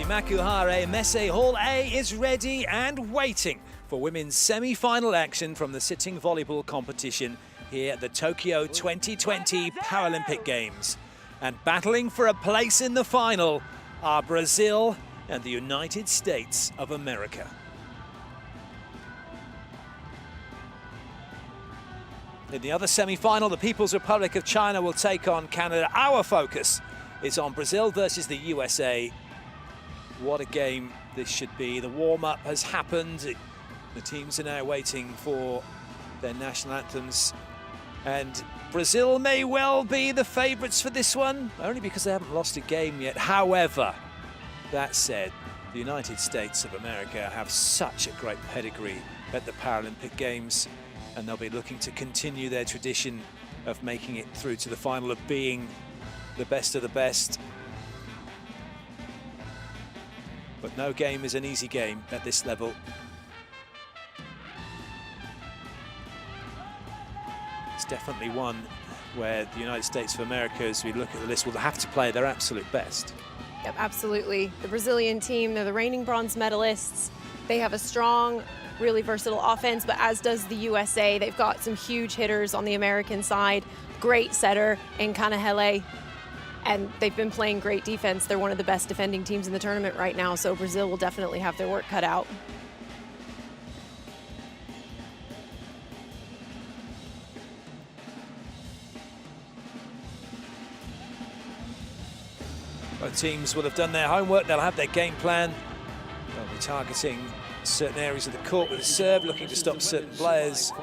Makuhari Messe Hall A is ready and waiting for women's semi-final action from the sitting volleyball competition here at the Tokyo 2020 Paralympic Games. And battling for a place in the final are Brazil and the United States of America. In the other semi-final, the People's Republic of China will take on Canada. Our focus is on Brazil versus the USA. What a game this should be. The warm-up has happened. The teams are now waiting for their national anthems. And Brazil may well be the favourites for this one, only because they haven't lost a game yet. However, that said, the United States of America have such a great pedigree at the Paralympic Games, and they'll be looking to continue their tradition of making it through to the final, of being the best of the best. But no game is an easy game at this level. It's definitely one where the United States of America, as we look at the list, will have to play their absolute best. Yep, absolutely. The Brazilian team, they're the reigning bronze medalists. They have a strong, really versatile offense, but as does the USA. They've got some huge hitters on the American side. Great setter in Kanahele, and they've been playing great defense. They're one of the best defending teams in the tournament right now, so Brazil will definitely have their work cut out. Both teams will have done their homework. They'll have their game plan. They'll be targeting certain areas of the court with a serve, looking to stop certain players.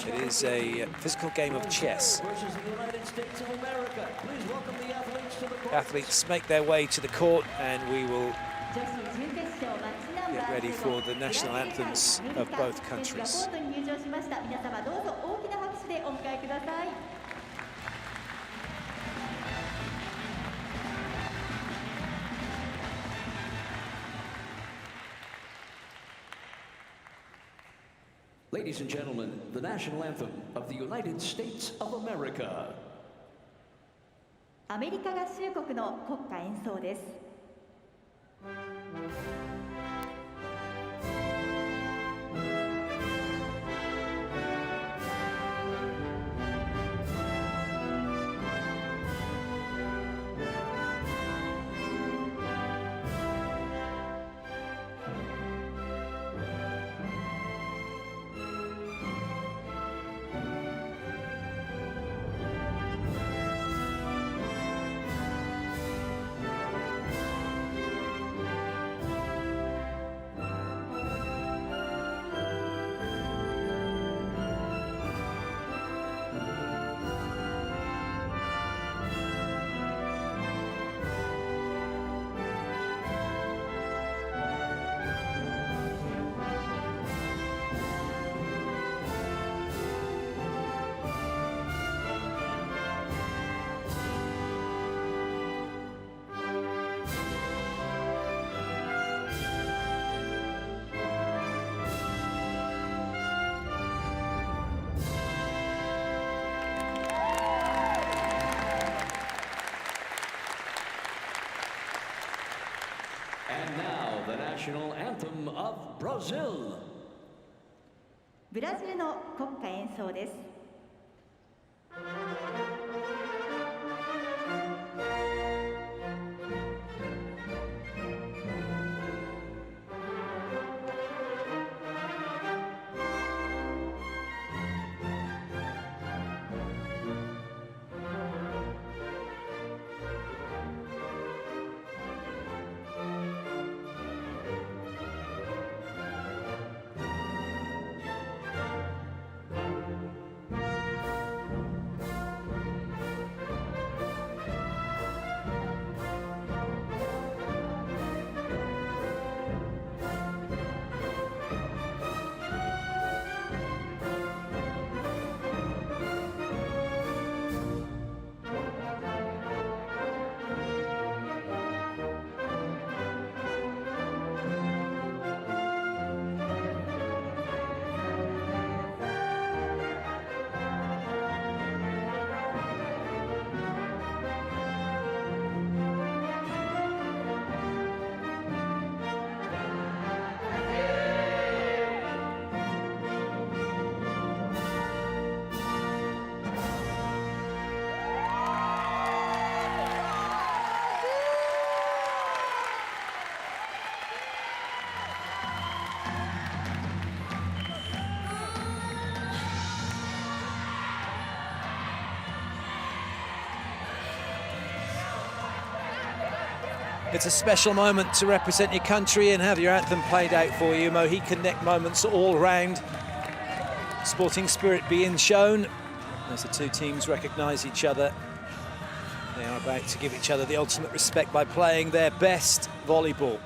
It is a physical game of chess. Athletes make their way to the court, and we will get ready for the national anthems of both countries. Ladies and gentlemen, the national anthem of the United States of America. アメリカ合衆国の国歌演奏です。And now, the national anthem of Brazil. ブラジルの国歌演奏です。It's a special moment to represent your country and have your anthem played out for you. Mohican neck moments all round. Sporting spirit being shown as the two teams recognise each other. They are about to give each other the ultimate respect by playing their best volleyball.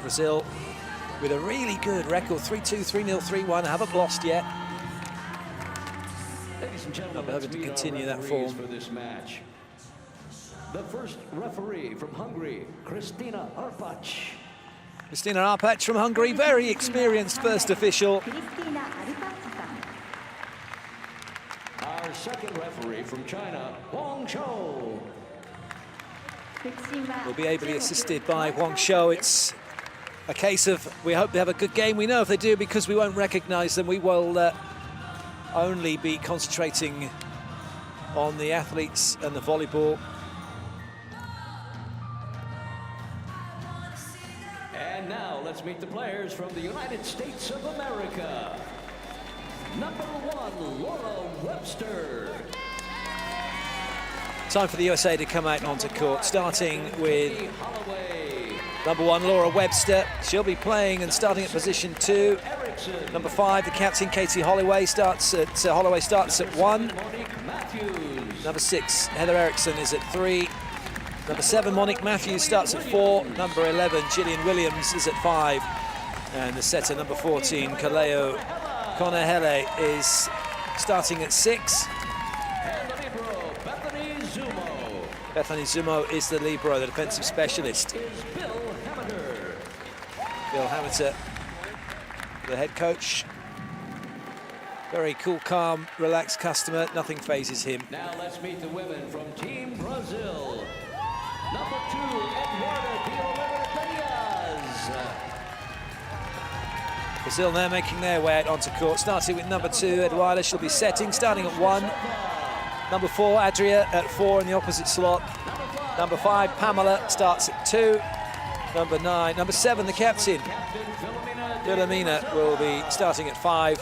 Brazil with a really good record, 3-2, 3-0, 3-1, haven't lost yet. Ladies and gentlemen, Hoping let's to meet continue our that referees form. for this match. The first referee from Hungary, Kristina Arpach. Kristina Arpach from Hungary, very experienced first official. クリスティーナ・アルパッチさん Our second referee from China, Wang Shou. 副審は Will be ably assisted by Wang Shou. It's a case of we hope they have a good game. We know if they do, because we won't recognise them. We will only be concentrating on the athletes and the volleyball. And now let's meet the players from the United States of America. Number 1, Laura Webster. Time for the USA to come out onto court, starting with Holloway. number 1, Laura Webster. She'll be playing and starting at position 2. Erickson. Number 5, the captain, Katie Holloway, starts at 1. Monique Matthews. Number 6, Heather Erickson is at 3. Number 7, Monique Matthews starts at 4. Number 11, Gillian Williams is at 5. And the setter, number 14, Kaleo Konahele, is starting at 6. And the libero, Bethany Zumo. Bethany Zumo is the libero, the defensive specialist. Is Bill Hammer. Bill Hamilton, the head coach. Very cool, calm, relaxed customer. Nothing phases him. Now let's meet the women from Team Brazil. Number 2, Eduarda de Oliveira Diaz. Brazil now making their way out onto court, starting with number 2, Eduarda. She'll be setting, starting at 1. Number 4, Adria at 4 in the opposite slot. Number 5, Pamela, starts at 2. Number 7, the captain, Captain Philomena Wilhelmina, will be starting at 5.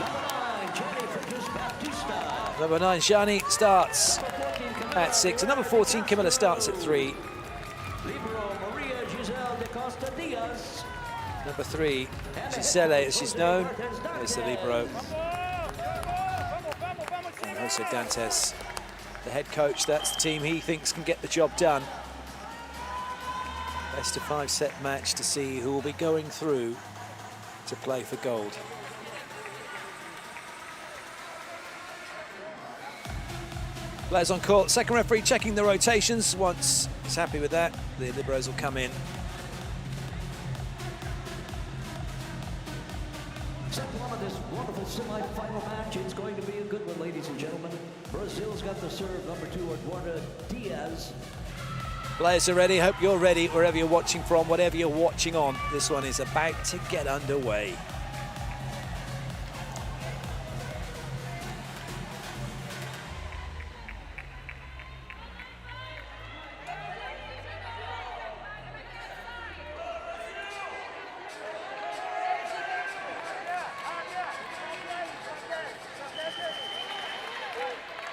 Number 9, Jenny Freitas Baptista. Number 9, Shani, starts at 6. And number 14, Camilla, starts at 3. Libero Maria Giselle de Costa Diaz. Number 3, Gisele, as she's known, is the libero. And also Dantes, the head coach. That's the team he thinks can get the job done. Best of 5 set match to see who will be going through to play for gold. Players on court, second referee checking the rotations. Once he's happy with that, the liberos will come in. Set one of this wonderful semi-final match. It's going to be a good one, ladies and gentlemen. Brazil's got the serve, number 2, Eduarda Diaz. Players are ready. Hope you're ready wherever you're watching from, whatever you're watching on. This one is about to get underway.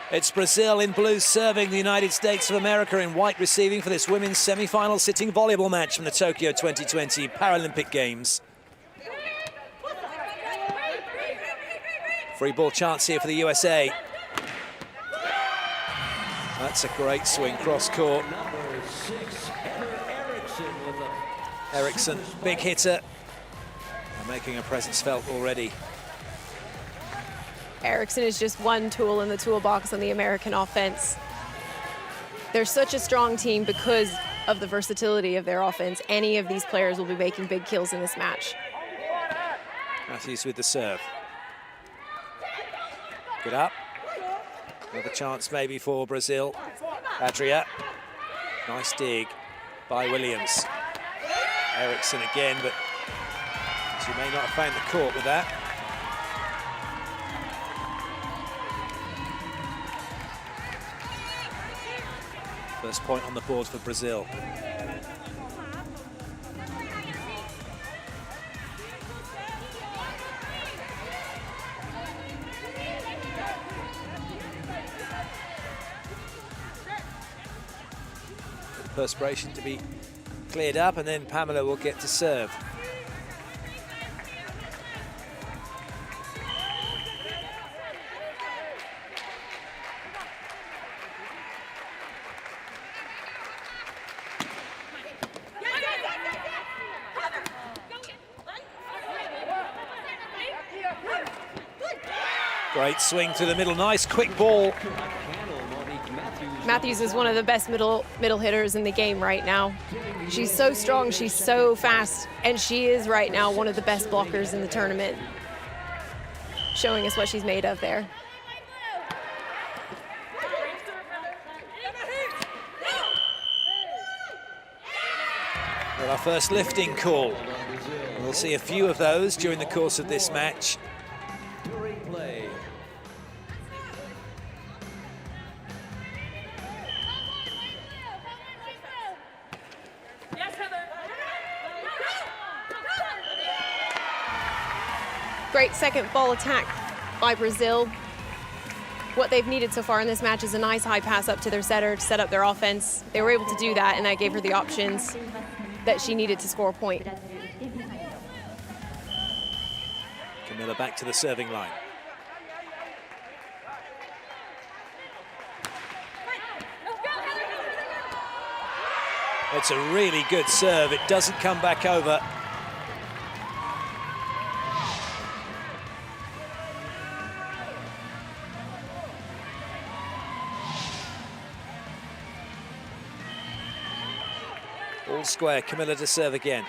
It's Brazil in blue serving, the United States of America in white receiving for this women's semi-final sitting volleyball match from the Tokyo 2020 Paralympic Games. Free ball chance here for the USA. That's a great swing cross court. Number 6, Heather Erickson with a Erickson, big hitter, making her presence felt already. Erickson is just one tool in the toolbox on the American offense. They're such a strong team because of the versatility of their offense. Any of these players will be making big kills in this match. Matthews with the serve. Good up. Another chance maybe for Brazil. Adria. Nice dig by Williams. Erickson again, but She may not have found the court with that. First point on the board for Brazil. Perspiration to be cleared up, and then Pamela will get to serve. Great swing through the middle, nice quick ball. Matthews is one of the best middle hitters in the game right now. She's so strong, she's so fast, and she is right now one of the best blockers in the tournament, showing us what she's made of there. Well, our first lifting call. We'll see a few of those during the course of this match. Great second ball attack by Brazil. What they've needed so far in this match is a nice high pass up to their setter to set up their offense. They were able to do that, and that gave her the options that she needed to score a point. Camilla back to the serving line. It's a really good serve. It doesn't come back over. All square, Camilla to serve again.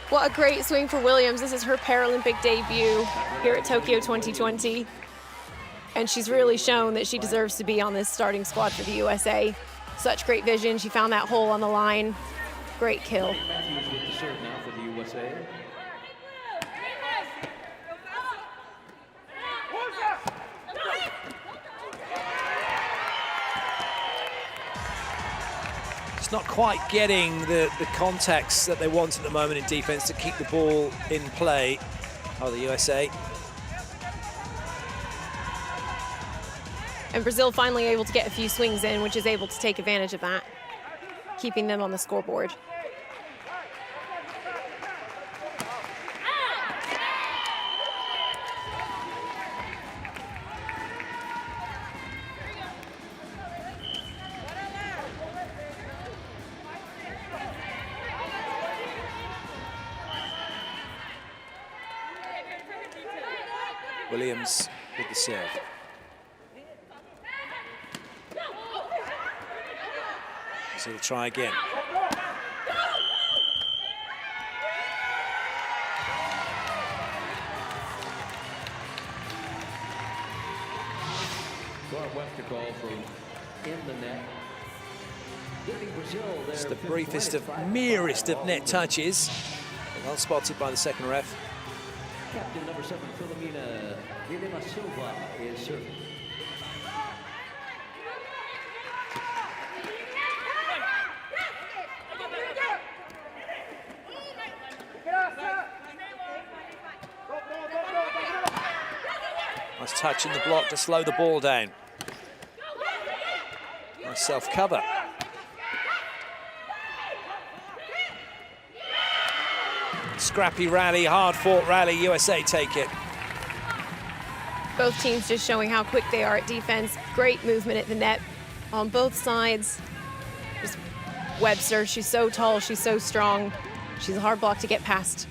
What a great swing for Williams. This is her Paralympic debut here at Tokyo 2020. And she's really shown that she deserves to be on this starting squad for the USA. Such great vision. She found that hole on the line. Great kill. Matthews with the serve now for the USA. Not quite getting the contacts that they want at the moment in defense to keep the ball in play. Oh, the USA. And Brazil finally able to get a few swings in, which is able to take advantage of that, keeping them on the scoreboard. Williams with the serve. So he'll try again. Webster call from in the net. Giving Brazil It's the briefest of, merest of net touches. Well spotted by the second ref. Captain number 7, Filomena Vilma Silva, is serving. Nice touch in the block to slow the ball down. Nice self-cover. Scrappy rally, hard-fought rally. USA take it. Both teams just showing how quick they are at defense. Great movement at the net on both sides. Just Webster, she's so tall, she's so strong. She's a hard block to get past.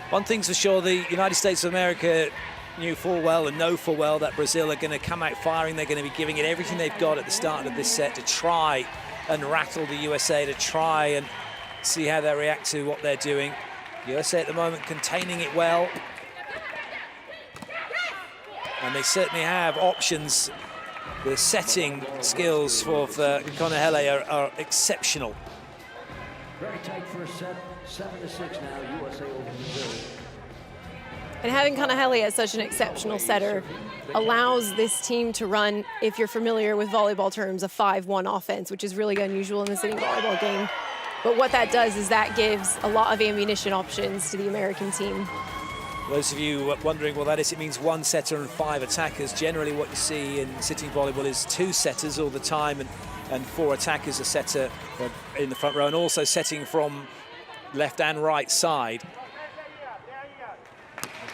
One thing's for sure, the United States of America knew full well and know full well that Brazil are going to come out firing. They're going to be giving it everything they've got at the start of this set to try and rattle the USA, to try and see how they react to what they're doing. USA at the moment containing it well. And they certainly have options. The setting skills for Kanahele are exceptional. Very tight first set, 7-6 now, USA over Brazil. And having Kanahele as such an exceptional setter allows this team to run, if you're familiar with volleyball terms, a 5-1 offense, which is really unusual in the sitting volleyball game. But what that does is that gives a lot of ammunition options to the American team. Those of you wondering what that is, it means 1 setter and 5 attackers. Generally what you see in sitting volleyball is 2 setters all the time and 4 attackers, a setter in the front row, and also setting from left and right side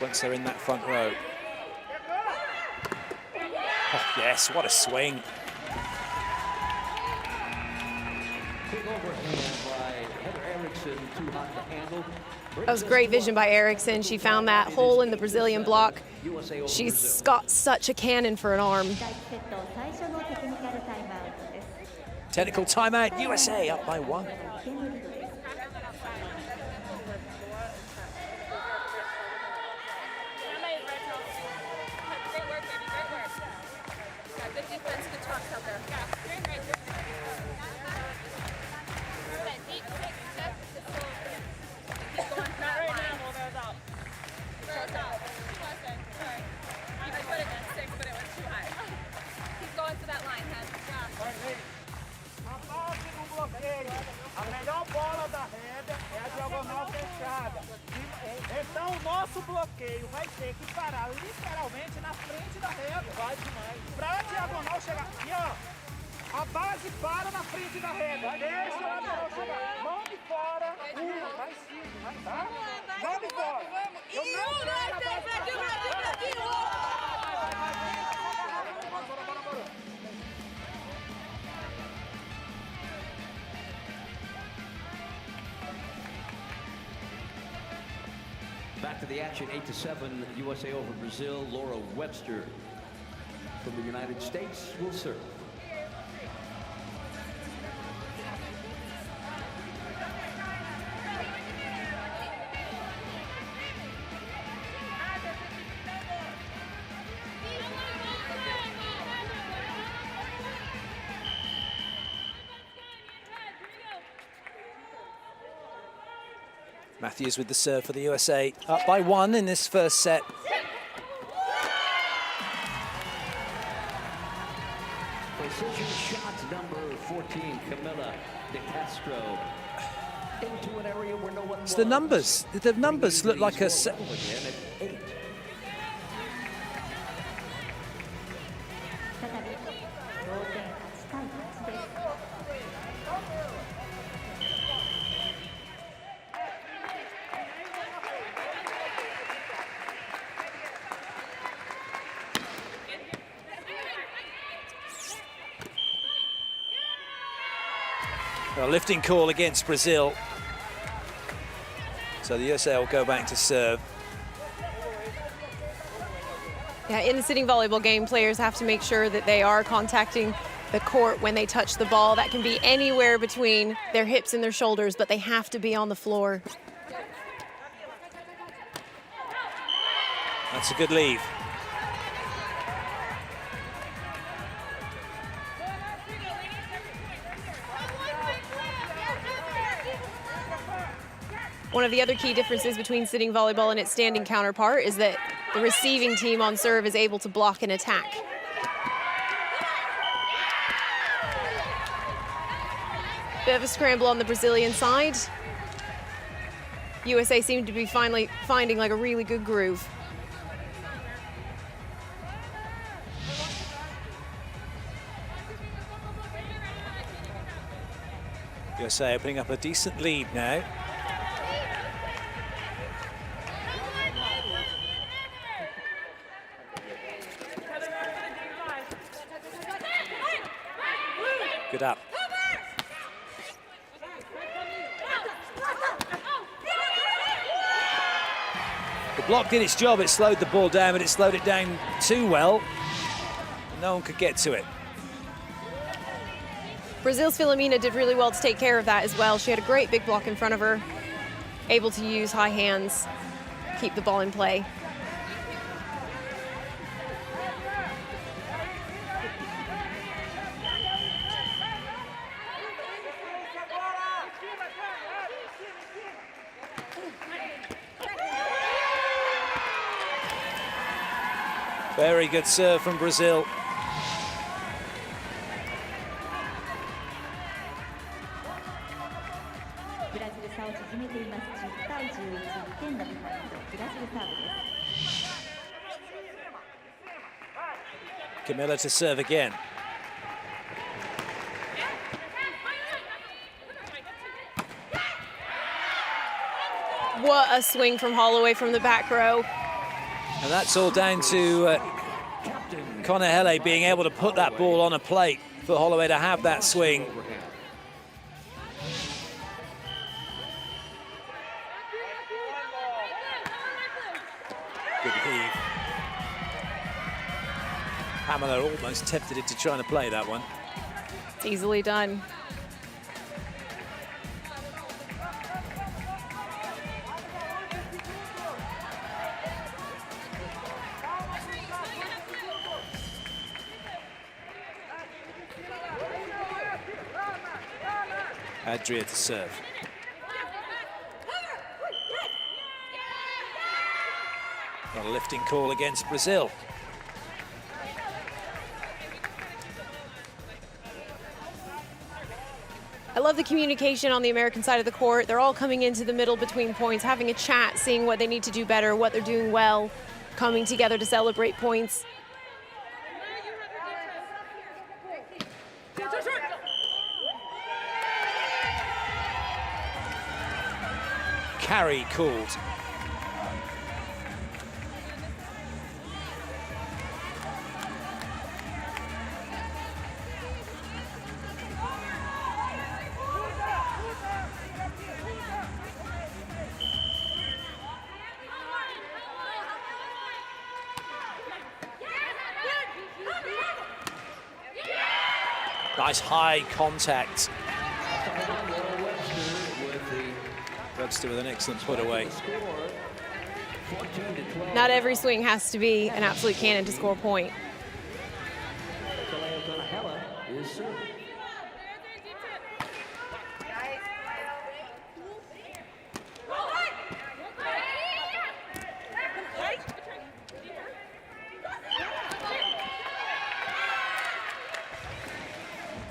once they're in that front row. Oh yes, what a swing. Big overhand by Heather Erickson, too hot to handle. That was great vision by Erickson. She found that hole in the Brazilian block. She's got such a cannon for an arm. 第1セット最初のテクニカルタイムアウトです。 Technical timeout, USA up by 1. A melhor bola da rede é a diagonal fechada. Então o nosso bloqueio vai ter que parar literalmente na frente da rede. Vai demais. Para a diagonal chegar aqui, ó. A base para na frente da rede. Deixa o lateral chegar. Mão de fora. Vai sim, vai, tá? Mão de fora. Eu não quero a base. Back to the action, 8-7, USA over Brazil. Laura Webster from the United States will serve. Matthews with the serve for the USA, up by 1 in this first set. Precision shot number 14, Camila De Castro. Into an area where no one It's the numbers. The numbers look like a... A lifting call against Brazil. So the USA will go back to serve. Yeah, in the sitting volleyball game, players have to make sure that they are contacting the court when they touch the ball. That can be anywhere between their hips and their shoulders, but they have to be on the floor. That's a good leave. One of the other key differences between sitting volleyball and its standing counterpart is that the receiving team on serve is able to block and attack. Bit of a scramble on the Brazilian side. USA seem to be finally finding like a really good groove. USA opening up a decent lead now. Good up. The block did its job. It slowed the ball down, but it slowed it down too well. No one could get to it. Brazil's Filomena did really well to take care of that as well. She had a great big block in front of her, able to use high hands, keep the ball in play. Very good serve from Brazil. Camilla to serve again. What a swing from Holloway from the back row. And that's all down to Connor Hele being able to put that ball on a plate for Holloway to have that swing. Good heave. Pamela almost tempted it to try to play that one. It's easily done. Adria to serve. Got a lifting call against Brazil. I love the communication on the American side of the court. They're all coming into the middle between points, having a chat, seeing what they need to do better, what they're doing well, coming together to celebrate points. Carry called. Nice high contact. Webster with an excellent put away. Not every swing has to be an absolute cannon to score a point.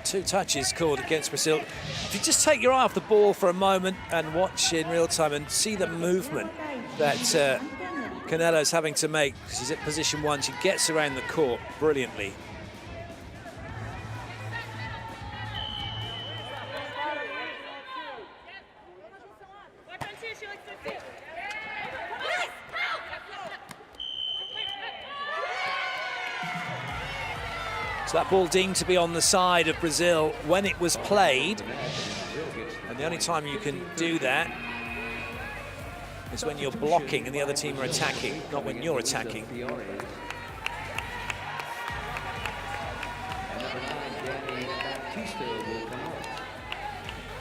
Two touches called against Brazil. If you just take your eye off the ball for a moment and watch in real time and see the movement that Canelo's having to make, because she's at position one, she gets around the court brilliantly. So that ball deemed to be on the side of Brazil when it was played. And the only time you can do that is when you're blocking and the other team are attacking, not when you're attacking.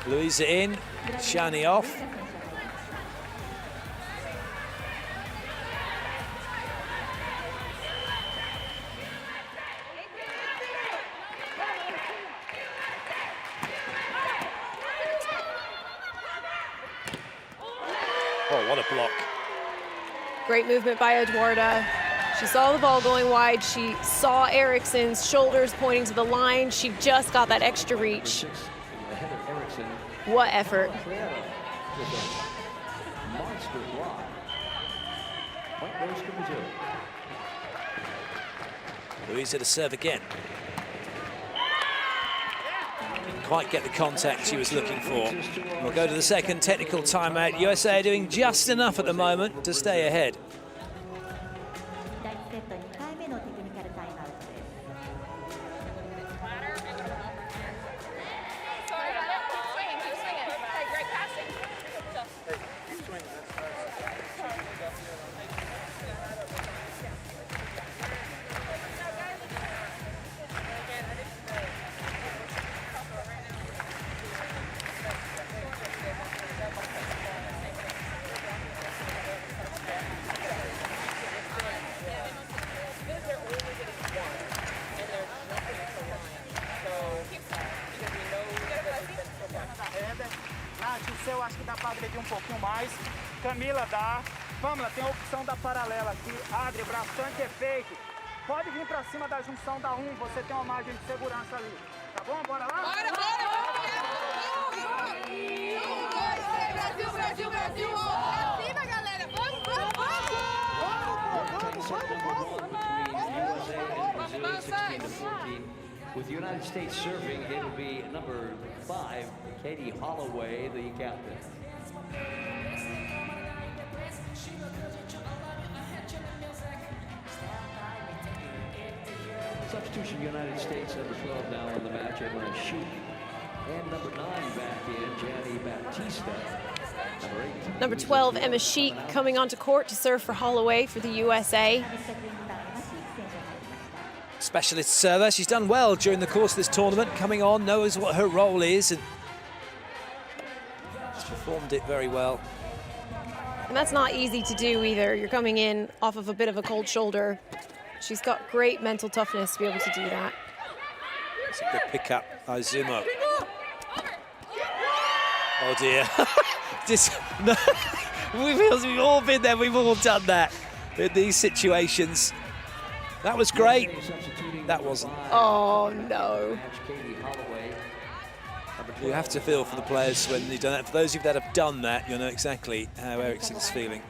Louisa in, Shani off. Oh, what a block. Great movement by Eduarda. She saw the ball going wide. She saw Eriksson's shoulders pointing to the line. She just got that extra reach. What effort. Louisa to serve again. Didn't quite get the contact she was looking for. We'll go to the second technical timeout. USA are doing just enough at the moment to stay ahead. pedir um pouquinho mais. Camila dá. Vamos lá, tem a opção da paralela aqui. Adri, braço tanque é fake. Pode vir pra cima da junção da 1, você tem uma margem de segurança ali. Tá bom? Bora lá? Bora! Brasil, Brasil, Brasil! Pra cima, galera! Vamos! With the United States serving, it'll be number 5, Katie Holloway, the captain. Substitution United States, number 12 now in the match, Emma Shoot. And number 9 back in, Gianni Baptista. Number 8. Number 12, Emma Sheik, coming onto court to serve for Holloway for the USA. Specialist server. She's done well during the course of this tournament, coming on, knows what her role is, and she's performed it very well. And that's not easy to do either. You're coming in off of a bit of a cold shoulder. She's got great mental toughness to be able to do that. It's a good pickup by Zumo. Oh dear. No, we've all been there, we've all done that in these situations. That was great. That wasn't. Oh no. You have to feel for the players when you've done that. For those of you that have done that, you'll know exactly how Eriksson's feeling.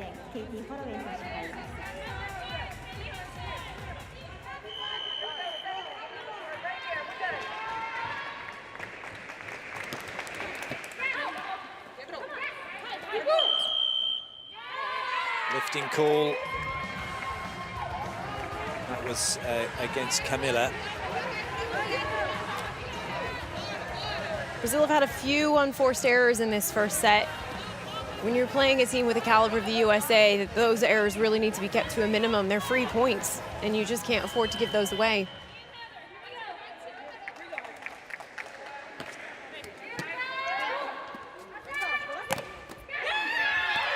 Lifting call. That was against Camilla. Brazil have had a few unforced errors in this first set. When you're playing a team with the caliber of the USA, those errors really need to be kept to a minimum. They're free points, and you just can't afford to give those away.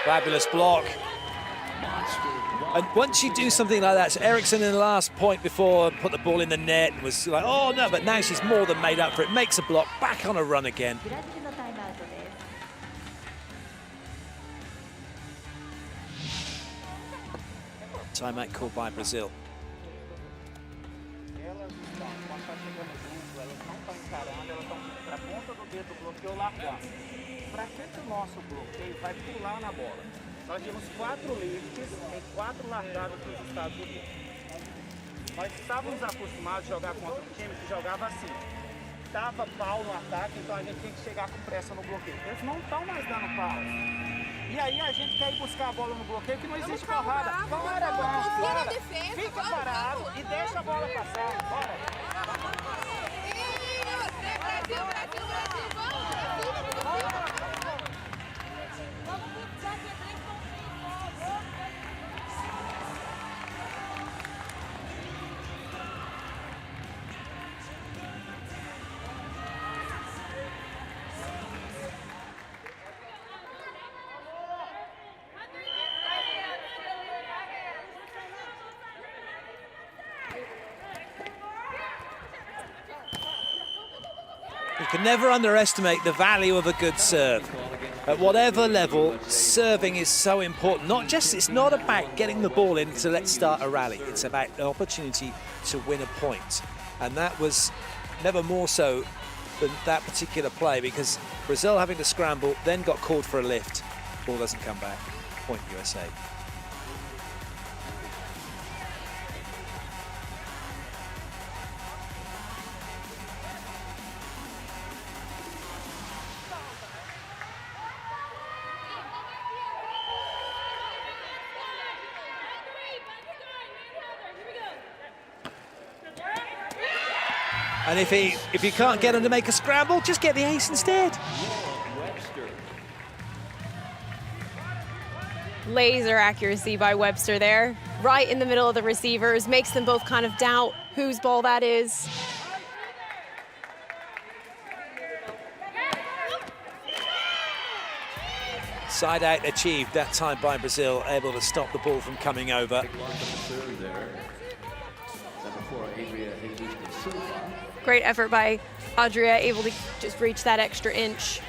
Fabulous block. And once you do something like that, so Eriksson in the last point before put the ball in the net and was like, oh no, but now she's more than made up for it. Makes a block, back on a run again. Timeout called by Brazil. Nós tínhamos 4 lifts em 4 largadas para os Estados Unidos. Nós estávamos acostumados a jogar contra um time que jogava assim. Dava pau no ataque, então a gente tinha que chegar com pressa no bloqueio. Eles não estão mais dando pau. E aí a gente quer ir buscar a bola no bloqueio, que não existe porrada. Bora, bora. Fica parado e deixa a bola passar. Bora. Brasil, Brasil, Brasil, vamos! You can never underestimate the value of a good serve. At whatever level, serving is so important. It's not about getting the ball in to let's start a rally. It's about the opportunity to win a point. And that was never more so than that particular play, because Brazil having to scramble, then got called for a lift. Ball doesn't come back. Point USA. And if you can't get him to make a scramble, just get the ace instead. Laser accuracy by Webster there, right in the middle of the receivers, makes them both kind of doubt whose ball that is. Side out achieved that time by Brazil, able to stop the ball from coming over. Great effort by Adria, able to just reach that extra inch.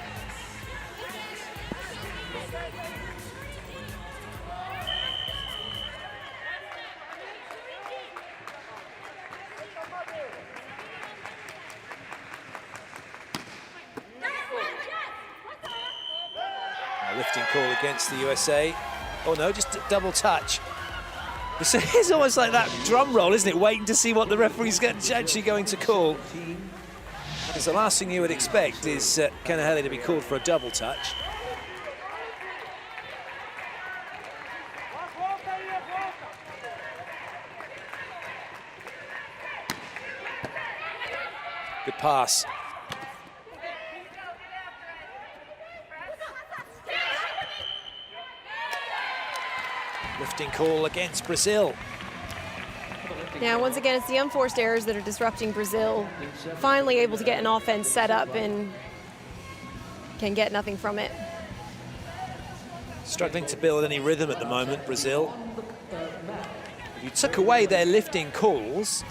call against the USA. Oh no, just a double touch. So it's almost like that drum roll, isn't it? Waiting to see what the referee's actually going to call. Because the last thing you would expect is Kanahele to be called for a double touch. Good pass. Lifting call against Brazil. Now, once again, it's the unforced errors that are disrupting Brazil. Finally able to get an offense set up and can get nothing from it. Struggling to build any rhythm at the moment, Brazil. If you took away their lifting calls,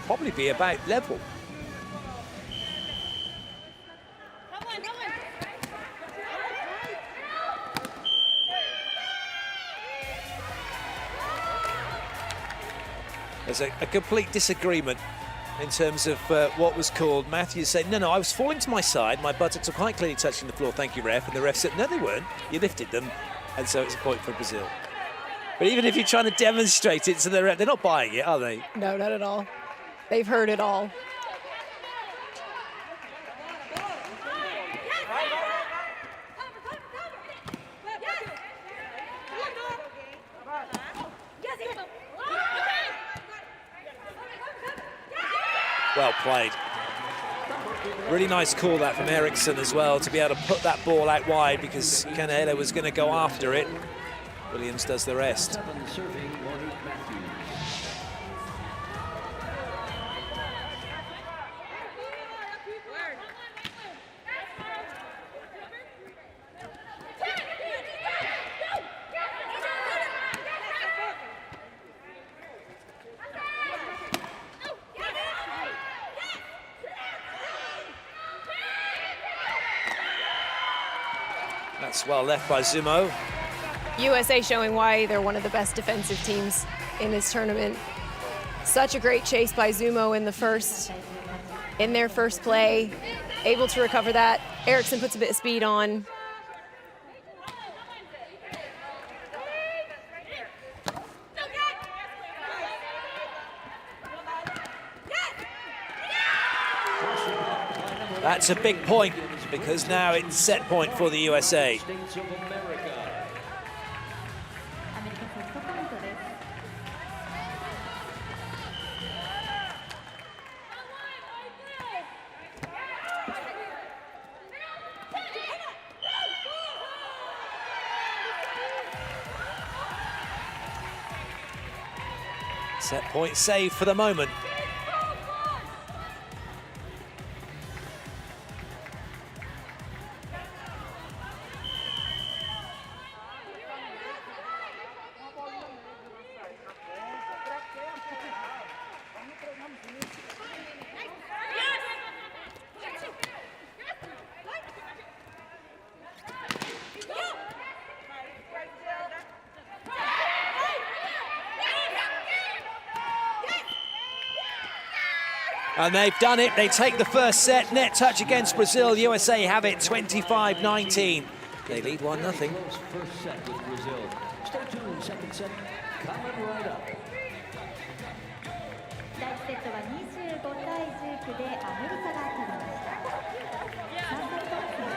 probably be about level. There's a complete disagreement in terms of what was called. Matthews said, no, I was falling to my side. My buttocks are quite clearly touching the floor, thank you, ref. And the ref said, no, they weren't. You lifted them. And so it's a point for Brazil. But even if you're trying to demonstrate it to the ref, they're not buying it, are they? No, not at all. They've heard it all. Well played. Really nice call that from Eriksson as well, to be able to put that ball out wide because Kanahele was going to go after it. Williams does the rest. That's well left by Zumo. USA showing why they're one of the best defensive teams in this tournament. Such a great chase by Zumo in their first play. Able to recover that. Eriksson puts a bit of speed on. That's a big point because now it's set point for the USA. Set point save for the moment. And they've done it. They take the first set. Net touch against Brazil. USA have it 25-19. They lead 1-0. First set with Brazil. Stay tuned. Second set coming right up. 第1セットは25対19でアメリカが取りました。3セット目。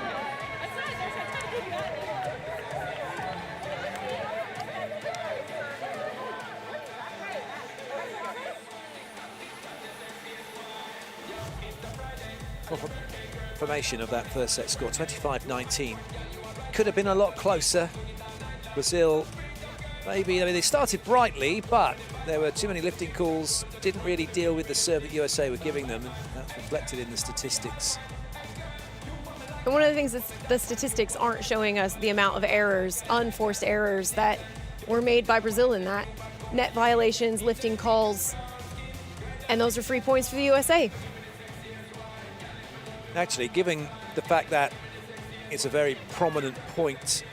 Formation of that first set score, 25-19. Could have been a lot closer. Brazil, maybe, I mean, they started brightly, but there were too many lifting calls, didn't really deal with the serve that USA were giving them, and that's reflected in the statistics. And one of the things that the statistics aren't showing us the amount of errors, unforced errors that were made by Brazil in that. Net violations, lifting calls, and those are free points for the USA. Actually, given the fact that it's a very prominent point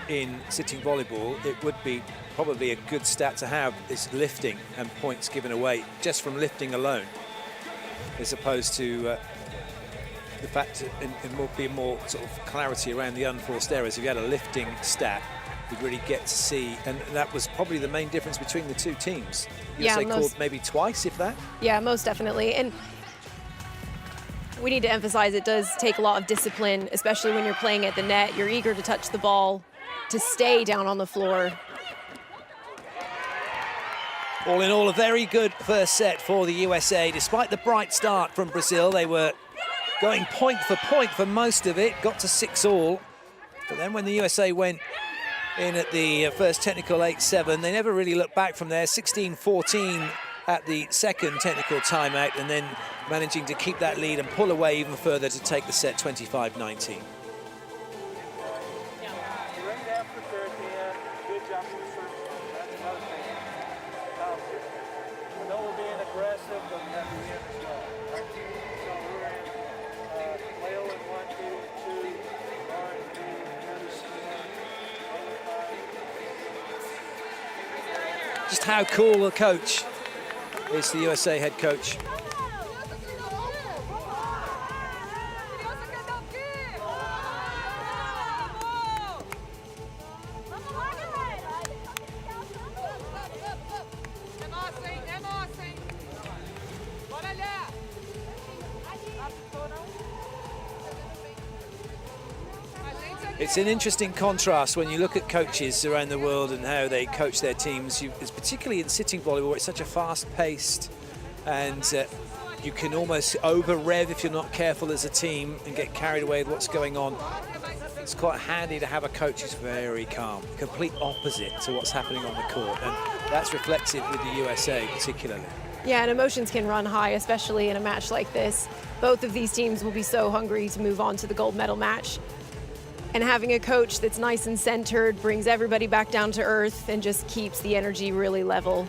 in sitting volleyball, it would be probably a good stat to have, is lifting and points given away just from lifting alone, as opposed to the fact and being more sort of clarity around the unforced errors. If you had a lifting stat, you'd really get to see, and that was probably the main difference between the two teams. USA called maybe twice, if that. Yeah, most definitely. And we need to emphasize it does take a lot of discipline, especially when you're playing at the net. You're eager to touch the ball, to stay down on the floor. All in all, a very good first set for the USA. Despite the bright start from Brazil, they were going point for most of it, got to 6-all. But then when the USA went in at the first technical 8-7, they never really looked back from there. 16-14 at the second technical timeout, and then managing to keep that lead and pull away even further to take the set 25-19. Just how cool a coach is the USA head coach. It's an interesting contrast when you look at coaches around the world and how they coach their teams. It's particularly in sitting volleyball, it's such a fast-paced, and you can almost over-rev if you're not careful as a team and get carried away with what's going on. It's quite handy to have a coach who's very calm, complete opposite to what's happening on the court, and that's reflected with the USA particularly. Yeah, and emotions can run high, especially in a match like this. Both of these teams will be so hungry to move on to the gold medal match. And having a coach that's nice and centered brings everybody back down to earth and just keeps the energy really level.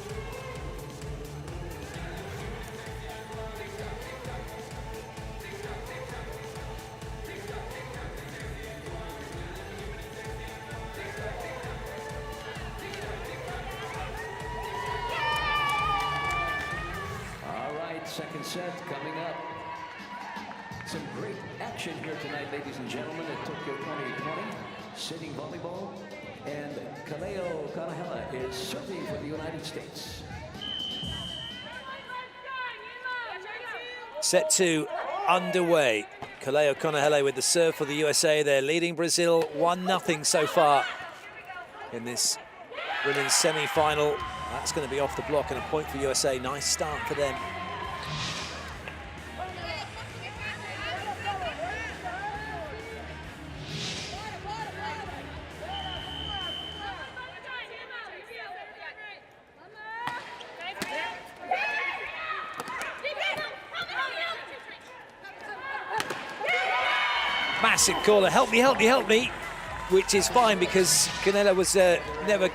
All right, second set coming up. Some great action here tonight, ladies and gentlemen, at Tokyo 2020. Sitting volleyball, and Kaleo Kanahela is serving for the United States. Set 2 underway. Kaleo Kanahela with the serve for the USA. They're leading Brazil 1-0 so far in this women's semi-final. That's going to be off the block and a point for USA. Nice start for them. Massive caller, help me, help me, help me, which is fine because Kaleo was never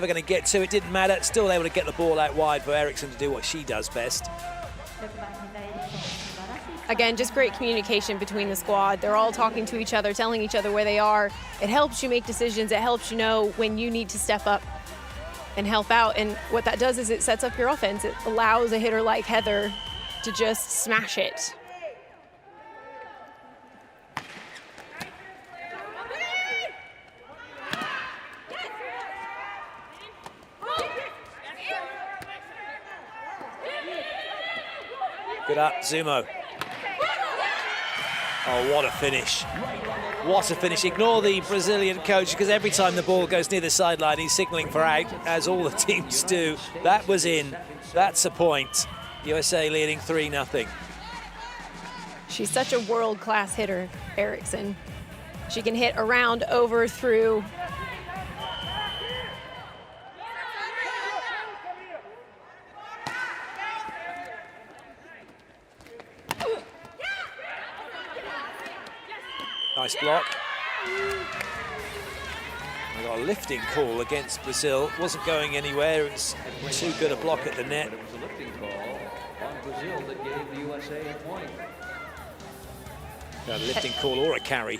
going to get to it. Didn't matter. Still able to get the ball out wide for Eriksson to do what she does best. Again, just great communication between the squad. They're all talking to each other, telling each other where they are. It helps you make decisions. It helps you know when you need to step up and help out. And what that does is it sets up your offense. It allows a hitter like Heather to just smash it. Good up, Zumo. Oh, what a finish. What a finish. Ignore the Brazilian coach because every time the ball goes near the sideline, he's signaling for out, as all the teams do. That was in. That's a point. USA leading 3-0. She's such a world-class hitter, Eriksson. She can hit around, over, through. Nice block. We got a lifting call against Brazil. Wasn't going anywhere. It was too good a block at the net. It was a lifting call on Brazil that gave the USA a point. Got a lifting call or a carry.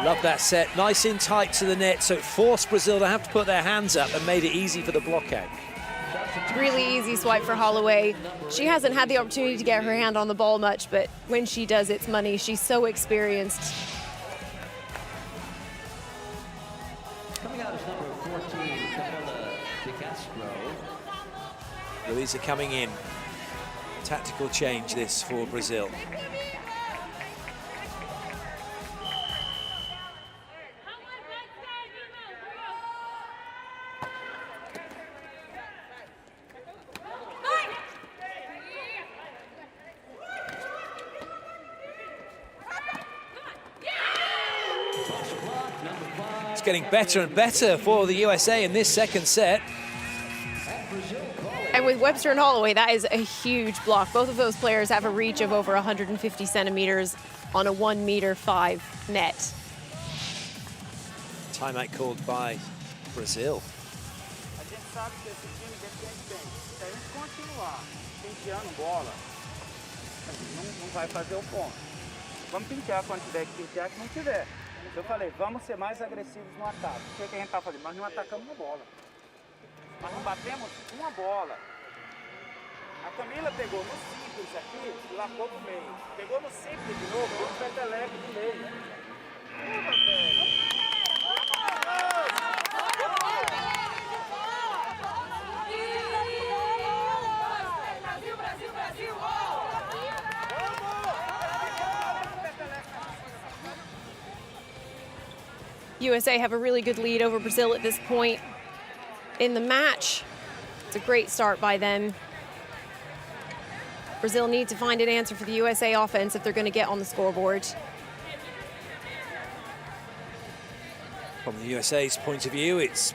Love that set. Nice in tight to the net, so it forced Brazil to have to put their hands up and made it easy for the blockade. Really easy swipe for Holloway. She hasn't had the opportunity to get her hand on the ball much, but when she does, it's money. She's so experienced. Coming out is number 14, Camila De Castro. Luisa coming in. Tactical change this for Brazil. It's getting better and better for the USA in this second set. And with Webster and Holloway, that is a huge block. Both of those players have a reach of over 150 centimeters on a 1.5 net. Timeout called by Brazil. A gente sabe que esse time defende bem. Se a gente continuar penteando bola, a gente não vai fazer o ponto. Vamos pentear quando tiver que pentear, que não tiver. Eu falei, vamos ser mais agressivos no ataque. O que a gente está fazendo? Nós não atacamos uma bola. Nós não batemos uma bola. A Camila pegou no simples aqui e largou pro meio. Pegou no simples de novo, deu um peteleco no meio. Porra, velho. USA have a really good lead over Brazil at this point in the match. It's a great start by them. Brazil need to find an answer for the USA offense if they're going to get on the scoreboard. From the USA's point of view, it's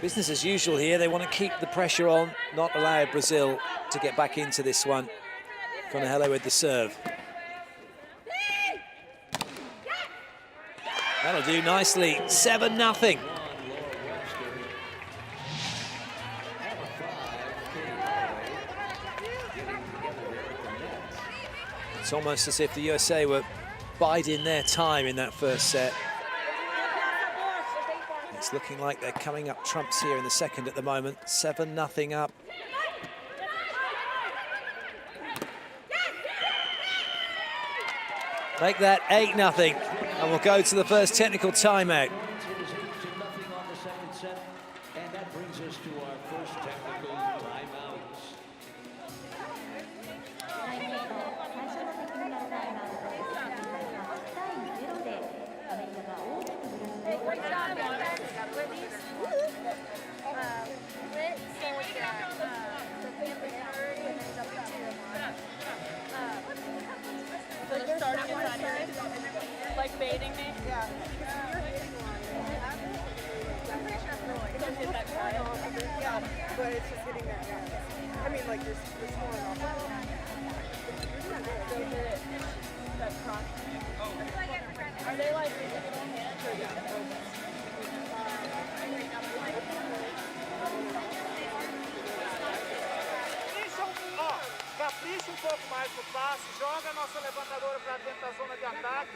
business as usual here. They want to keep the pressure on, not allow Brazil to get back into this one. Conahele with the serve. That'll do nicely. 7-0. It's almost as if the USA were biding their time in that first set. It's looking like they're coming up trumps here in the second at the moment. 7-0 up. Make that 8-0, and we'll go to the first technical timeout. It is 8-0 on the second set, and that brings us to our first technical timeouts. 第2セット最初のテクニカルタイムアウトです。8対0でアメリカが大きくブラジルを下します。Like baiting me? Yeah. Yeah, but it's just hitting that net. I mean, like, you're scoring off. Are they like hands or just Capricha pouco mais no passe, joga a nossa levantadora para dentro da zona de ataque,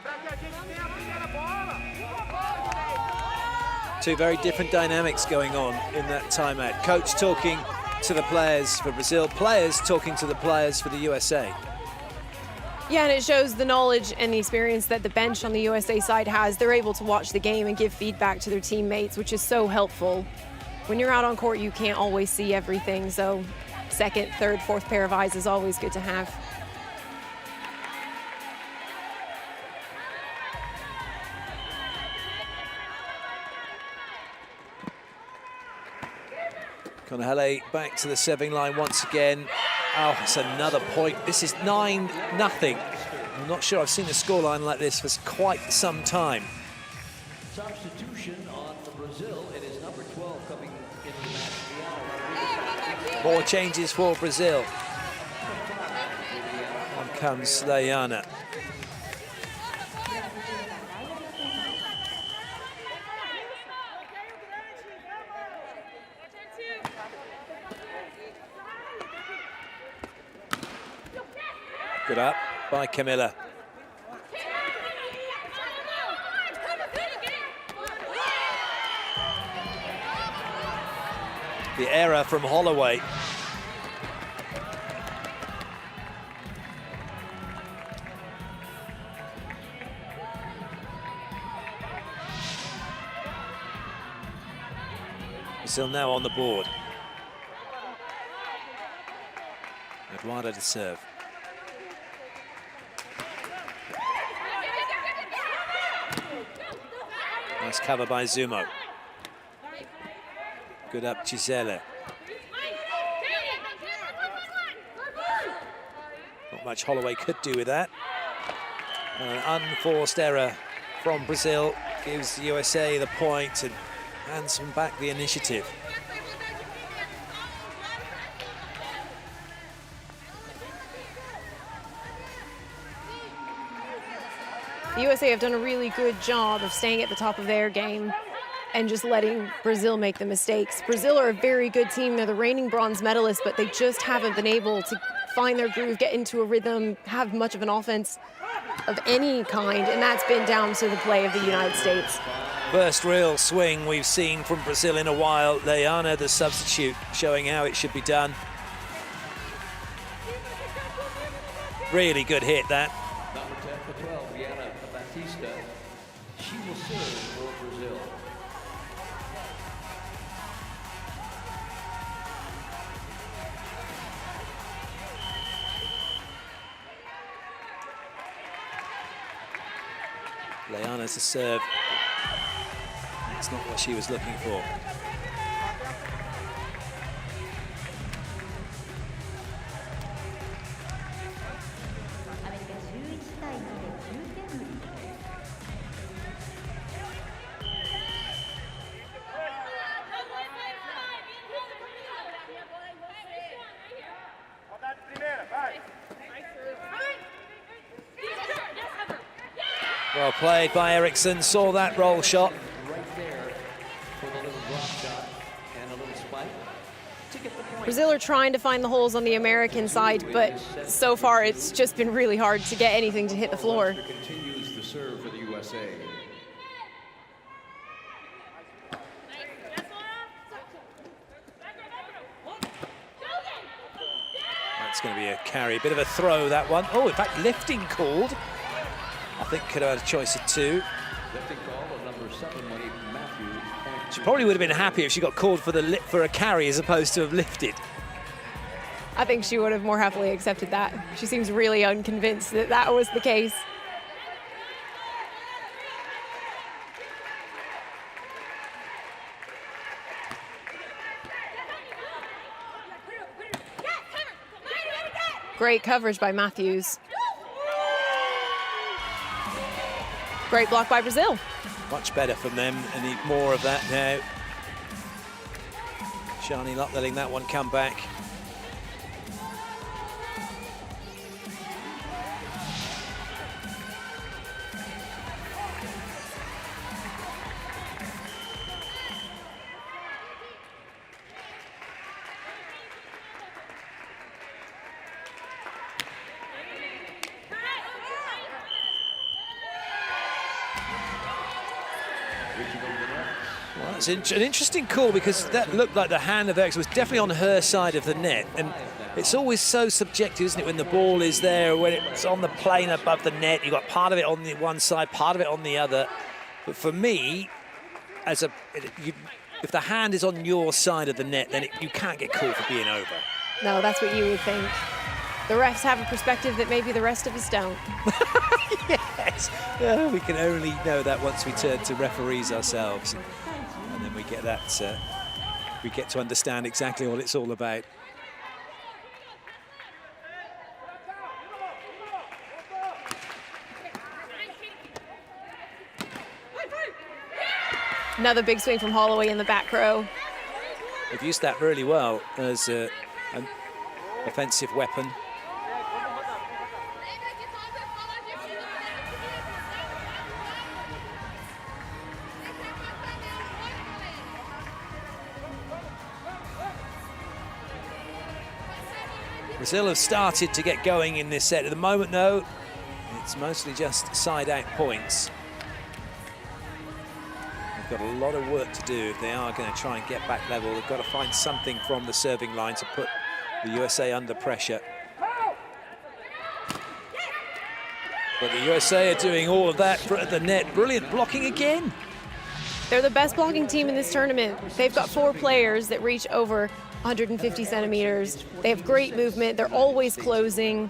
para que a gente tenha a primeira bola. Two very different dynamics going on in that timeout. Coach talking to the players for Brazil, players talking to the players for the USA. Yeah, and it shows the knowledge and the experience that the bench on the USA side has. They're able to watch the game and give feedback to their teammates, which is so helpful. When you're out on court, you can't always see everything, so second, third, fourth pair of eyes is always good to have. Conahele back to the serving line once again. Oh, it's another point. This is 9-0. I'm not sure I've seen a scoreline like this for quite some time. Substitution on Brazil. It is number 12 coming into the match. More changes for Brazil. On comes Layana. Good up by Camila. The error from Holloway. Brazil now on the board. Eduardo to serve. Nice cover by Zumo. Good up Gisele. Not much Holloway could do with that. An unforced error from Brazil gives the USA the point and hands them back the initiative. The USA have done a really good job of staying at the top of their game and just letting Brazil make the mistakes. Brazil are a very good team. They're the reigning bronze medalists, but they just haven't been able to find their groove, get into a rhythm, have much of an offense of any kind, and that's been down to the play of the United States. First real swing we've seen from Brazil in a while. Leana, the substitute, showing how it should be done. Really good hit, that. Number 10 for 12, Rihanna Batista. She will serve for Brazil. Leana's to serve. That's not what she was looking for. Well played by Eriksson, saw that roll shot. Right there for the little drop shot and a little spike to get the point. Brazil are trying to find the holes on the American side, but so far it's just been really hard to get anything to hit the floor. Continues to serve for the USA. That's going to be a carry, bit of a throw, that one. Oh, in fact, lifting called. I think could have had a choice of two. Lifting call of number 7, Monique Matthews. She probably would have been happy if she got called for a carry as opposed to have lifted. I think she would have more happily accepted that. She seems really unconvinced that that was the case. Great coverage by Matthews. Great block by Brazil. Much better from them, and need more of that now. Shani not letting that one come back. Well, it's an interesting call because that looked like the hand of X was definitely on her side of the net. And it's always so subjective, isn't it, when the ball is there, when it's on the plane above the net, you've got part of it on the one side, part of it on the other. But for me, if the hand is on your side of the net, then you can't get called for being over. No, that's what you would think. The refs have a perspective that maybe the rest of us don't. Yes, yeah, we can only know that once we turn to referees ourselves, and then we get that. We get to understand exactly what it's all about. Another big swing from Holloway in the back row. They've used that really well as an offensive weapon. Brazil have started to get going in this set. At the moment, though, it's mostly just side-out points. Got a lot of work to do if they are going to try and get back level. They've got to find something from the serving line to put the USA under pressure. But the USA are doing all of that at the net. Brilliant blocking again. They're the best blocking team in this tournament. They've got 4 players that reach over 150 centimeters. They have great movement. They're always closing.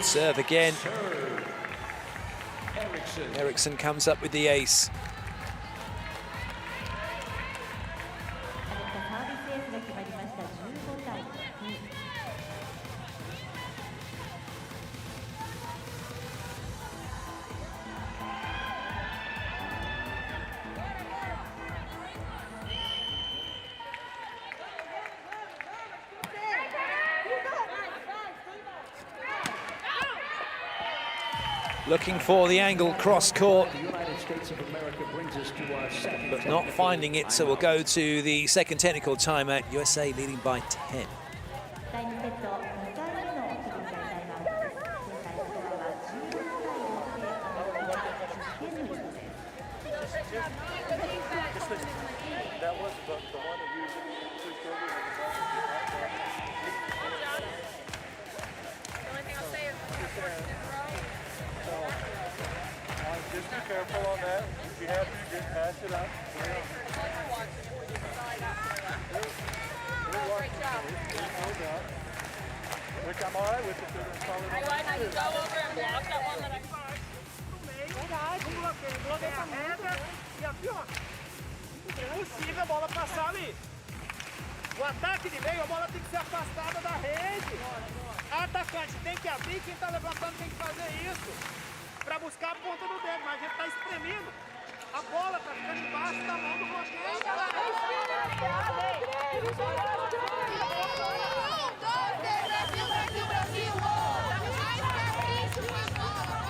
Serve again. Eriksson comes up with the ace. サービスエースが決まりました。15対2。Looking for the angle cross court, but not finding it, so we'll go to the second technical timeout. USA leading by 10. 第2セット、2回目のフィギュアタイムアウトです。現在スコアは16対6でアメリカが10点のリードです。Just be careful on that. If you have to, just pass it up. Great job. Look, I'm all right with it. I like to go over and block that one that I find. Bloqueia a reta e aqui, ó. Impossível a bola passar ali. O ataque de meio, a bola tem que ser afastada da rede. A atacante tem que abrir, quem está levantando tem que fazer isso. Para buscar a ponta do dedo, mas a gente está espremendo. A bola está ficando embaixo da mão do bloqueio. Brasil, Brasil, Brasil! Mais pertinho, por favor!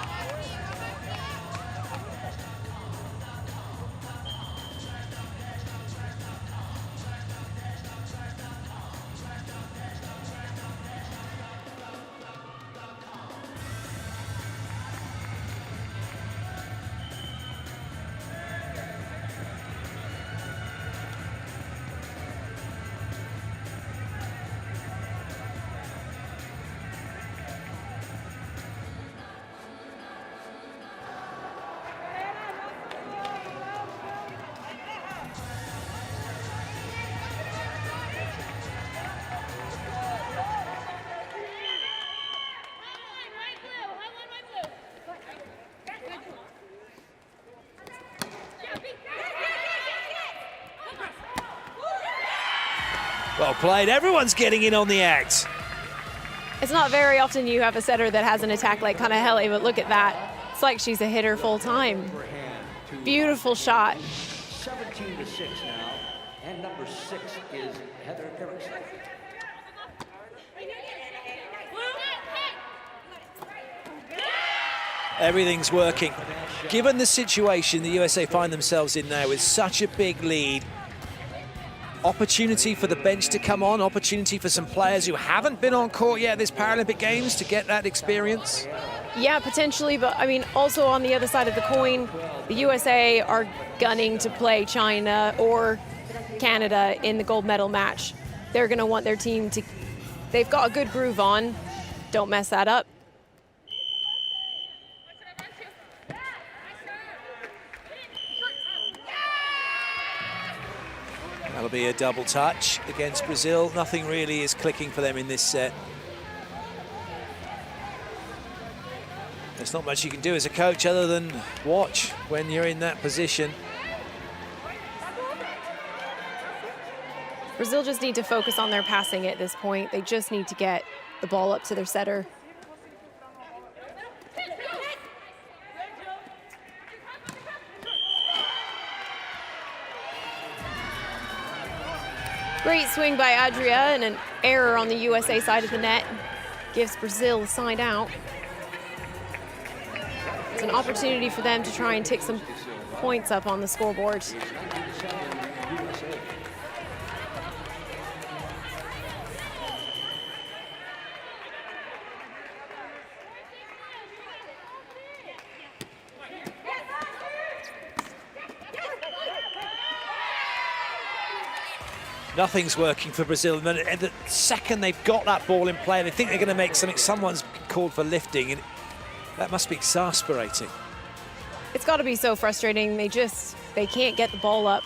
Well played. Everyone's getting in on the act. It's not very often you have a setter that has an attack like Kanahele, but look at that. It's like she's a hitter full time. Beautiful shot. 17-6 now, and number 6 is Heather Eriksson. Everything's working. Given the situation the USA find themselves in now with such a big lead, opportunity for the bench to come on, opportunity for some players who haven't been on court yet this Paralympic Games to get that experience. Yeah, potentially, but I mean, also on the other side of the coin, the USA are gunning to play China or Canada in the gold medal match. They're going to want their team to, they've got a good groove on. Don't mess that up. That'll be a double touch against Brazil. Nothing really is clicking for them in this set. There's not much you can do as a coach other than watch when you're in that position. Brazil just need to focus on their passing at this point. They just need to get the ball up to their setter. Great swing by Adria, and an error on the USA side of the net gives Brazil the side out. It's an an opportunity for them to try and tick some points up on the scoreboard. Nothing's working for Brazil. And the second they've got that ball in play, they think they're going to make something. Someone's called for lifting, and that must be exasperating. It's got to be so frustrating. They can't get the ball up.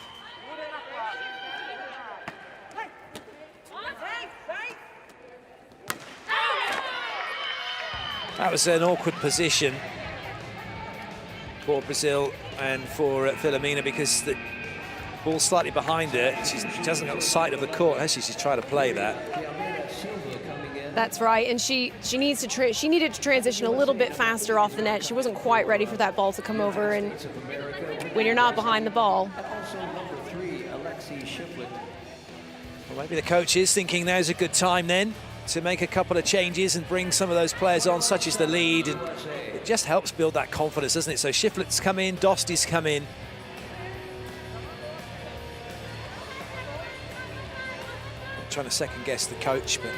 That was an awkward position for Brazil and for Filomena, because the ball's slightly behind her. She hasn't got sight of the court, has she? She's trying to play that. That's right, and she needed to transition a little bit faster off the net. She wasn't quite ready for that ball to come over, and when you're not behind the ball. Well, maybe the coach is thinking now's a good time then to make a couple of changes and bring some of those players on, such as the lead, and it just helps build that confidence, doesn't it? So Shiflet's come in, Dosty's come in. I'm trying to second guess the coach, but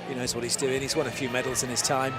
he knows what he's doing. He's won a few medals in his time.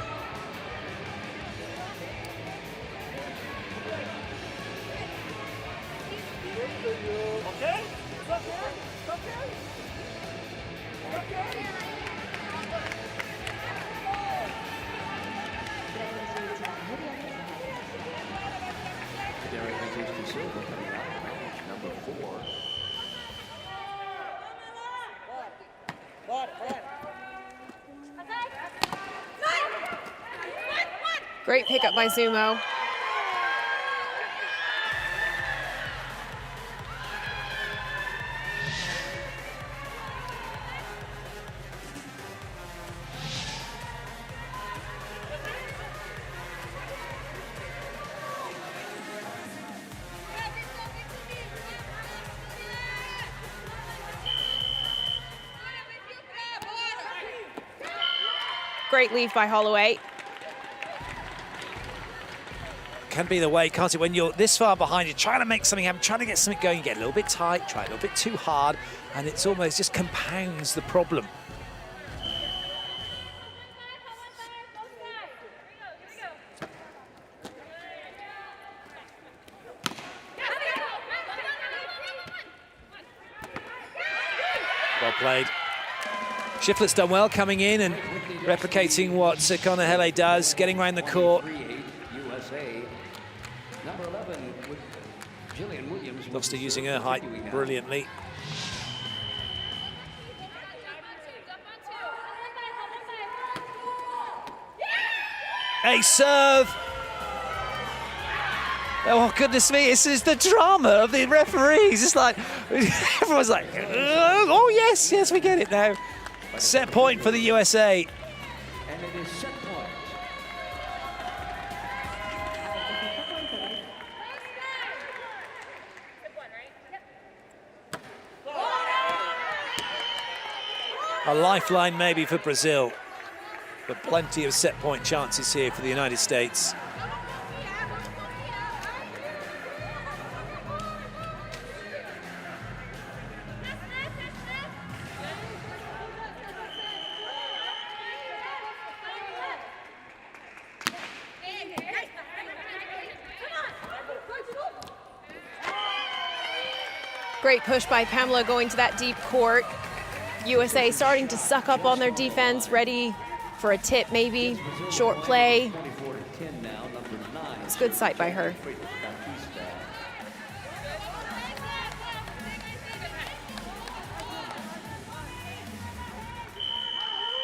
Great pickup by Zumo. Great leave by Holloway. Can be the way, can't it? When you're this far behind, you're trying to make something happen, trying to get something going, you get a little bit tight, try a little bit too hard, and it's almost just compounds the problem. Well played. Shiflet's done well coming in and replicating what Connor Hele does, getting around the court. Dosty using her height brilliantly. A serve. Oh, goodness me, this is the drama of the referees. It's like, everyone's like, oh, yes, yes, we get it now. Set point for the USA. And it is set point. A lifeline maybe for Brazil, but plenty of set point chances here for the United States. Great push by Pamela going to that deep court. USA starting to suck up on their defense, ready for a tip maybe, short play. It's good sight by her.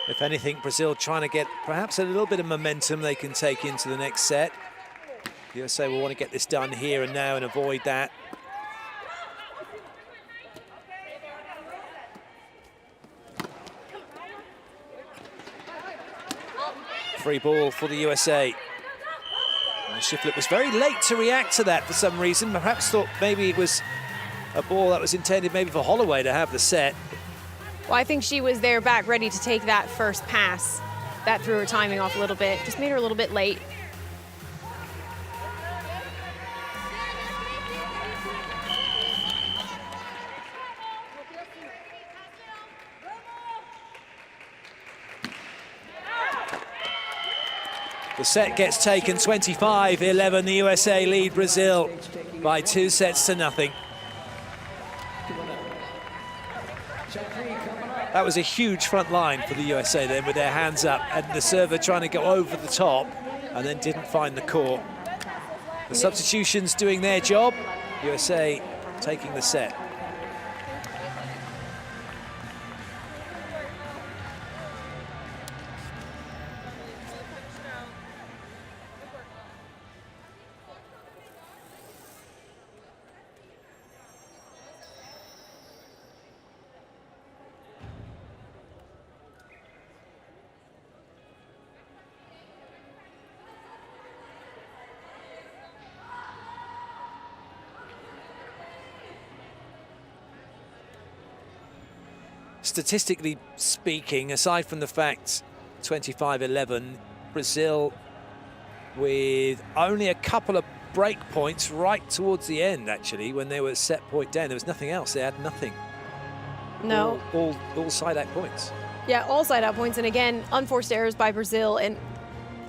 If anything, Brazil trying to get perhaps a little bit of momentum they can take into the next set. USA will want to get this done here and now and avoid that. Free ball for the USA. And Shiflet was very late to react to that for some reason. Perhaps thought maybe it was a ball that was intended maybe for Holloway to have the set. Well, I think she was there back ready to take that first pass. That threw her timing off a little bit, just made her a little bit late. The set gets taken 25-11. The USA lead Brazil by 2-0. That was a huge front line for the USA then, with their hands up, and the server trying to go over the top and then didn't find the court. The substitutions doing their job. USA taking the set. Statistically speaking, aside from the fact 25-11, Brazil with only a couple of break points right towards the end, actually, when they were set point down. There was nothing else. They had nothing. No. All side-out points. Yeah, all side-out points. And again, unforced errors by Brazil. And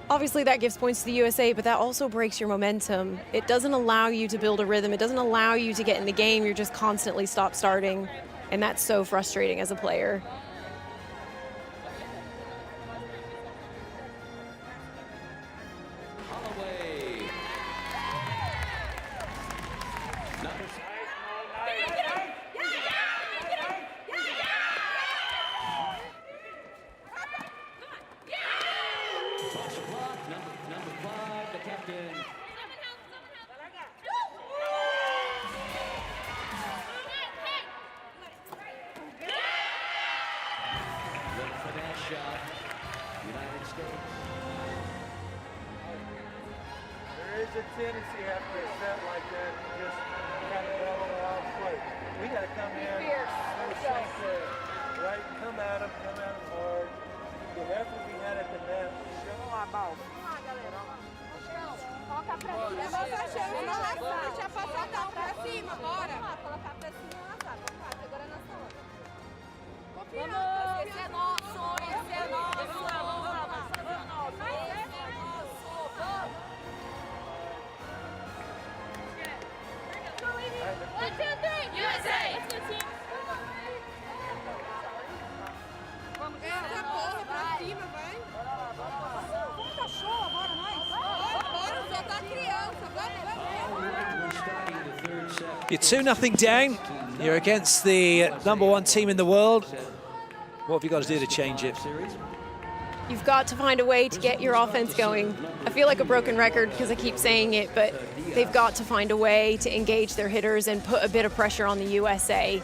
obviously that gives points to the USA, but that also breaks your momentum. It doesn't allow you to build a rhythm. It doesn't allow you to get in the game. You're just constantly stop-starting. And that's so frustrating as a player. There's a tendency after a set like that to just kind of go off play. We got to come in and set there, right? Come at them hard. The effort we had at the net. Chama a bola. Coloca pra cima. Levanta a chave na laçada. Deixa passar pra cima, bora. Colocar pra cima na laçada. Vamos lá, segura na sua. Confiança. Esse é nosso, esse é nosso. Vamos lá, vamos fazer o nosso. Esse é nosso. Vamos. 1, 2, 3, USA! Vamos, essa bola pra cima, vai. Tá show agora, nós. Bora, só tá criança. Vamos. You're 2-0 down. You're against the #1 team in the world. What have you got to do to change it? You've got to find a way to get your offense going. I feel like a broken record because I keep saying it, but they've got to find a way to engage their hitters and put a bit of pressure on the USA.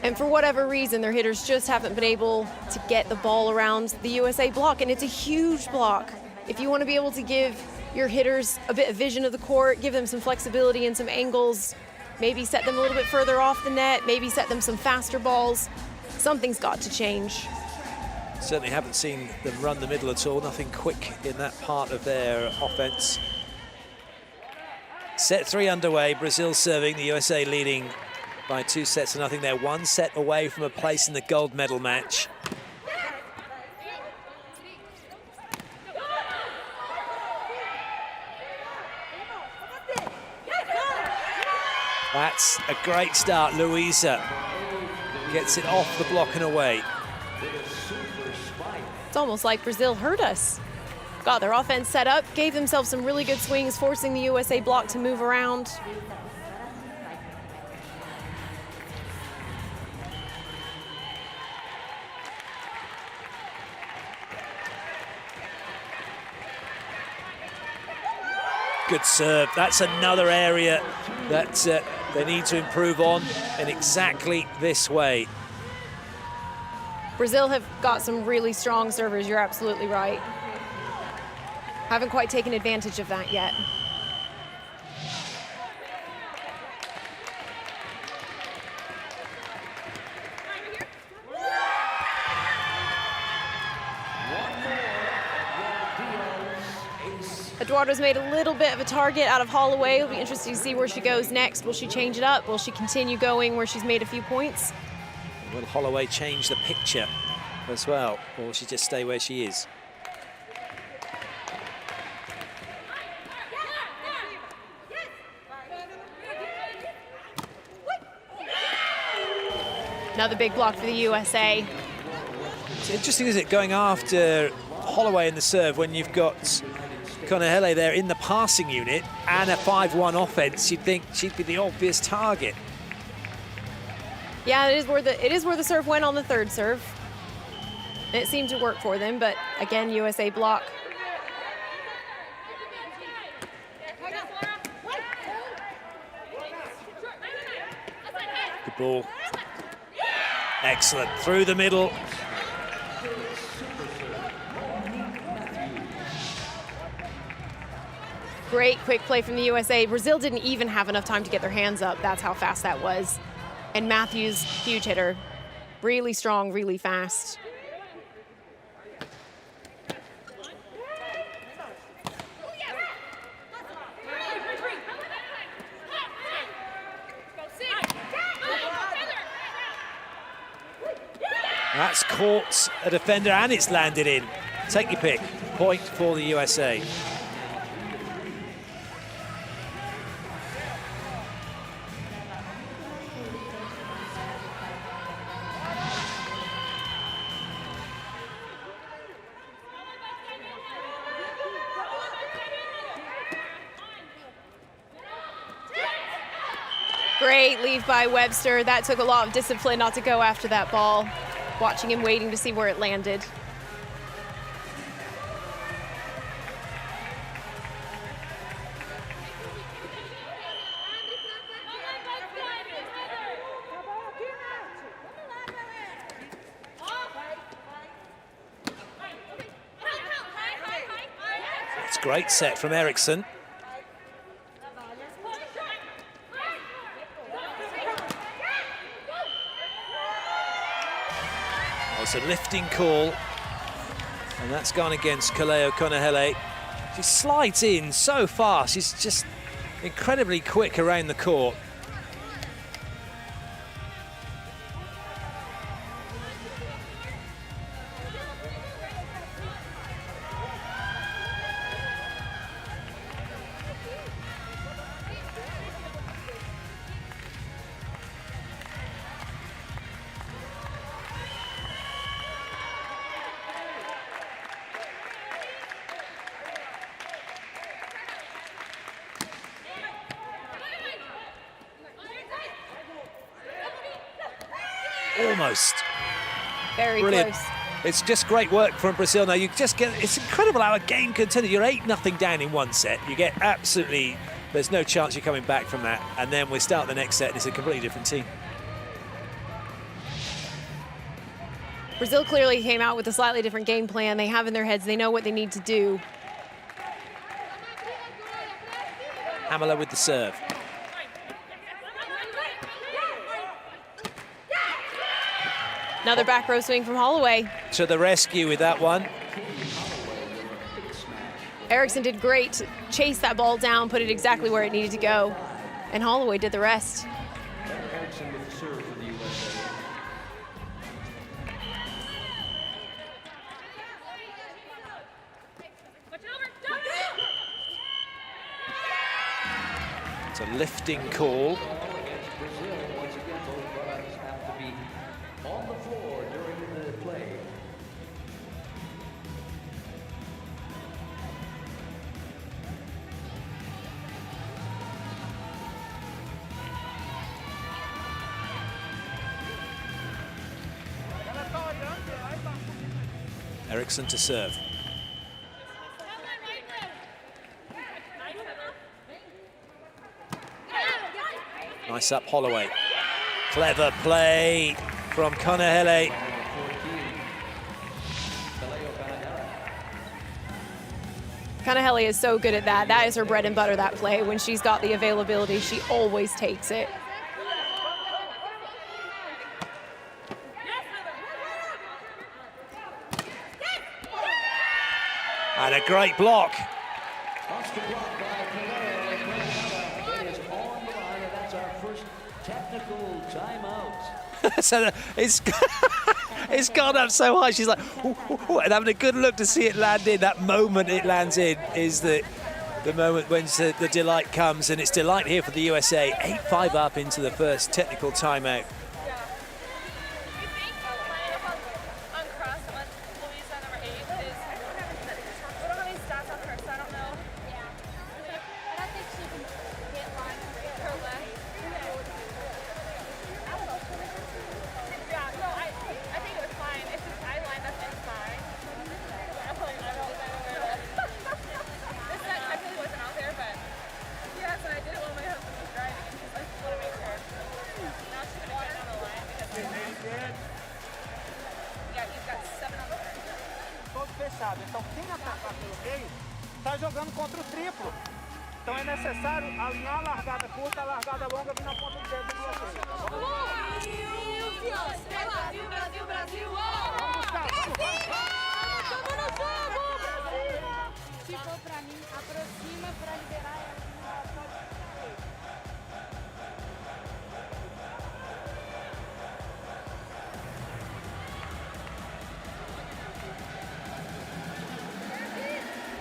And for whatever reason, their hitters just haven't been able to get the ball around the USA block, and it's a huge block. If you want to be able to give your hitters a bit of vision of the court, give them some flexibility and some angles, maybe set them a little bit further off the net, maybe set them some faster balls, something's got to change. Certainly haven't seen them run the middle at all. Nothing quick in that part of their offense. Set 3 underway. Brazil serving. The USA leading by 2-0. They're 1 set away from a place in the gold medal match. That's a great start. Luisa gets it off the block and away. It's almost like Brazil hurt us. Got their offense set up, gave themselves some really good swings, forcing the USA block to move around. Good serve. That's another area that they need to improve on in exactly this way. Brazil have got some really strong servers, you're absolutely right. Haven't quite taken advantage of that yet. Eduardo's made a little bit of a target out of Holloway. It'll be interesting to see where she goes next. Will she change it up? Will she continue going where she's made a few points? Will Holloway change the picture as well, or will she just stay where she is? Another big block for the USA. It's interesting, isn't it, going after Holloway in the serve when you've got Konahele there in the passing unit and a 5-1 offense. You'd think she'd be the obvious target. Yeah, it is where the serve went on the third serve. It seemed to work for them, but again, USA block. Good ball. Excellent, through the middle. Great quick play from the USA. Brazil didn't even have enough time to get their hands up. That's how fast that was. And Matthews, huge hitter. Really strong, really fast. That's caught a defender and it's landed in. Take your pick. Point for the USA. Great leave by Webster. That took a lot of discipline not to go after that ball. Watching him waiting to see where it landed. It's a great set from Eriksson. It's a lifting call, and that's gone against Kaleo Konahele. She slides in so fast. She's just incredibly quick around the court. Almost. Very brilliant. close. It's just great work from Brazil. Now you just get, it's incredible how a game continues. You're 8-0 down in one set. You get absolutely, there's no chance you're coming back from that. And then we start the next set and it's a completely different team. Brazil clearly came out with a slightly different game plan. They have in their heads, they know what they need to do. Hamala with the serve. Another back row swing from Holloway. To the rescue with that one. Eriksson did great to chase that ball down, put it exactly where it needed to go. And Holloway did the rest. Eriksson with the serve for the USA. It's a lifting call. Brazil, once again, both brothers have to be on the floor during the play. Eriksson to serve. Nice up Holloway. Clever play from Konahele. Konahele is so good at that. That is her bread and butter, that play. When she's got the availability, she always takes it. And a great block. Oscar block by Kaleo. It is on the line, and that's our first technical timeout. So it's gone up so high. She's like, ooh, ooh, ooh, and having a good look to see it land in. That moment it lands in is the moment when the delight comes, and it's delight here for the USA. 8-5 up into the first technical timeout. fechado. Então, quem atacar pelo meio está jogando contra o triplo. Então, é necessário alinhar a largada curta, a largada longa, vir na ponta do dedo do bloqueio. Tá bom? Brasil, Brasil, Brasil! Vamos buscar, vamos! Tamo no jogo, Brasil! Se for pra mim, aproxima pra liberar ela.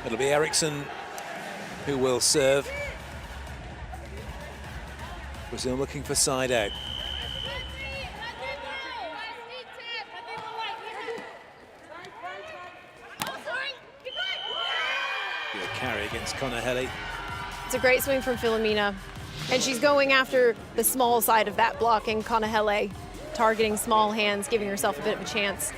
It'll be Eriksson who will serve. Brazil looking for side out. Good carry against Conaheli. It's a great swing from Filomena. And she's going after the small side of that block in Conaheli, targeting small hands, giving herself a bit of a chance.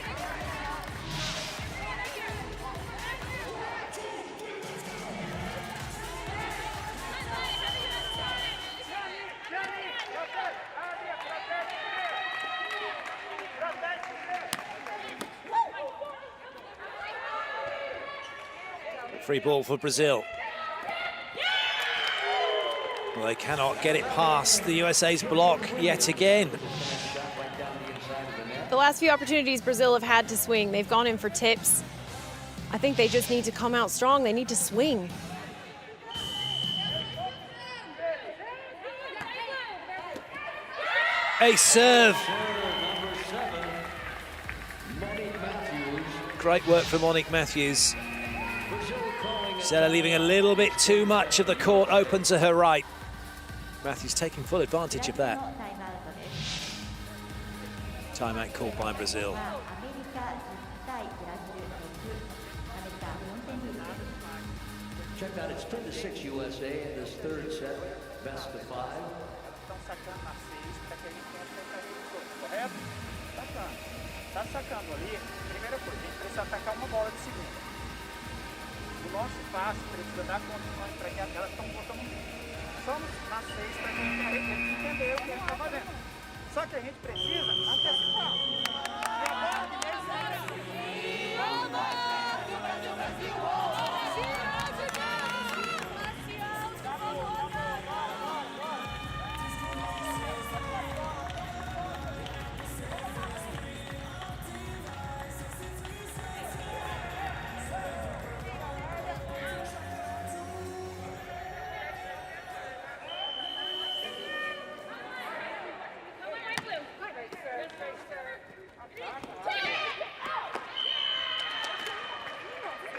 Free ball for Brazil. Well, they cannot get it past the USA's block yet again. The last few opportunities Brazil have had to swing, they've gone in for tips. I think they just need to come out strong. They need to swing. A serve. Great work from Monique Matthews. Gisela leaving a little bit too much of the court open to her right. Matthews taking full advantage of that. Timeout called by Brazil. Check out, it's 10-6 USA in this third set, best of 5. Estão sacando na 6 para que a gente tenha pensamento todo, correto? Sacando. Tá sacando ali, primeira coisa, a gente precisa atacar uma bola de segunda. O nosso passe precisa dar condições para que elas estão botando muito. Somos na 6 para que a gente entender o que a gente está fazendo. Só que a gente precisa antecipar. E agora, ninguém sabe.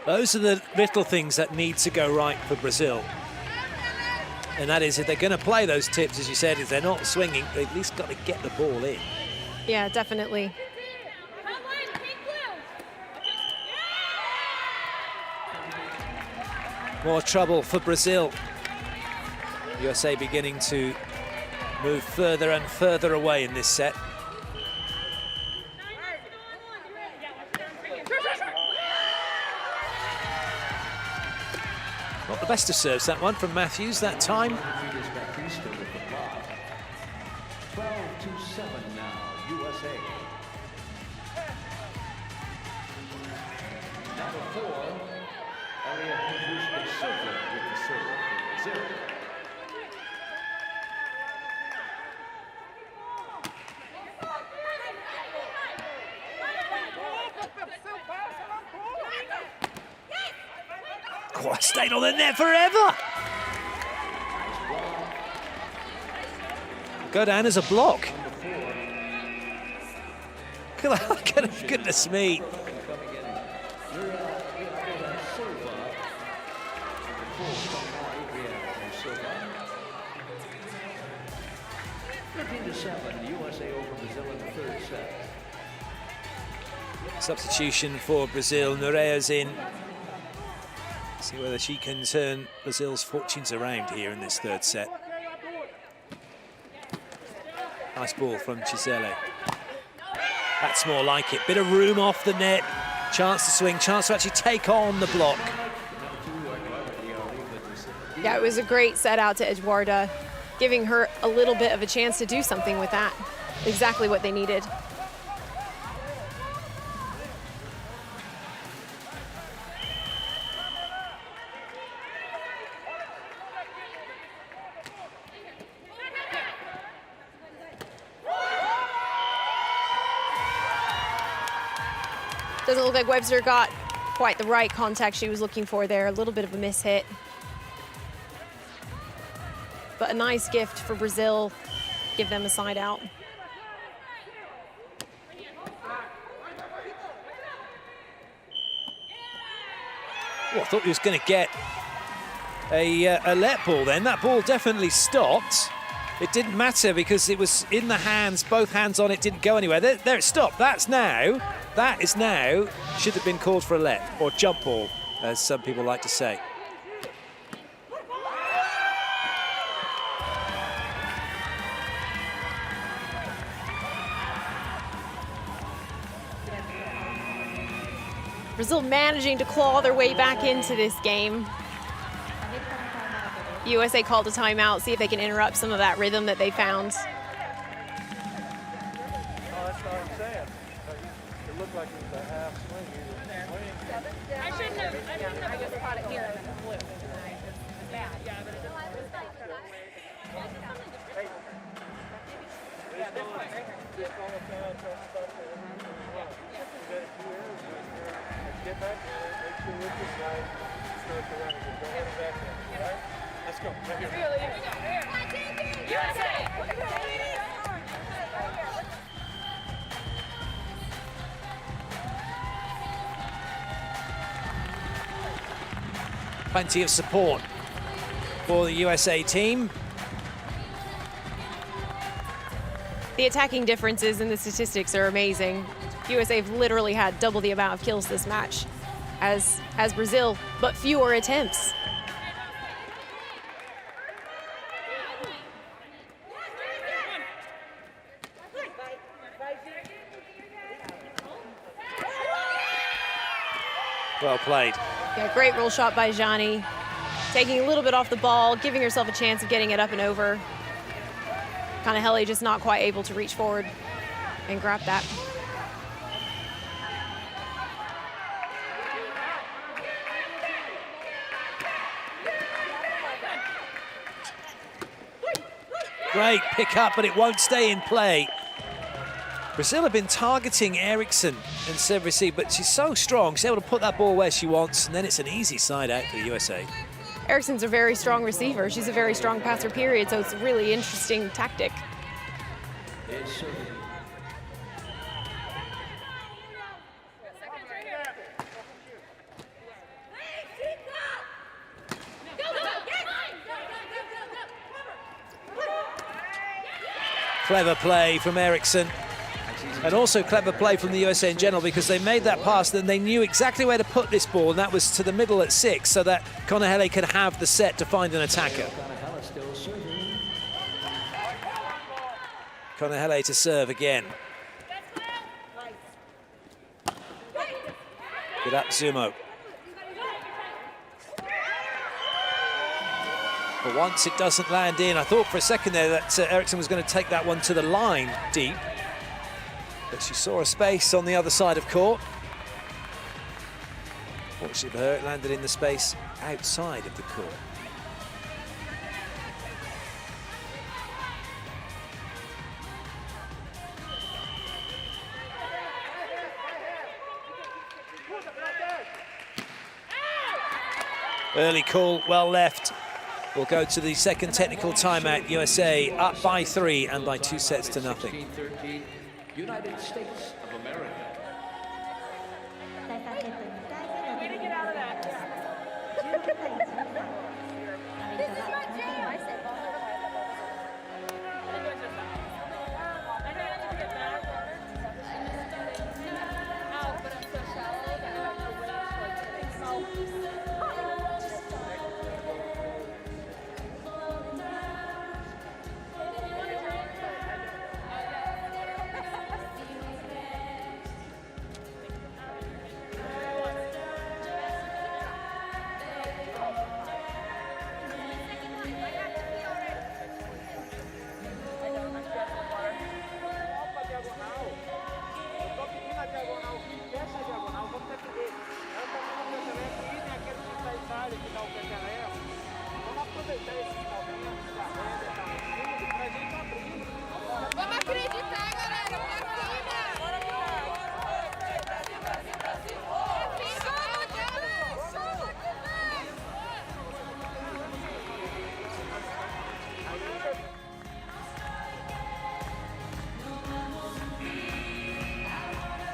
Those are the little things that need to go right for Brazil. And that is, if they're going to play those tips, as you said, if they're not swinging, they've at least got to get the ball in. Yeah, definitely. More trouble for Brazil. USA beginning to move further and further away in this set. Not the best of serves, that one from Matthews that time. 12-7 now, USA. Number 4, Aria Silva with the serve. 0. Oh, I stayed on the net forever. Go down as a block. Goodness me. USA over Brazil in the third set. Substitution for Brazil. Nurea's in. See whether she can turn Brazil's fortunes around here in this third set. Nice ball from Gisele. That's more like it. Bit of room off the net. Chance to swing, chance to actually take on the block. Yeah, it was a great set out to Eduarda, giving her a little bit of a chance to do something with that. Exactly what they needed. Doesn't look like Webster got quite the right contact she was looking for there. A little bit of a miss hit. But a nice gift for Brazil. Give them a side out. Well, I thought he was going to get a let ball then. That ball definitely stopped. It didn't matter because it was in the hands, both hands on it, didn't go anywhere. There it stopped. That is now, should have been called for a let, or jump ball, as some people like to say. Brazil managing to claw their way back into this game. USA called a timeout, see if they can interrupt some of that rhythm that they found. Oh, that's what I'm saying. It looked like it was a half swing. I shouldn't have I just caught it here and then it flew. Bad. Yeah, but it doesn't. Yeah, this one right here. Get back there, make sure with this guy start to run again. Don't run back there, all right? Let's go. Right here. Really? Here we go. USA! Plenty of support for the USA team. The attacking differences in the statistics are amazing. USA have literally had double the amount of kills this match as Brazil, but fewer attempts. Well played. Yeah, great roll shot by Jani. Taking a little bit off the ball, giving herself a chance of getting it up and over. Kanahele just not quite able to reach forward and grab that. Great pick up, but it won't stay in play. Brazil have been targeting Eriksson and Severisi, but she's so strong, she's able to put that ball where she wants, and then it's an easy side out for the USA. Eriksson's a very strong receiver. She's a very strong passer, period, so it's a really interesting tactic. Is serving. Clever play from Eriksson, and also clever play from the USA in general, because they made that pass and they knew exactly where to put this ball, and that was to the middle at 6, so that Kanahele could have the set to find an attacker. Kanahele still serving. Kanahele to serve again. Good up, Zumo. But once it doesn't land in, I thought for a second there that Eriksson was going to take that one to the line deep. But she saw a space on the other side of court. Fortunately for her, it landed in the space outside of the court. Early call, well left. We'll go to the second technical timeout. USA up by 3 and by 2 sets to nothing. 16-13, United States of America. 第3セット2回目のゲームに入ります。16対13。アメリカが3点をリード。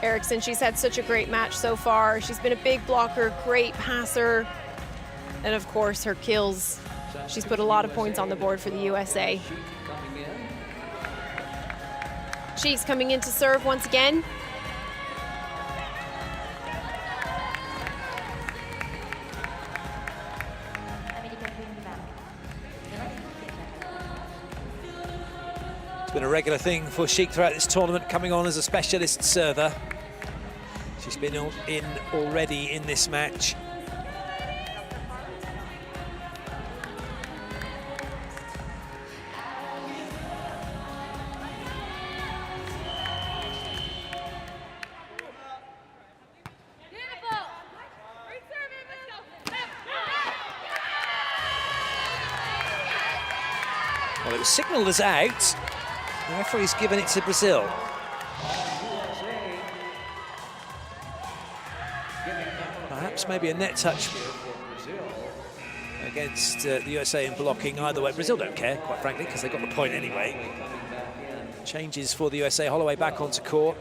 Eriksson. She's had such a great match so far. She's been a big blocker, great passer, and of course her kills. She's put a lot of points on the board for the USA. She's coming in to serve once again. It's been a regular thing for Sheik throughout this tournament, coming on as a specialist server. She's been in already in this match. Well, it was signalled as out. The referee's given it to Brazil. Perhaps maybe a net touch against the USA in blocking. Either way, Brazil don't care, quite frankly, because they got the point anyway. Changes for the USA. Holloway back onto court.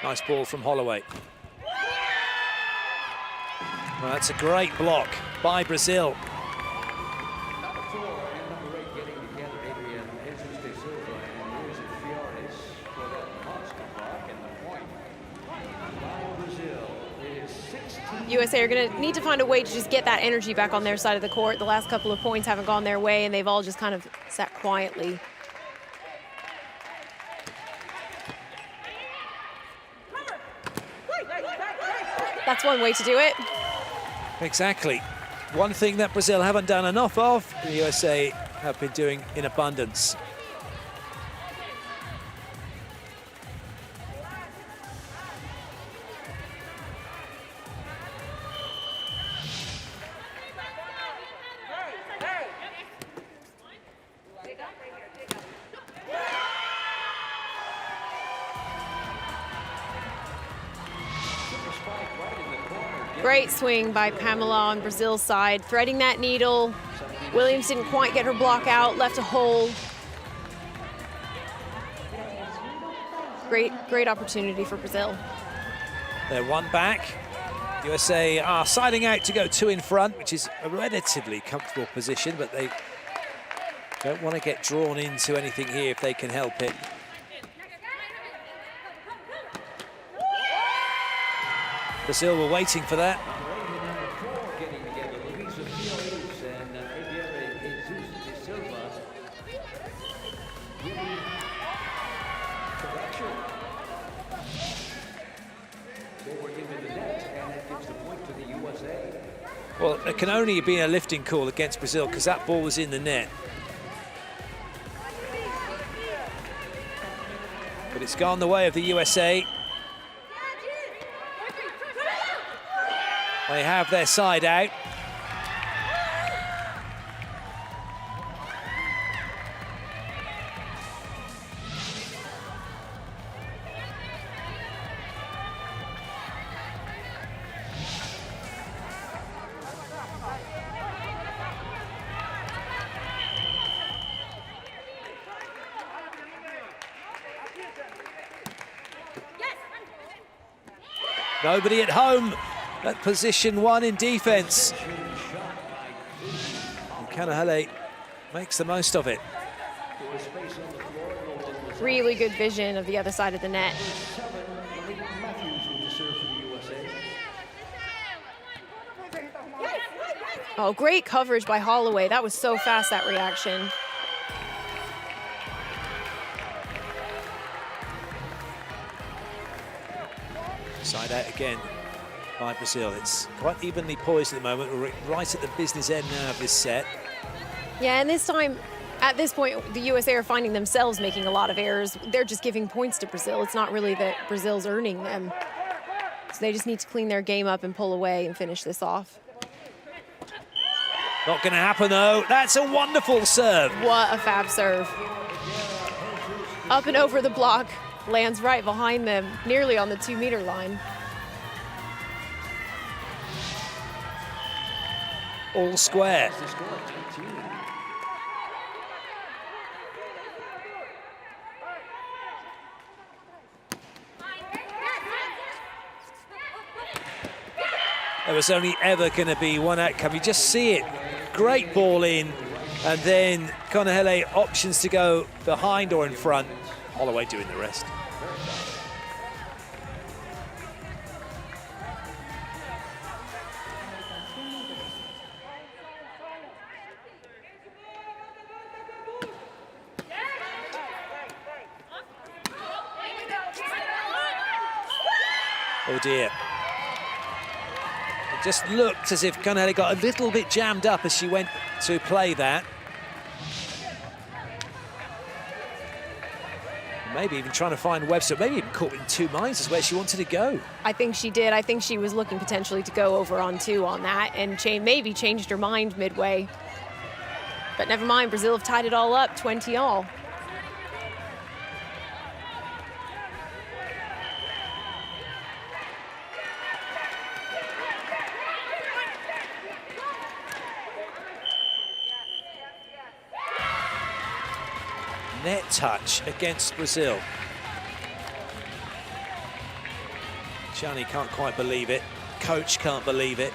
Nice ball from Holloway. Well, that's a great block by Brazil. USA are going to need to find a way to just get that energy back on their side of the court. The last couple of points haven't gone their way, and they've all just kind of sat quietly. That's one way to do it. Exactly. One thing that Brazil haven't done enough of, the USA have been doing in abundance. Great swing by Pamela on Brazil's side, threading that needle. Williams didn't quite get her block out, left a hole. Great opportunity for Brazil. They're one back. USA are siding out to go two in front, which is a relatively comfortable position, but they don't want to get drawn into anything here if they can help it. Brazil were waiting for that. Well, it can only be a lifting call against Brazil because that ball was in the net. But it's gone the way of the USA. They have their side out. Nobody at home at position one in defense. And Kanahele makes the most of it. Really good vision of the other side of the net. Oh, great coverage by Holloway. That was so fast, that reaction. Side out again by Brazil. It's quite evenly poised at the moment. We're right at the business end now of this set. Yeah, and this time, at this point, the USA are finding themselves making a lot of errors. They're just giving points to Brazil. It's not really that Brazil's earning them. So they just need to clean their game up and pull away and finish this off. Not going to happen, though. That's a wonderful serve. What a fab serve. Up and over the block, lands right behind them, nearly on the 2-meter line. All square. There was only ever going to be one outcome. You just see it. Great ball in, and then Konehele options to go behind or in front. Holloway doing the rest. Oh dear. It just looked as if Konehele got a little bit jammed up as she went to play that. Maybe even trying to find Webster, maybe even caught in two minds as where she wanted to go. I think she did. I think she was looking potentially to go over on 2 on that and maybe changed her mind midway. But never mind, Brazil have tied it all up, 20 all. Net touch against Brazil. Gianni can't quite believe it. Coach can't believe it.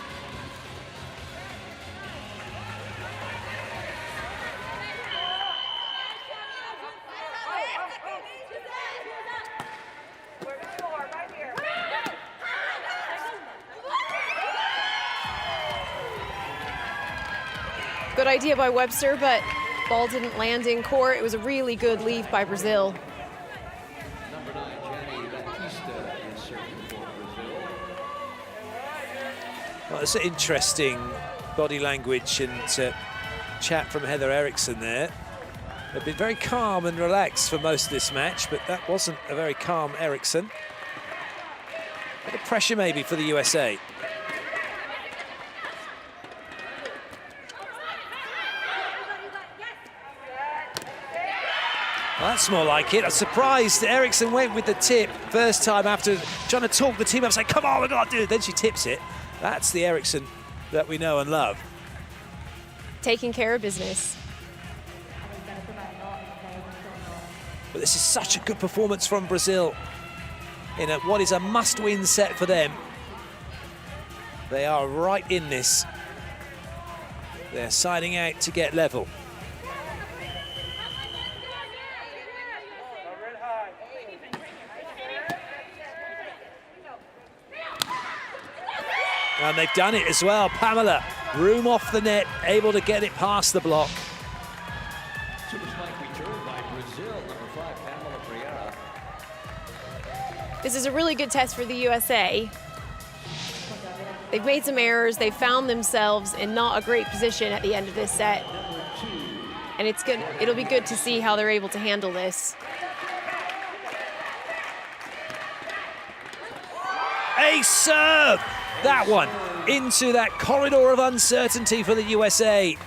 Good idea by Webster, but ball didn't land in court. It was a really good leave by Brazil. Number 9, Gianni Batista is serving for Brazil. Well, it's an interesting body language and chat from Heather Eriksson there. They've been very calm and relaxed for most of this match, but that wasn't a very calm Eriksson. A bit of pressure maybe for the USA. Well, that's more like it. I'm surprised that Eriksson went with the tip first time after trying to talk the team up, say, come on, we got to do it. Then she tips it. That's the Eriksson that we know and love. Taking care of business. But this is such a good performance from Brazil in what is a must-win set for them. They are right in this. They're siding out to get level. And they've done it as well. Pamela, room off the net, able to get it past the block. Super spike return by Brazil, number 5, Pamela Pereira. This is a really good test for the USA. They've made some errors. They've found themselves in not a great position at the end of this set. And it's good. It'll be good to see how they're able to handle this. A serve! That one into that corridor of uncertainty for the USA.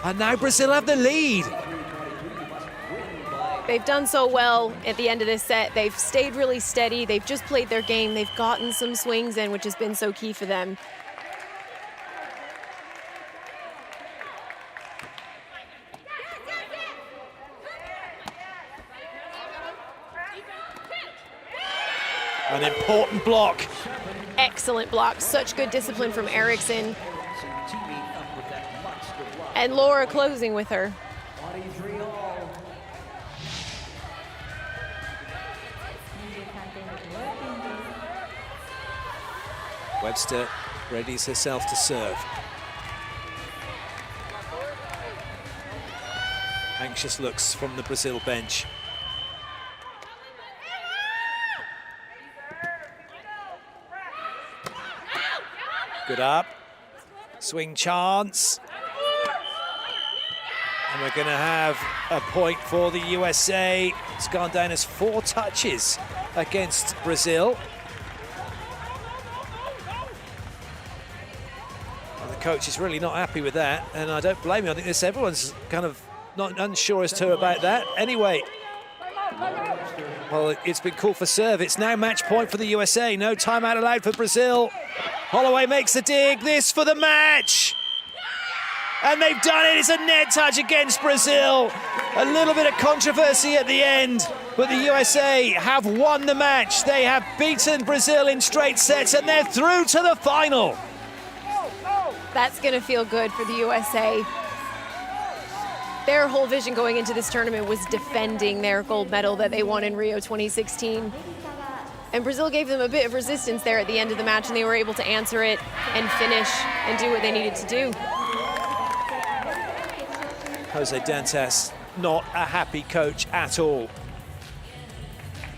And now Brazil have the lead. They've done so well at the end of this set. They've stayed really steady. They've just played their game. They've gotten some swings in, which has been so key for them. An important block. Excellent block. Such good discipline from Eriksson. And Laura closing with her. Webster readies herself to serve. Anxious looks from the Brazil bench. Good up. Swing chance. And we're going to have a point for the USA. It's gone down as 4 touches against Brazil. coach is really not happy with that, and I don't blame him. I think everyone's kind of not unsure as to about that. Anyway, well, it's been called for serve. It's now match point for the USA. No timeout allowed for Brazil. Holloway makes the dig. This for the match. And they've done it. It's a net touch against Brazil. A little bit of controversy at the end, but the USA have won the match. They have beaten Brazil in straight sets, and they're through to the final. That's going to feel good for the USA. Their whole vision going into this tournament was defending their gold medal that they won in Rio 2016. And Brazil gave them a bit of resistance there at the end of the match, and they were able to answer it and finish and do what they needed to do. Jose Dantas, not a happy coach at all.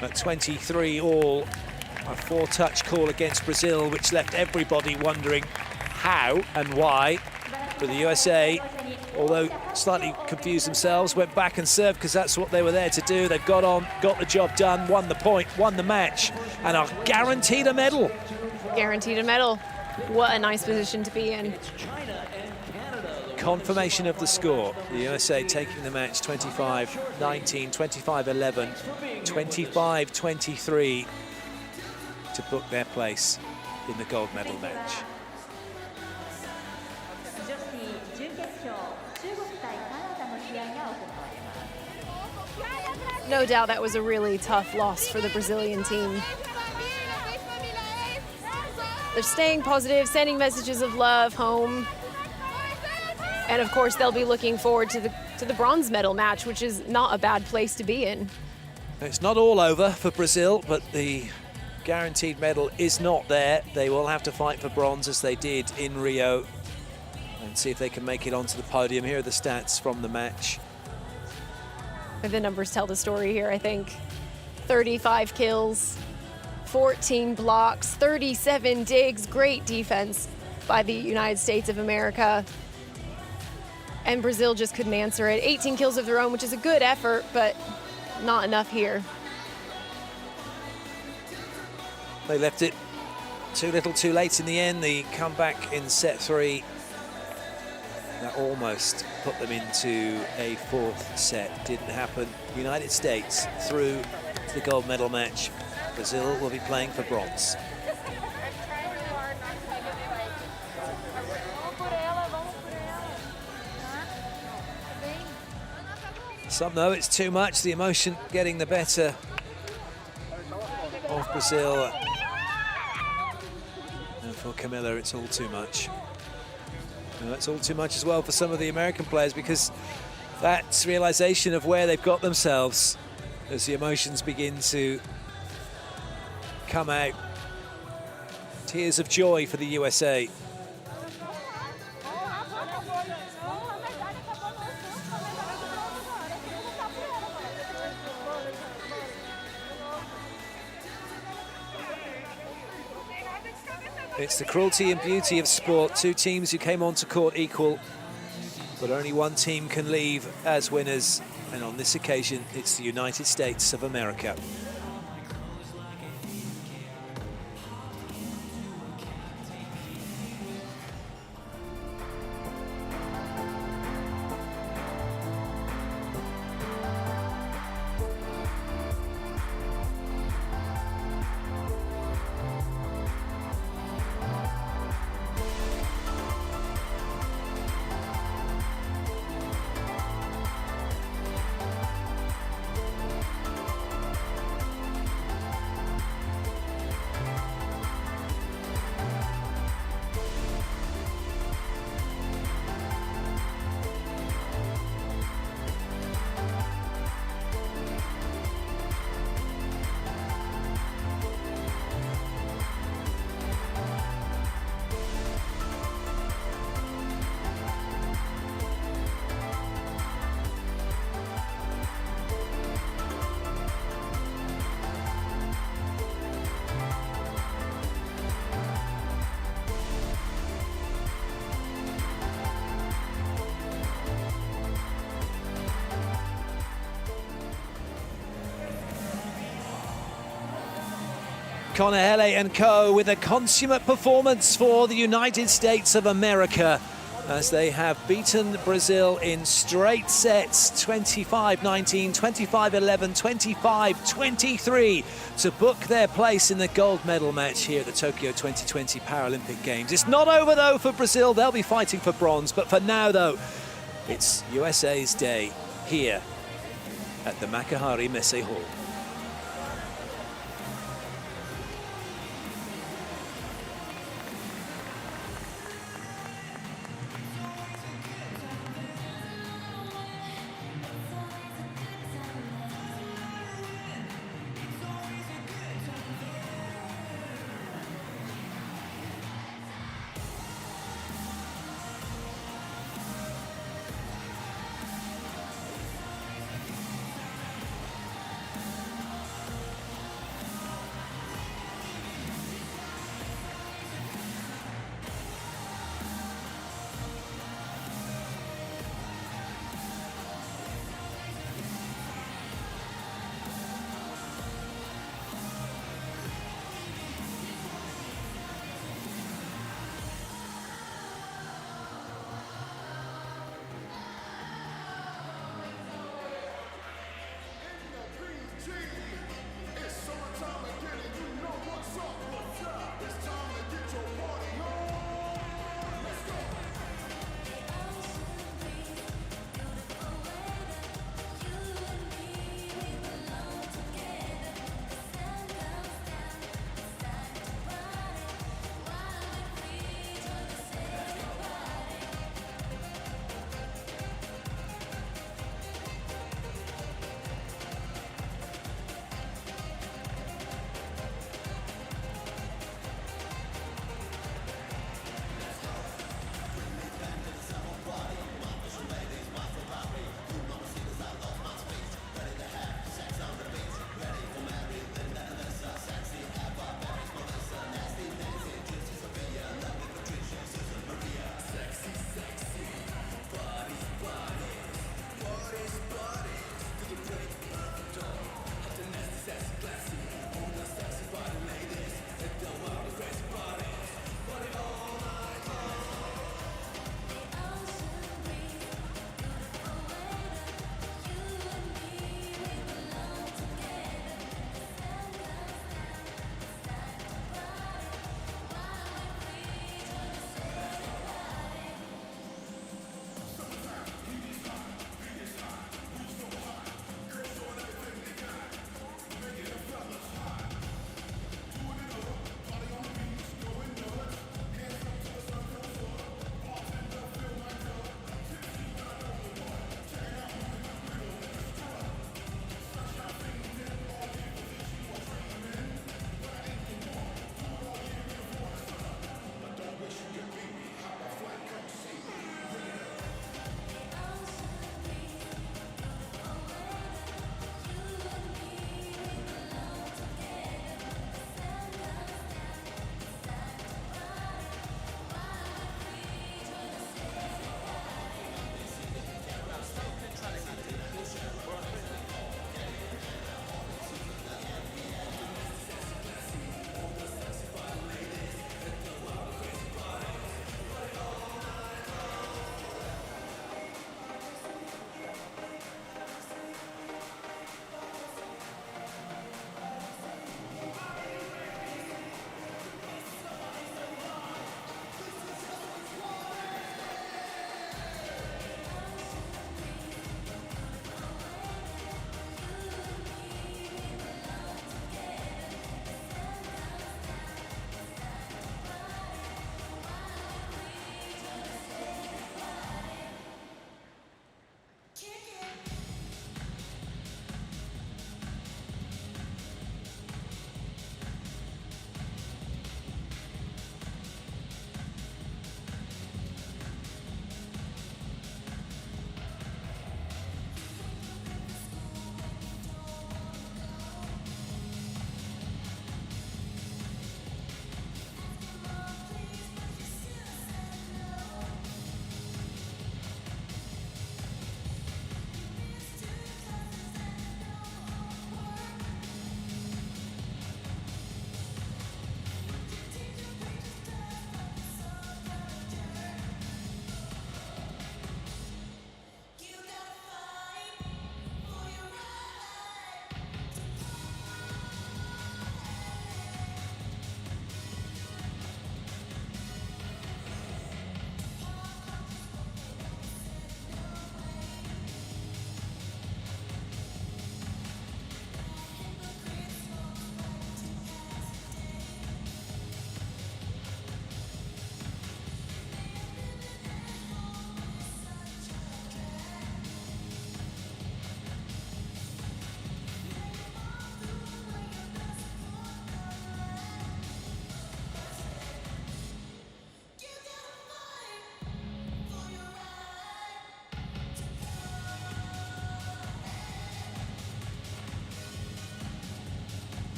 At 23 all, a 4-touch call against Brazil, which left everybody wondering how and why. For the USA, although slightly confused themselves, went back and served because that's what they were there to do. They've got on, got the job done, won the point, won the match, and are guaranteed a medal. Guaranteed a medal. What a nice position to be in. Confirmation of the score. The USA taking the match 25-19, 25-11, 25-23 to book their place in the gold medal match. No doubt that was a really tough loss for the Brazilian team. They're staying positive, sending messages of love home. And of course, they'll be looking forward to the bronze medal match, which is not a bad place to be in. It's not all over for Brazil, but the guaranteed medal is not there. They will have to fight for bronze as they did in Rio and see if they can make it onto the podium. Here are the stats from the match. The numbers tell the story here, I think. 35 kills, 14 blocks, 37 digs, great defense by the United States of America. And Brazil just couldn't answer it. 18 kills of their own, which is a good effort, but not enough here. They left it too little too late in the end. The comeback in set 3, that almost put them into a 4th set. Didn't happen. United States through to the gold medal match. Brazil will be playing for bronze. Some know it's too much, the emotion getting the better of Brazil. And for Camilla, it's all too much. And that's all too much as well for some of the American players, because that's realization of where they've got themselves as the emotions begin to come out. Tears of joy for the USA. It's the cruelty and beauty of sport. Two teams who came onto court equal, but only one team can leave as winners. And on this occasion, it's the United States of America. Conahele and co. with a consummate performance for the United States of America as they have beaten Brazil in straight sets, 25-19, 25-11, 25-23, to book their place in the gold medal match here at the Tokyo 2020 Paralympic Games. It's not over, though, for Brazil. They'll be fighting for bronze. But for now, though, it's USA's day here at the Makuhari Messe Hall.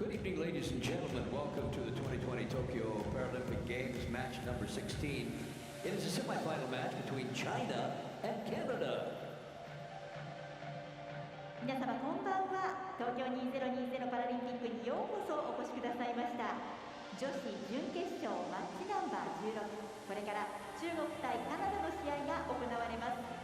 Good evening, ladies and gentlemen. Welcome to the 2020 Tokyo Paralympic Games, match number 16. It is a semi-final match between China and Canada. 皆様こんばんは。東京2020パラリンピックにようこそお越しくださいました。女子準決勝マッチナンバー16。これから中国対カナダの試合が行われます。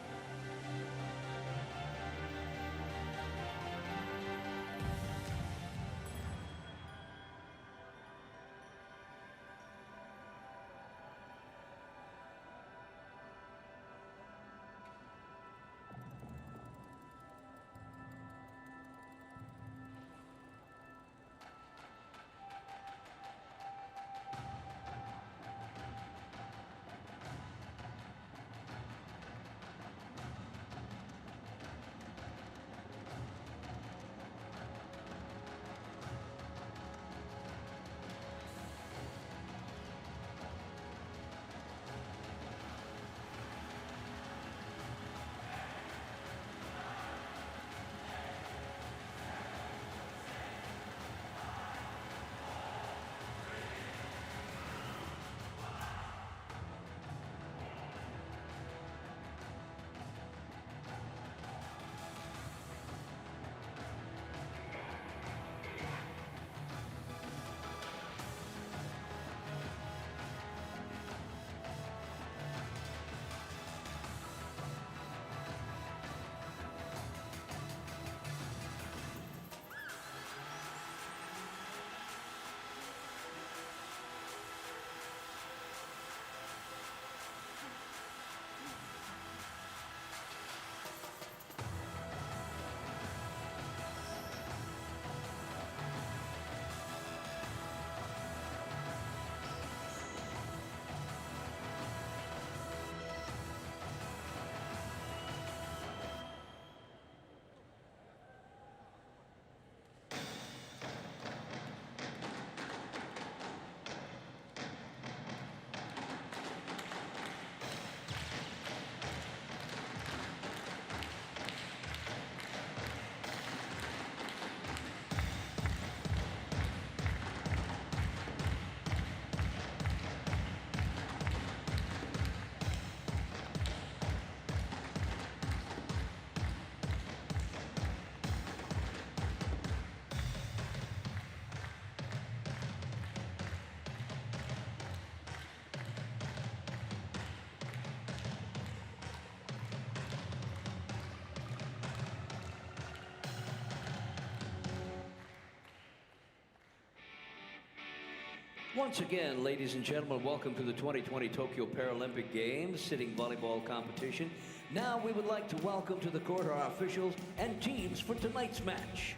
Once again, ladies and gentlemen, welcome to the 2020 Tokyo Paralympic Games sitting volleyball competition. Now we would like to welcome to the court our officials and teams for tonight's match.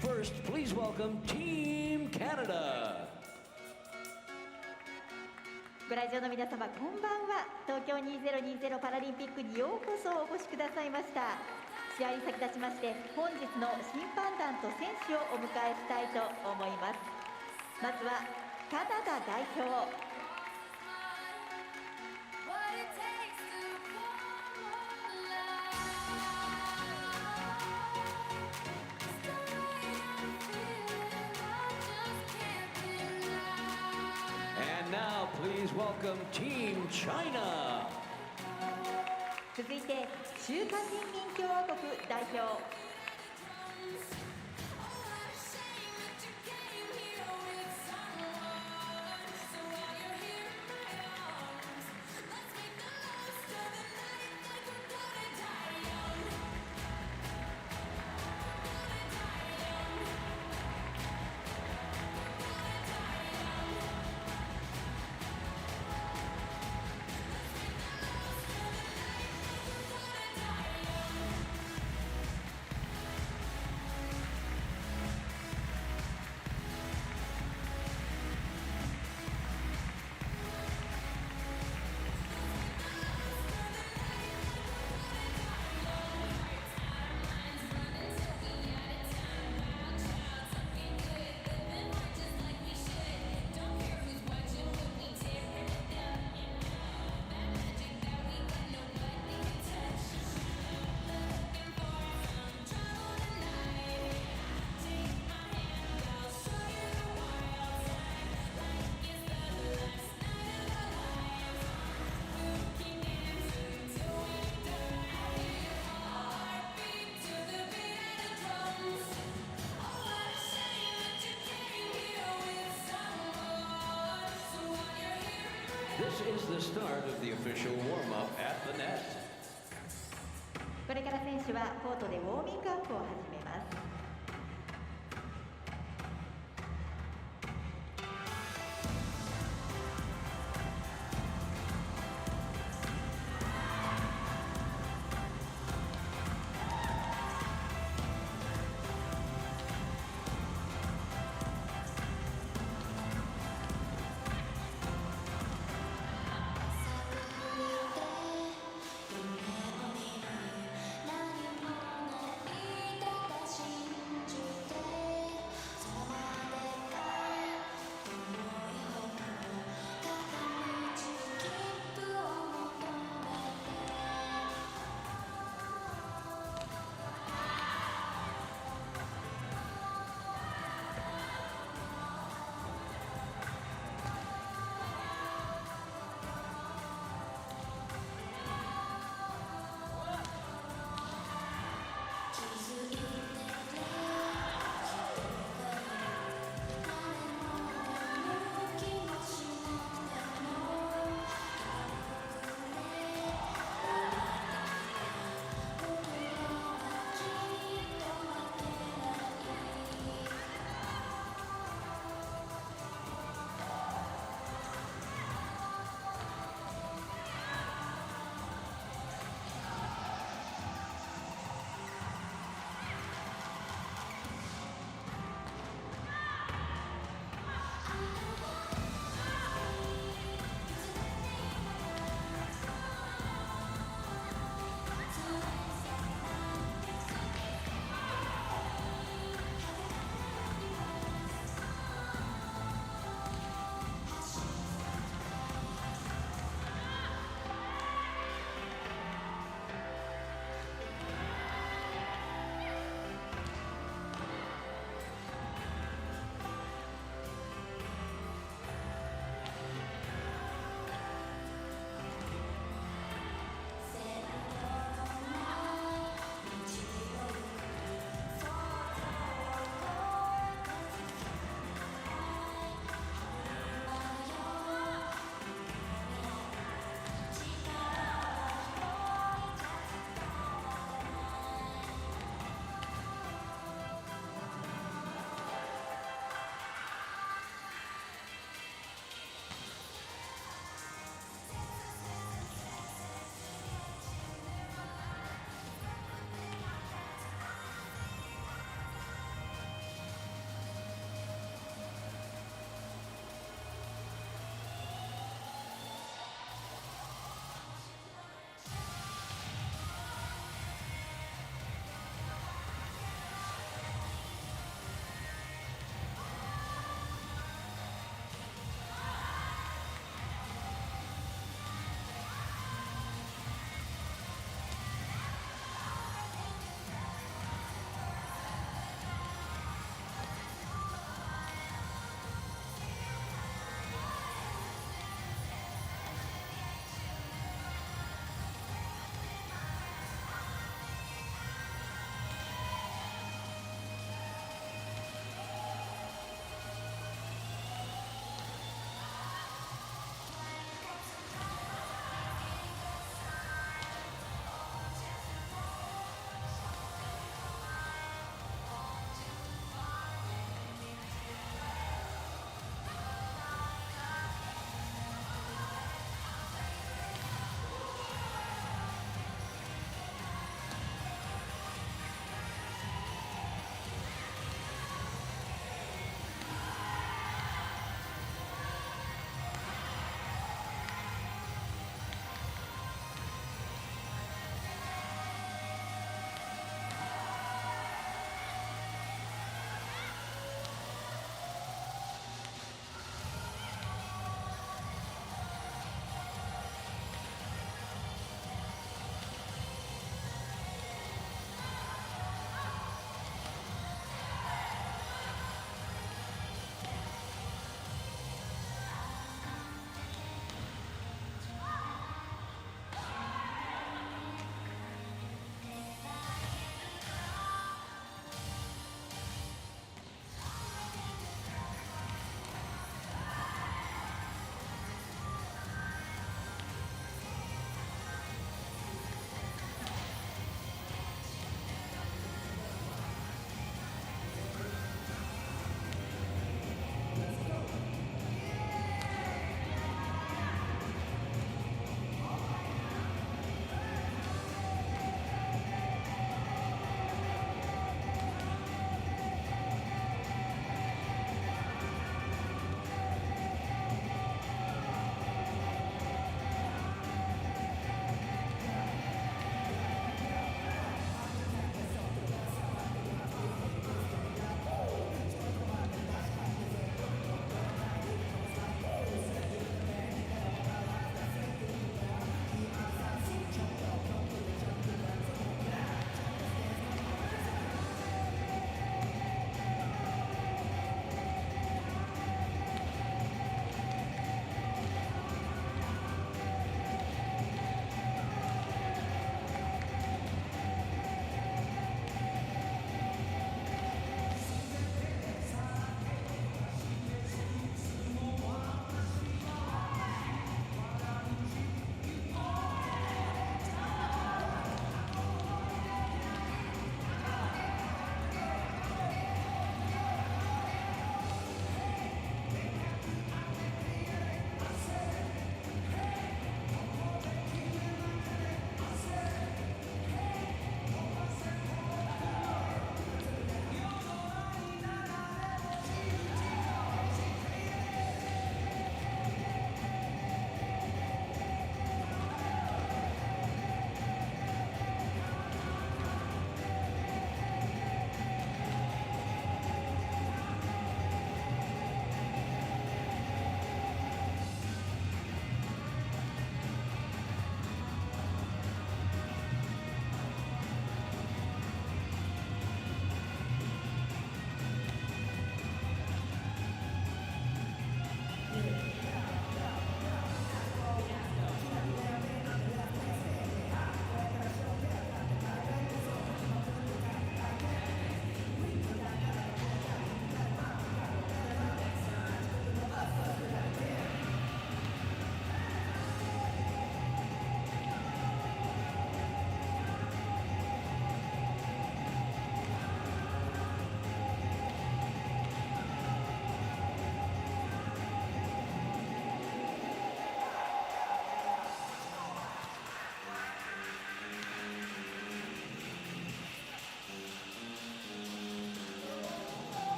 First, please welcome Team Canada. ご来場の皆様こんばんは。東京2020パラリンピックにようこそお越しくださいました。試合に先立ちまして本日の審判団と選手をお迎えしたいと思います。まずはカナダ代表。And now please welcome Team China. 続いて中華人民共和国代表。is the start of the official warm-up at the net. これから選手はコートでウォーミングアップを始めます。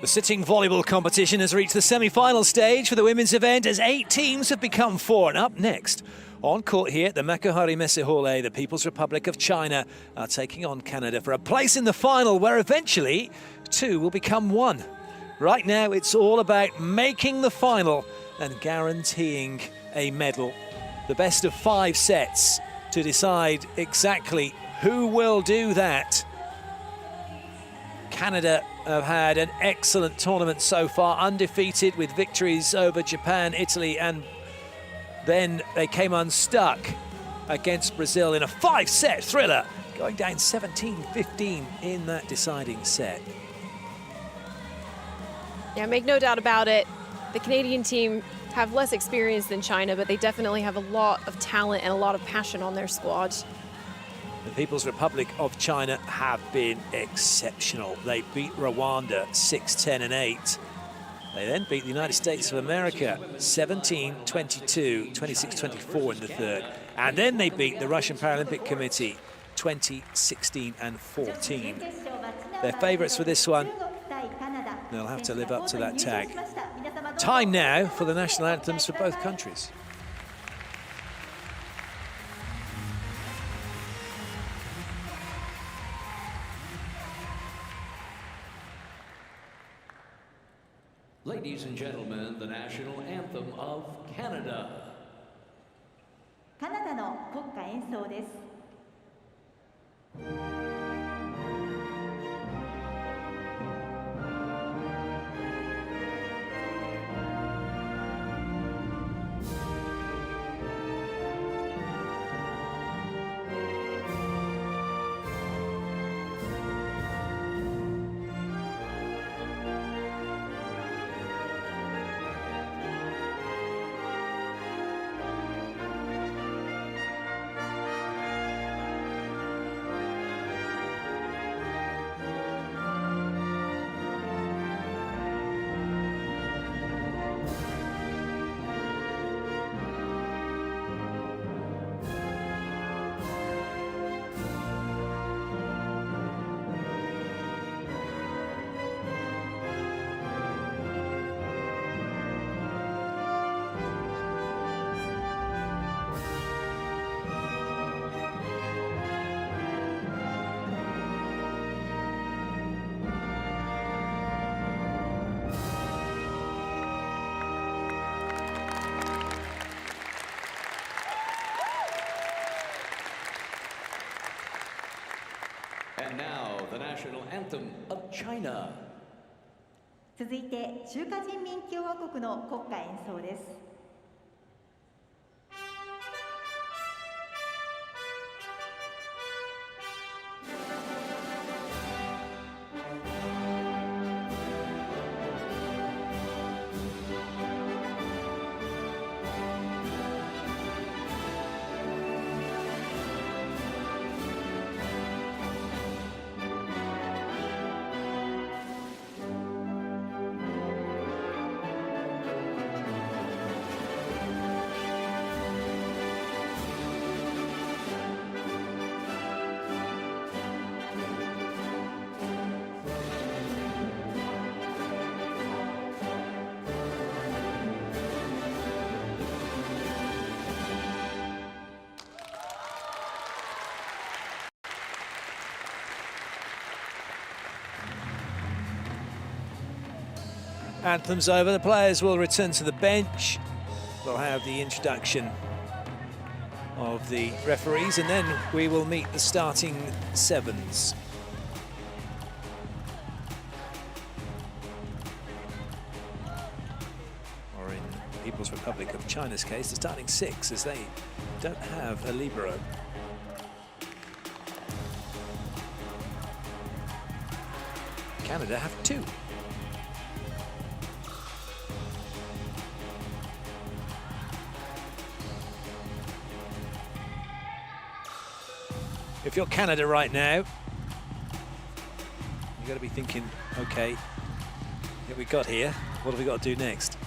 The sitting volleyball competition has reached the semi-final stage for the women's event as 8 teams have become 4. And up next, on court here at the Makuhari Messe Hall, the People's Republic of China are taking on Canada for a place in the final where eventually 2 will become 1. Right now, it's all about making the final and guaranteeing a medal. The best of 5 sets to decide exactly who will do that. Canada have had an excellent tournament so far, undefeated with victories over Japan, Italy, and then they came unstuck against Brazil in a 5-set thriller, going down 17-15 in that deciding set. Yeah, make no doubt about it. The Canadian team have less experience than China, but they definitely have a lot of talent and a lot of passion on their squad. The People's Republic of China have been exceptional. They beat Rwanda 6-10 and 8. They then beat the United States of America 17-22, 26-24 in the third. And then they beat the Russian Paralympic Committee 20-16 and 14. They're favourites for this one. They'll have to live up to that tag. Time now for the national anthems for both countries. Ladies and gentlemen, the national anthem of Canada. カナダの国歌演奏です。And now, the national anthem of China. 続いて中華人民共和国の国歌演奏です。Anthem's over, the players will return to the bench. We'll have the introduction of the referees and then we will meet the starting 7s. Or in the People's Republic of China's case, the starting 6, as they don't have a libero. Canada have 2. If you're Canada right now, you've got to be thinking, okay, what we got here? What have we got to do next?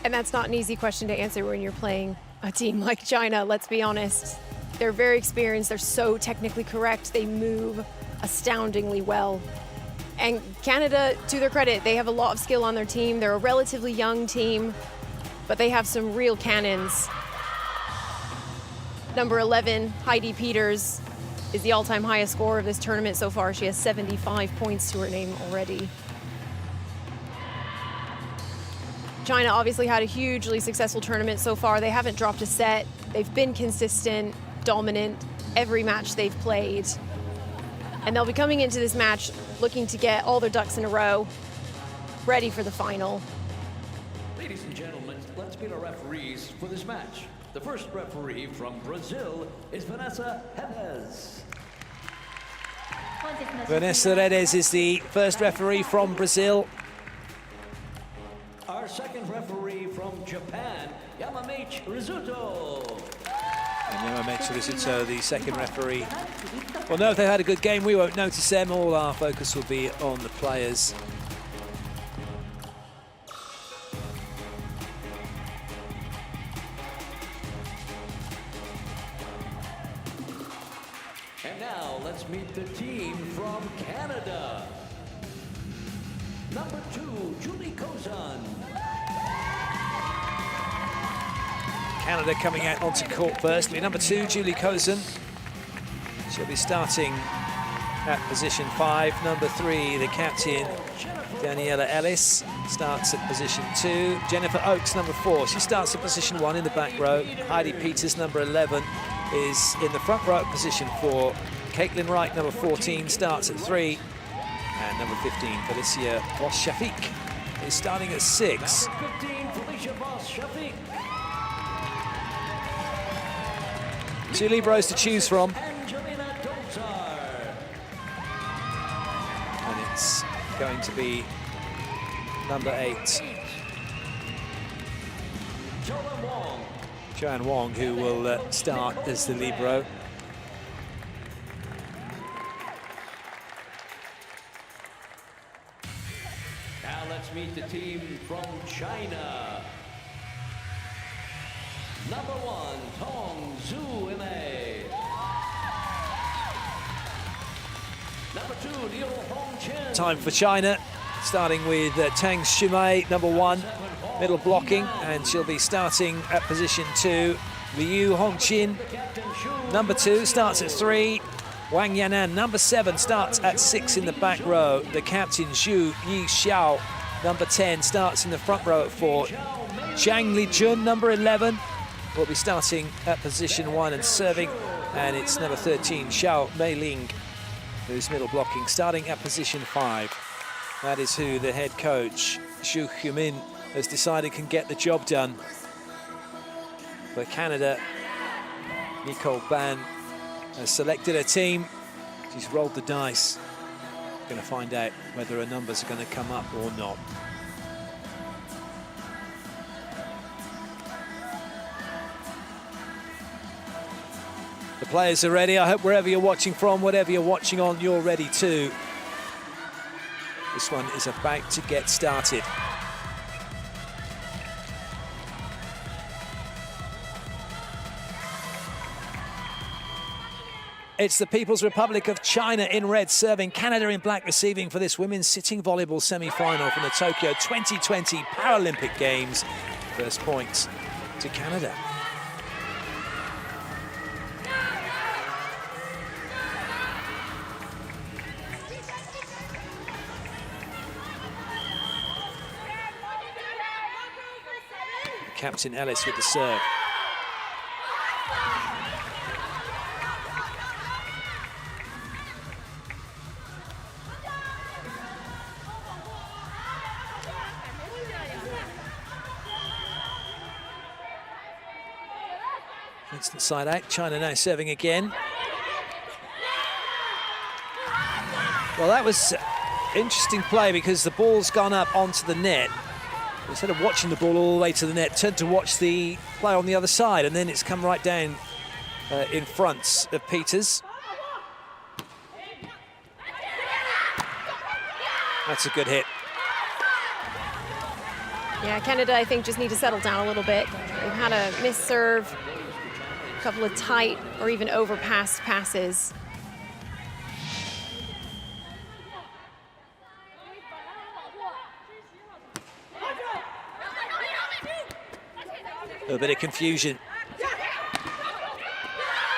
And that's not an easy question to answer when you're playing a team like China, let's be honest. They're very experienced, they're so technically correct, they move astoundingly well. And Canada, to their credit, they have a lot of skill on their team. They're a relatively young team, but they have some real cannons. Number 11, Heidi Peters, is the all-time highest scorer of this tournament so far. She has 75 points to her name already. China obviously had a hugely successful tournament so far. They haven't dropped a set. They've been consistent, dominant, every match they've played. And they'll be coming into this match looking to get all their ducks in a row, ready for the final. Ladies and gentlemen, let's meet our referees for this match. The first referee from Brazil is Vanessa Redes. Vanessa Redes is the first referee from Brazil. Our second referee from Japan, Yamamichi Rizuto. And Yamamichi Rizuto, the second referee. Well, no, if they've had a good game, we won't notice them. All our focus will be on the players. And now let's meet the team from Canada. Number 2, Julie Kozan. Canada coming out onto court first. Number 2, Julie Kozan. She'll be starting at position 5. Number 3, the captain, Daniela Ellis, starts at position 2. Jennifer Oakes, number 4. She starts at position 1 in the back row. Heidi Peters, number 11, is in the front row at position 4. Caitlin Wright, number 14, starts at 3. And number 15, Felicia Voss-Shafik, is starting at 6. Number 15, Felicia Voss-Shafik. 2 Libros to choose from. Angelina Dozar. And it's going to be number 8, Joanne Wong. Joanne Wong, who will start as the Libro. Now let's meet the team from China. Number 1, Tong Zhu Ime. Number 2, Liu Hongchen. Time for China, starting with Tang Shumei, number 1, middle blocking, and she'll be starting at position 2. Liu Hongqin, number 2, starts at 3. Wang Yanan, number 7, starts at 6 in the back row. The captain, Zhu Yixiao, number 10, starts in the front row at 4. Zhang Lijun, number 11, will be starting at position 1 and serving. And it's number 13, Xiao Meiling, who's middle blocking, starting at position 5. That is who the head coach, Xu Humin, has decided can get the job done. For Canada, Nicole Ban has selected a team. She's rolled the dice. Going to find out whether her numbers are going to come up or not. The players are ready. I hope wherever you're watching from, whatever you're watching on, you're ready too. This one is about to get started. It's the People's Republic of China in red serving, Canada in black receiving for this women's sitting volleyball semi-final from the Tokyo 2020 Paralympic Games. First points to Canada. Captain Ellis with the serve. Instant side out, China now serving again. Well, that was interesting play because the ball's gone up onto the net. Instead of watching the ball all the way to the net, turned to watch the play on the other side, and then it's come right down in front of Peters. That's a good hit. Yeah, Canada, I think, just need to settle down a little bit. They've had a missed serve, a couple of tight or even overpassed passes. A bit of confusion.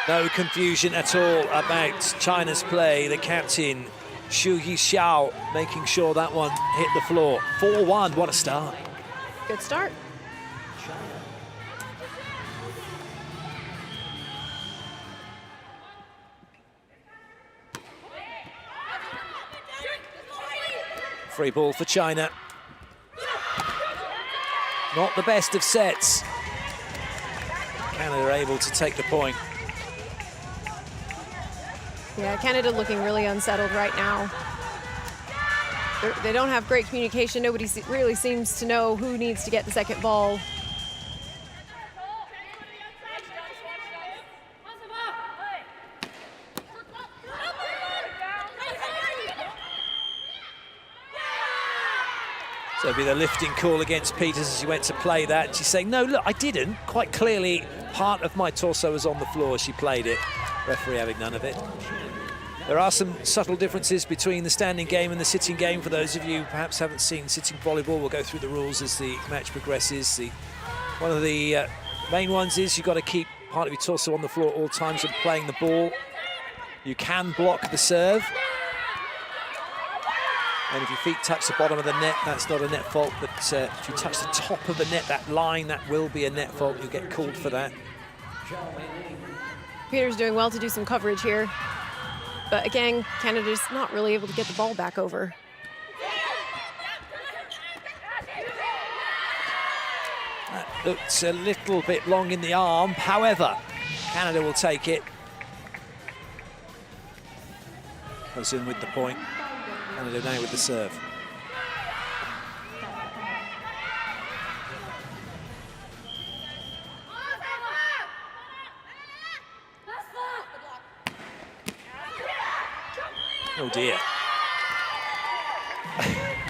No confusion at all about China's play. The captain, Xu Yixiao, making sure that one hit the floor. 4-1, what a start. Good start. Free ball for China. Not the best of sets. Canada able to take the point. Yeah, Canada looking really unsettled right now. They don't have great communication. Nobody really seems to know who needs to get the second ball. So it'll be the lifting call against Peters as she went to play that. And she's saying, no, look, I didn't. Quite clearly, part of my torso was on the floor as she played it. Referee having none of it. There are some subtle differences between the standing game and the sitting game. For those of you who perhaps haven't seen sitting volleyball, we'll go through the rules as the match progresses. One of the main ones is you've got to keep part of your torso on the floor at all times when playing the ball. You can block the serve. And if your feet touch the bottom of the net, that's not a net fault. But if you touch the top of the net, that line, that will be a net fault. You'll get called for that. Peters doing well to do some coverage here. But again, Canada's not really able to get the ball back over. That looks a little bit long in the arm. However, Canada will take it. Goes in with the point. Canada now with the serve. Oh dear.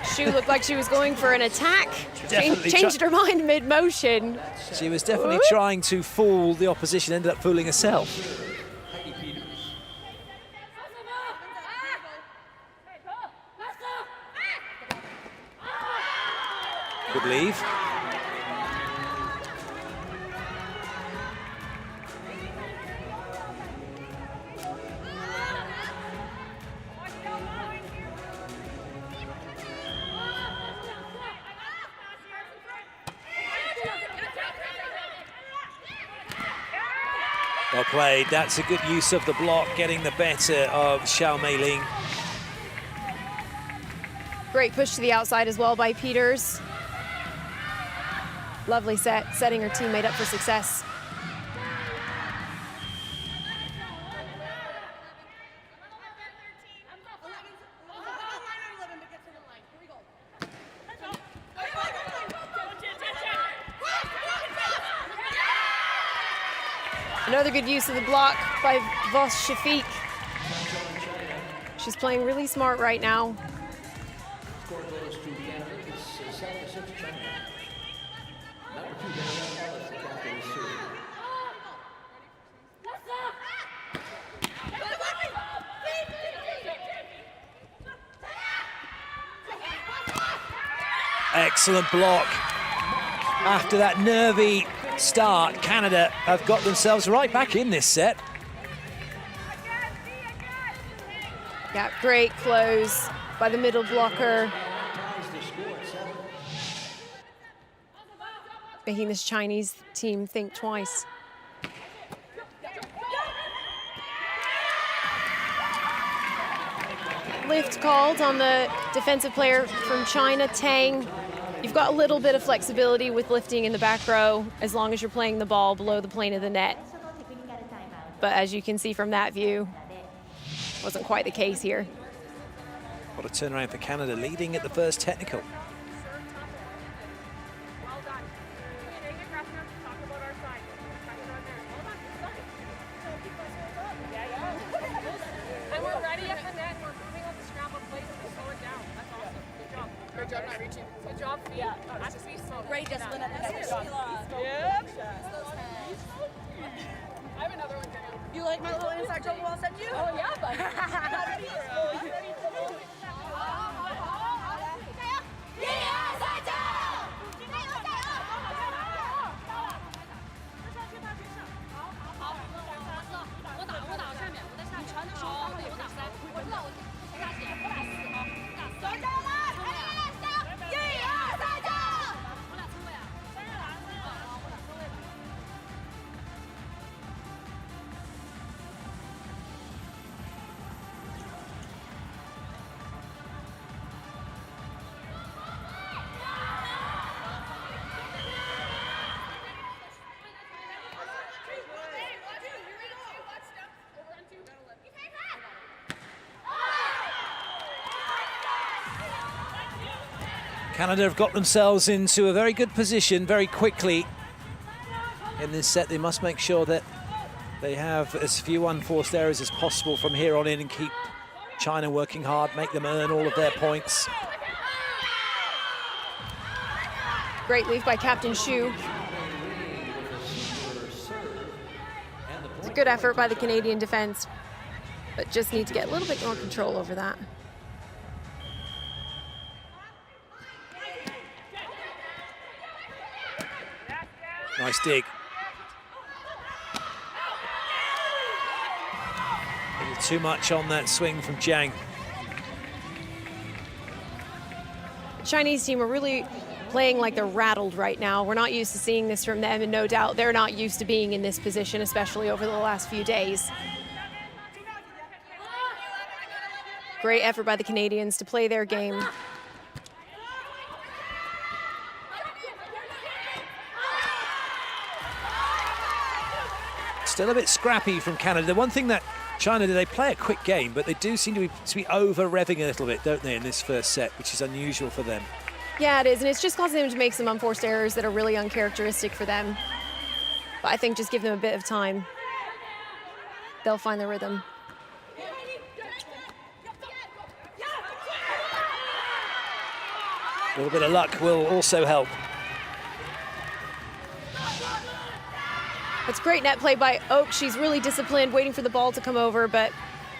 Xu looked like she was going for an attack. Changed her mind mid-motion. She was definitely trying to fool the opposition, ended up fooling herself. Good leave. Well played. That's a good use of the block, getting the better of Xiao Meiling. Great push to the outside as well by Peters. Lovely set, setting her teammate up for success. Another good use of the block by Vos Shafiq. She's playing really smart right now. Excellent block. After that nervy start, Canada have got themselves right back in this set. Yeah, great close by the middle blocker. Making this Chinese team think twice. Lift called on the defensive player from China, Tang. You've got a little bit of flexibility with lifting in the back row as long as you're playing the ball below the plane of the net. But as you can see from that view, wasn't quite the case here. What a turnaround for Canada, leading at the first technical. You like my little inside joke I'll send you? Oh yeah, buddy. Canada have got themselves into a very good position very quickly in this set. They must make sure that they have as few unforced errors as possible from here on in and keep China working hard, make them earn all of their points. Great lead by Captain Xu. It's a good effort by the Canadian defense, but just need to get a little bit more control over that. Nice dig. A little too much on that swing from Jiang. The Chinese team are really playing like they're rattled right now. We're not used to seeing this from them, and no doubt they're not used to being in this position, especially over the last few days. Great effort by the Canadians to play their game. Still a bit scrappy from Canada. The one thing that China do, they play a quick game, but they do seem to be over-revving a little bit, don't they, in this first set, which is unusual for them. Yeah, it is, and it's just causing them to make some unforced errors that are really uncharacteristic for them. But I think just give them a bit of time. They'll find their rhythm. A little bit of luck will also help. It's great net play by Oak. She's really disciplined, waiting for the ball to come over, but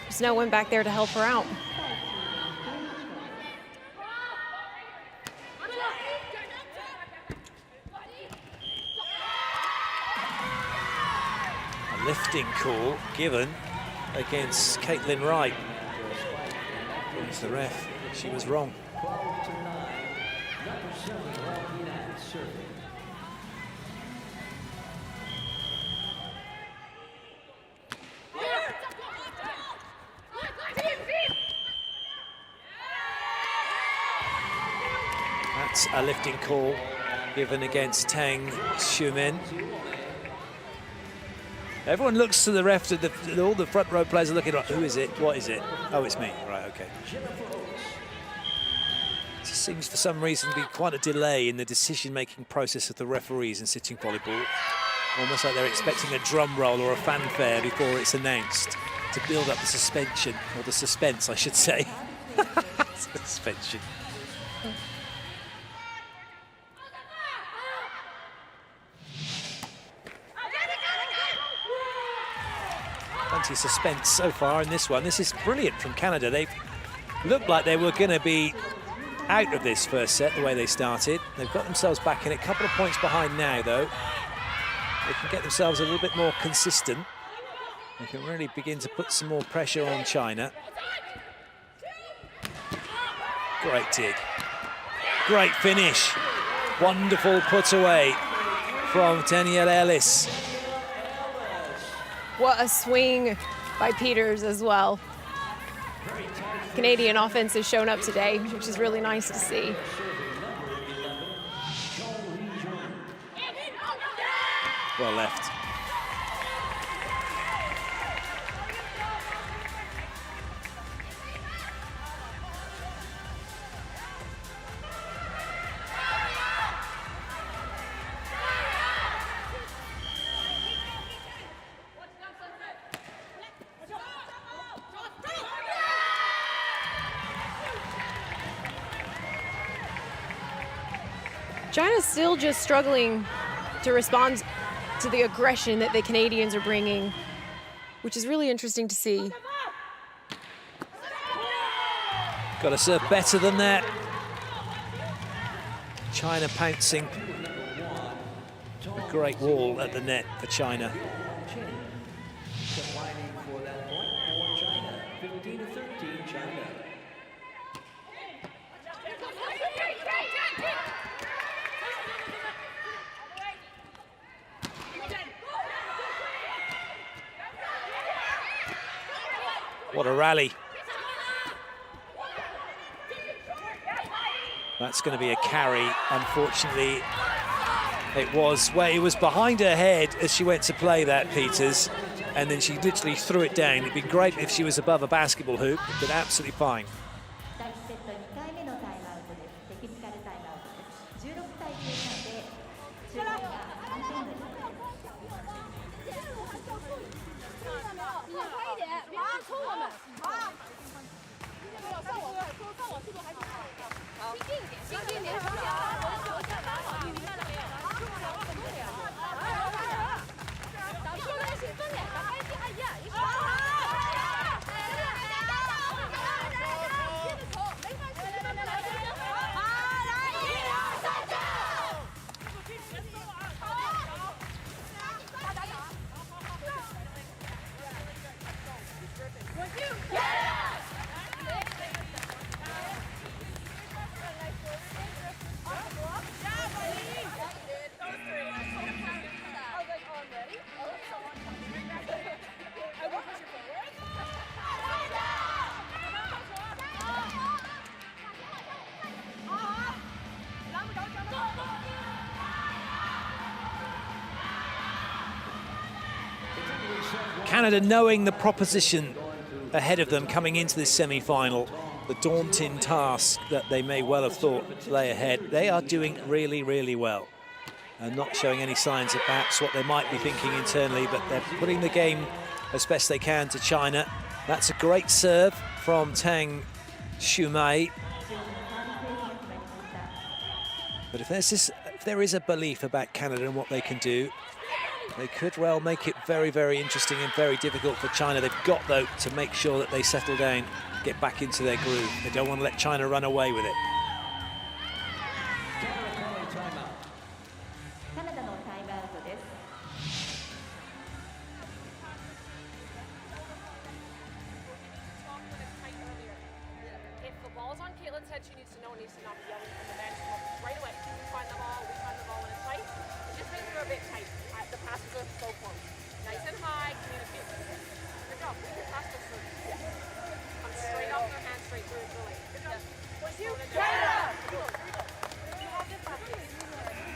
there's no one back there to help her out. A lifting call given against Caitlin Wright. Against the ref, she was wrong. That's a lifting call given against Tang Xiumin. Everyone looks to the ref, all the front row players are looking like, who is it? What is it? Oh, it's me. Right, okay. It seems for some reason to be quite a delay in the decision-making process of the referees in sitting volleyball. Almost like they're expecting a drum roll or a fanfare before it's announced to build up the suspension, or the suspense, I should say. Suspension. Plenty of suspense so far in this one. This is brilliant from Canada. They've looked like they were going to be out of this first set the way they started. They've got themselves back in it. A couple of points behind now, though. They can get themselves a little bit more consistent. They can really begin to put some more pressure on China. Great dig. Great finish. Wonderful put away from Danielle Ellis. What a swing by Peters as well. Canadian offense has shown up today, which is really nice to see. Well left. China's still just struggling to respond to the aggression that the Canadians are bringing, which is really interesting to see. Got to serve better than that. China pouncing. A great wall at the net for China. What a rally. That's going to be a carry. Unfortunately, it was behind her head as she went to play that, Peters, and then she literally threw it down. It'd be great if she was above a basketball hoop, but absolutely fine. Canada knowing the proposition ahead of them coming into this semi-final, the daunting task that they may well have thought lay ahead, they are doing really, really well and not showing any signs of perhaps what they might be thinking internally, but they're putting the game as best they can to China. That's a great serve from Tang Shumei. But if there is a belief about Canada and what they can do, they could well make it very, very interesting and very difficult for China. They've got, though, to make sure that they settle down, get back into their groove. They don't want to let China run away with it.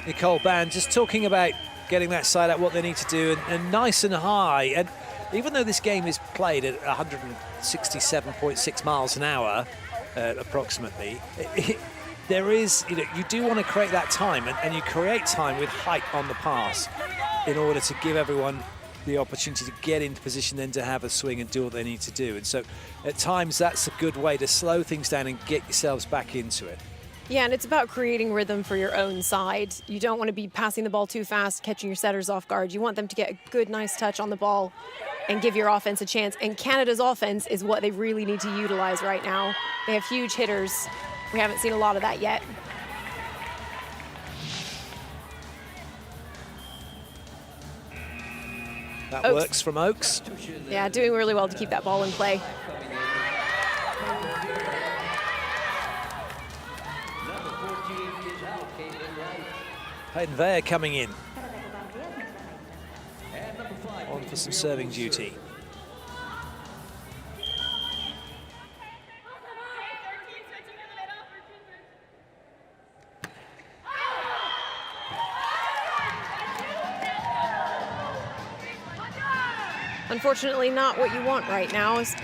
Nicole Ban just talking about getting that side out, what they need to do, and nice and high. And even though this game is played at 167.6 miles an hour, approximately, there is, you do want to create that time, and you create time with height on the pass in order to give everyone the opportunity to get into position, then to have a swing and do what they need to do. And so at times that's a good way to slow things down and get yourselves back into it. Yeah, and it's about creating rhythm for your own side. You don't want to be passing the ball too fast, catching your setters off guard. You want them to get a good, nice touch on the ball and give your offense a chance. And Canada's offense is what they really need to utilize right now. They have huge hitters. We haven't seen a lot of that yet. That works from Oakes. Yeah, doing really well to keep that ball in play. Hayden Weyer coming in. On for some serving duty. Unfortunately, not what you want right now. Is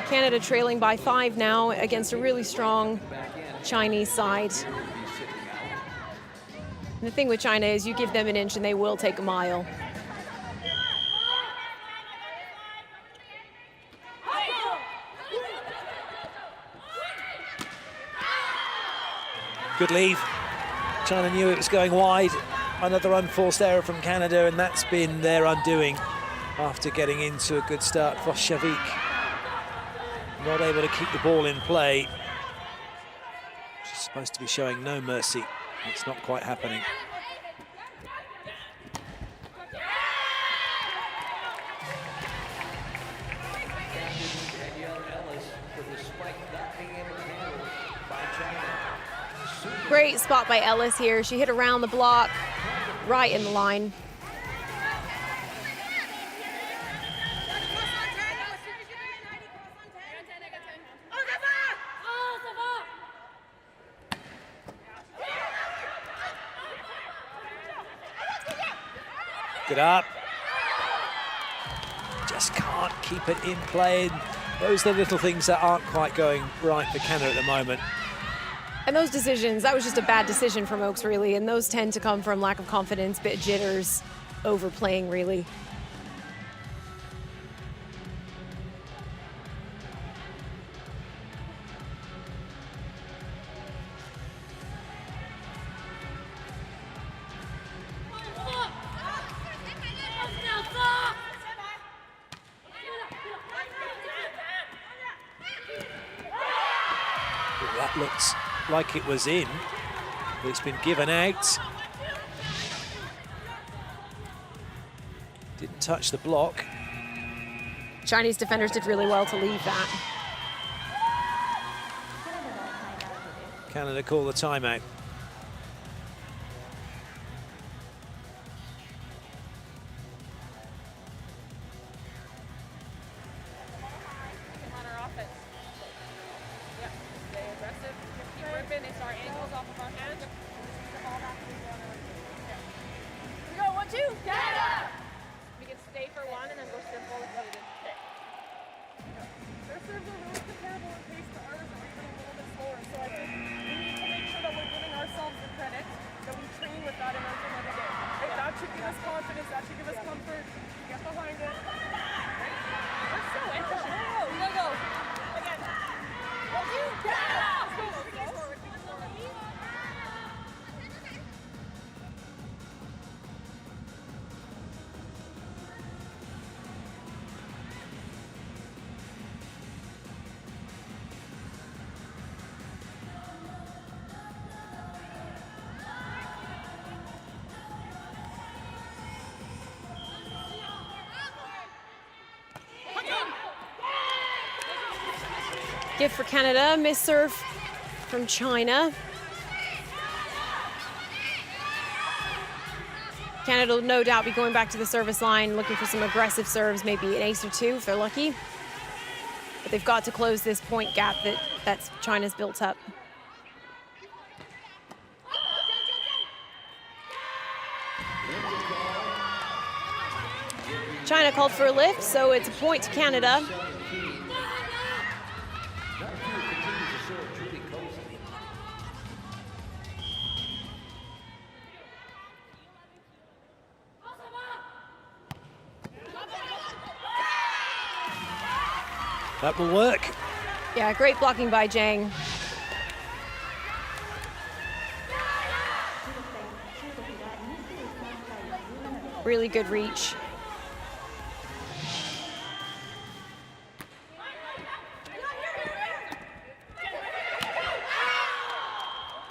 Canada trailing by 5 now against a really strong Chinese side. And the thing with China is you give them an inch and they will take a mile. Good leave. China knew it was going wide. Another unforced error from Canada, and that's been their undoing after getting into a good start. Voshavik not able to keep the ball in play. She's supposed to be showing no mercy. It's not quite happening. Great spot by Ellis here. She hit around the block, right in the line. Get up. Just can't keep it in play. Those are the little things that aren't quite going right for Canada at the moment. And those decisions, that was just a bad decision from Oaks, really, and those tend to come from lack of confidence, bit jitters, overplaying, really. That looks like it was in. It's been given out. Didn't touch the block. Chinese defenders did really well to leave that. Canada call the timeout. Give for Canada, miss serve from China. Canada will no doubt be going back to the service line, looking for some aggressive serves, maybe an ace or two if they're lucky. But they've got to close this point gap that's China's built up. China called for a lift, so it's a point to Canada. That will work. Yeah, great blocking by Zhang. Really good reach.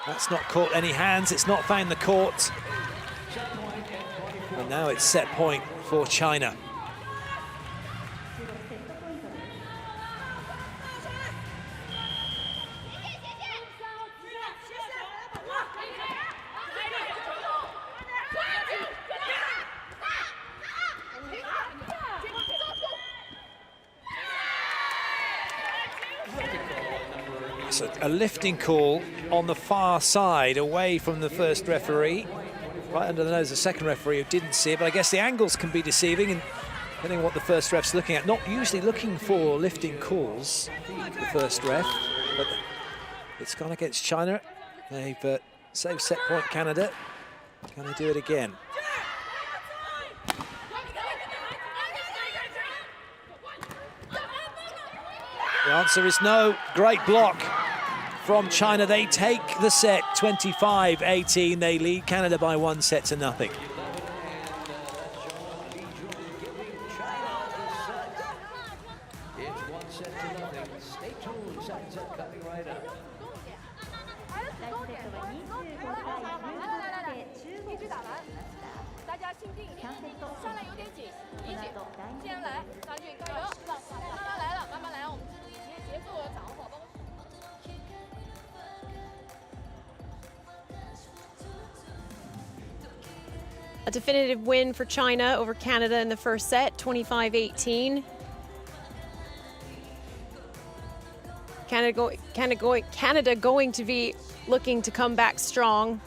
That's not caught any hands, it's not found the court. And now it's set point for China. So a lifting call on the far side, away from the first referee, right under the nose of the second referee who didn't see it, but I guess the angles can be deceiving, and depending on what the first ref's looking at, not usually looking for lifting calls, the first ref, but it's gone against China. They've saved set point Canada. Can they do it again? The answer is no. Great block from China. They take the set 25-18. They lead Canada by 1 set to nothing. It's 1 set to nothing. Stay tuned. Second set coming right up. 大家心定一点，上来有点紧，理解。既然来，抓紧加油，慢慢来了，慢慢来，我们节奏掌握好，包括。 A definitive win for China over Canada in the first set, 25-18. Canada going to be looking to come back strong.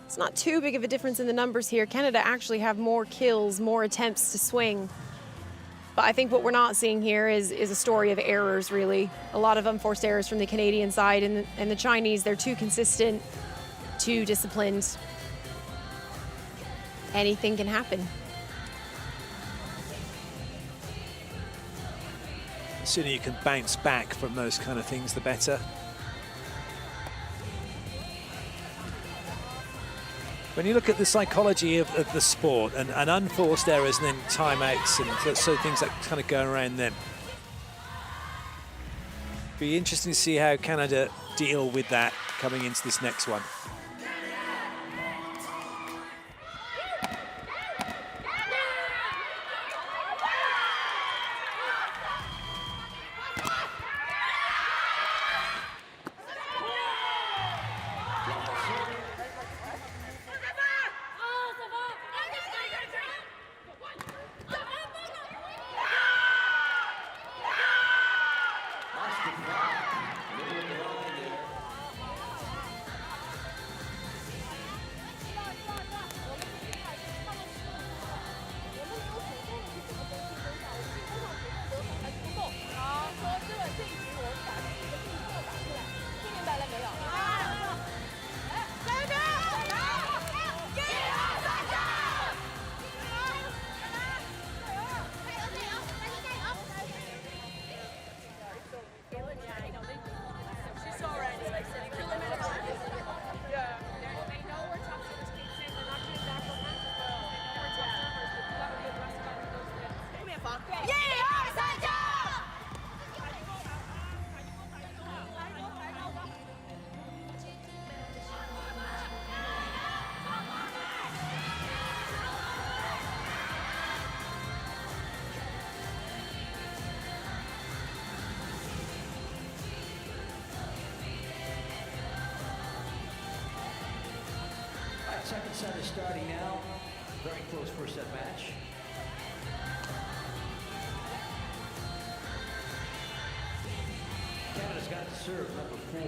It's not too big of a difference in the numbers here. Canada actually have more kills, more attempts to swing. But I think what we're not seeing here is a story of errors, really. A lot of unforced errors from the Canadian side, and the Chinese, they're too consistent, too disciplined. Anything can happen. The sooner you can bounce back from those kind of things, the better. When you look at the psychology of the sport and unforced errors and then timeouts and so things that kind of go around them, be interesting to see how Canada deal with that coming into this next one. Second set is starting now. Very close first set match. Canada's got to serve number 4,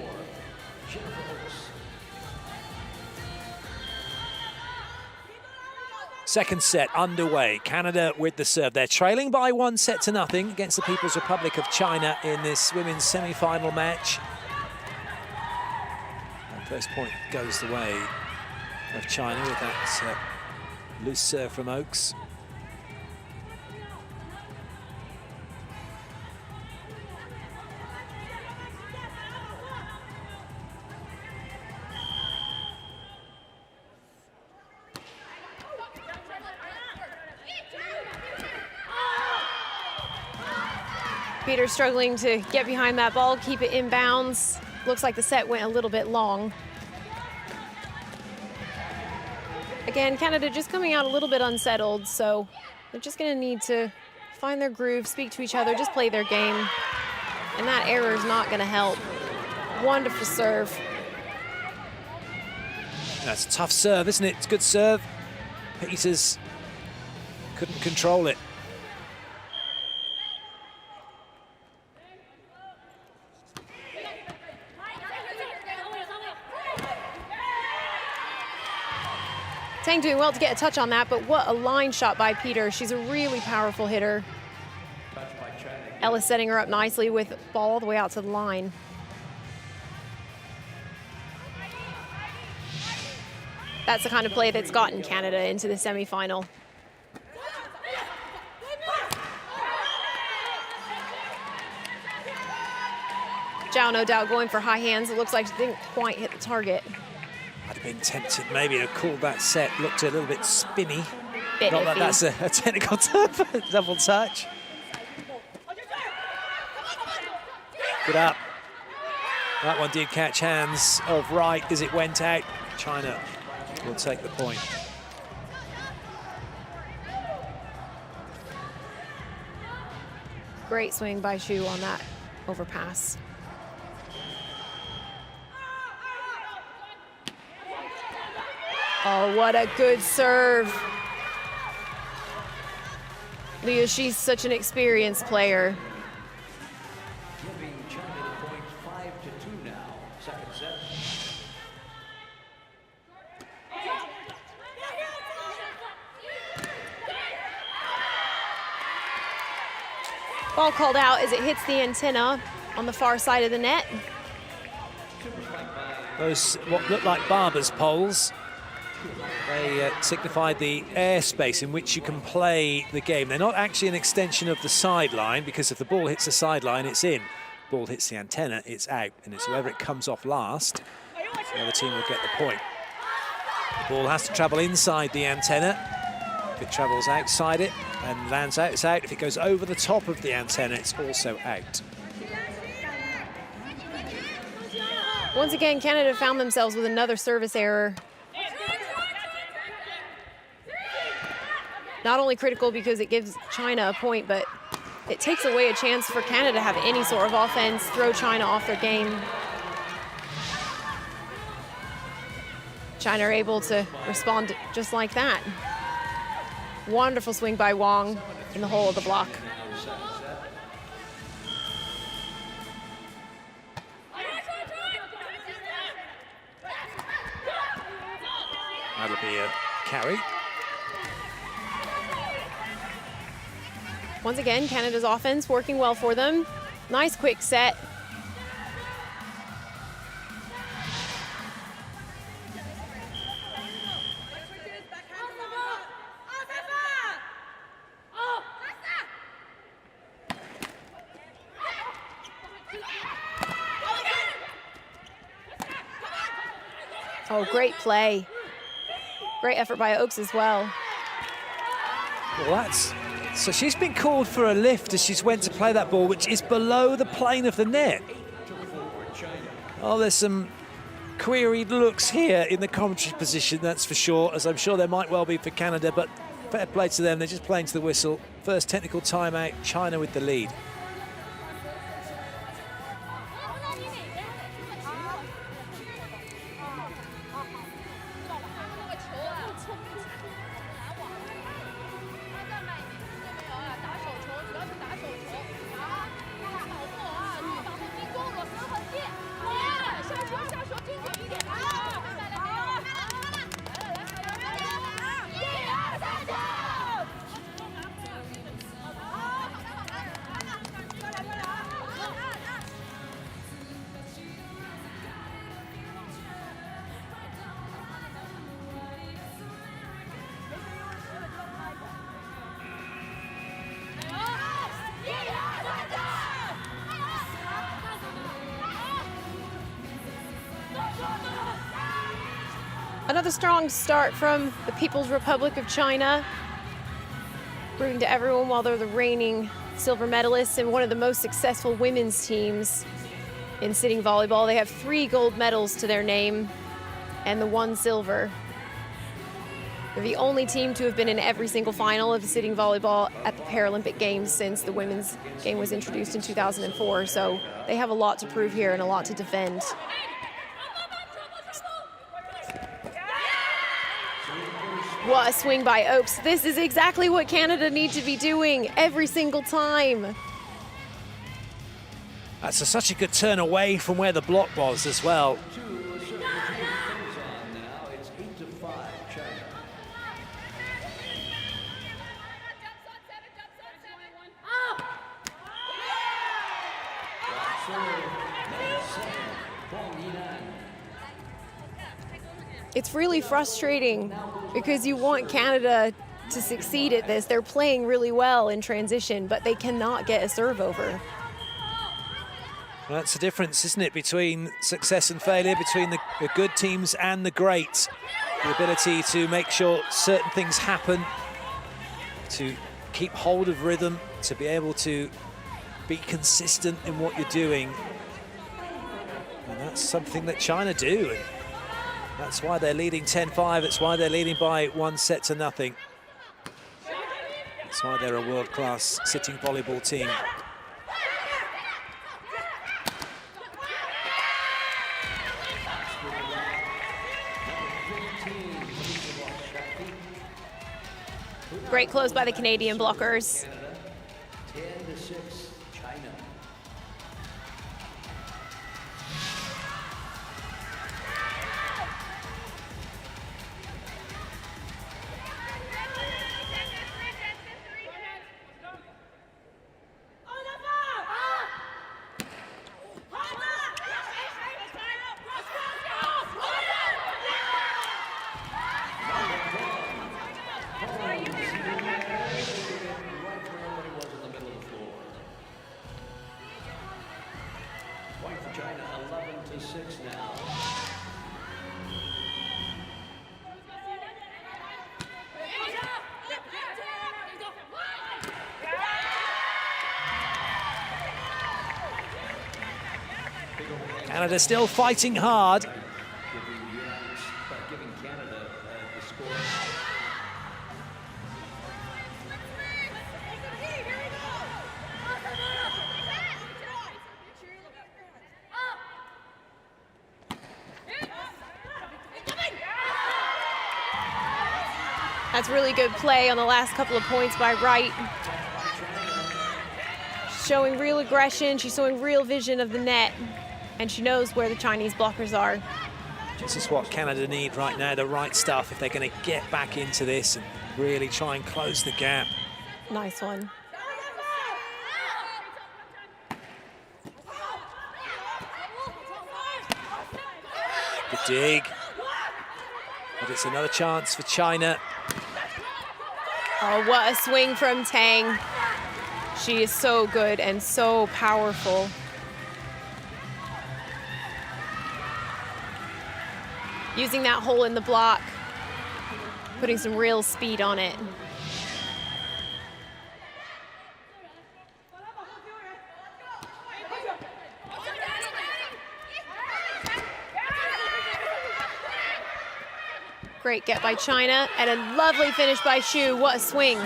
Jennifer Oaks. Second set underway. Canada with the serve. They're trailing by 1-0 against the People's Republic of China in this women's semi-final match. And first point goes the way of China with that loose serve from Oaks. Peter struggling to get behind that ball, keep it in bounds. Looks like the set went a little bit long. Again, Canada just coming out a little bit unsettled, so they're just going to need to find their groove, speak to each other, just play their game. And that error is not going to help. Wonderful serve. That's a tough serve, isn't it? It's a good serve. Peters couldn't control it. Tang doing well to get a touch on that, but what a line shot by Peter. She's a really powerful hitter. Ellis setting her up nicely with ball all the way out to the line. That's the kind of play that's gotten Canada into the semifinal. Zhao no doubt going for high hands. It looks like she didn't quite hit the target. I'd have been tempted maybe to call that set. Looked a little bit spinny. Bit Not iffy. that that's a technical term, double touch. Good up. That one did catch hands of Wright as it went out. China will take the point. Great swing by Xu on that overpass. Oh, what a good serve. Liu, she's such an experienced player. Giving China the point 5-2 now. Second set. Ball called out as it hits the antenna on the far side of the net. Those what look like barber's poles, they signify the airspace in which you can play the game. They're not actually an extension of the sideline, because if the ball hits the sideline, it's in. Ball hits the antenna, it's out, and it's whoever it comes off last, the other team will get the point. The ball has to travel inside the antenna. If it travels outside it and lands out, it's out. If it goes over the top of the antenna, it's also out. Once again, Canada found themselves with another service error. Not only critical because it gives China a point, but it takes away a chance for Canada to have any sort of offense, throw China off their game. China are able to respond just like that. Wonderful swing by Wong in the hole of the block. That'll be a carry. Once again, Canada's offense working well for them. Nice quick set. Oh, great play. Great effort by Oakes as well. Well, so she's been called for a lift as she's went to play that ball, which is below the plane of the net. Oh, there's some queried looks here in the commentary position, that's for sure, as I'm sure there might well be for Canada, but fair play to them, they're just playing to the whistle. First technical timeout, China with the lead. Another strong start from the People's Republic of China, proving to everyone while they're the reigning silver medalists and one of the most successful women's teams in sitting volleyball. They have 3 gold medals to their name and the 1 silver. They're the only team to have been in every single final of sitting volleyball at the Paralympic Games since the women's game was introduced in 2004. So they have a lot to prove here and a lot to defend. What a swing by Oakes. This is exactly what Canada need to be doing every single time. That's such a good turn away from where the block was as well. It's really frustrating because you want Canada to succeed at this. They're playing really well in transition, but they cannot get a serve over. That's the difference, isn't it, between success and failure, between the good teams and the great. The ability to make sure certain things happen, to keep hold of rhythm, to be able to be consistent in what you're doing. And that's something that China do. And that's why they're leading 10-5. That's why they're leading by 1-0. That's why they're a world-class sitting volleyball team. Great close by the Canadian blockers. 10-6, China. Canada still fighting hard. Giving Canada the score. That's really good play on the last couple of points by Wright. Showing real aggression, she's showing real vision of the net, and she knows where the Chinese blockers are. This is what Canada need right now, the right stuff, if they're going to get back into this and really try and close the gap. Nice one. Good dig. But it's another chance for China. Oh, what a swing from Tang. She is so good and so powerful. Using that hole in the block, putting some real speed on it. Great get by China, and a lovely finish by Xu. What a swing.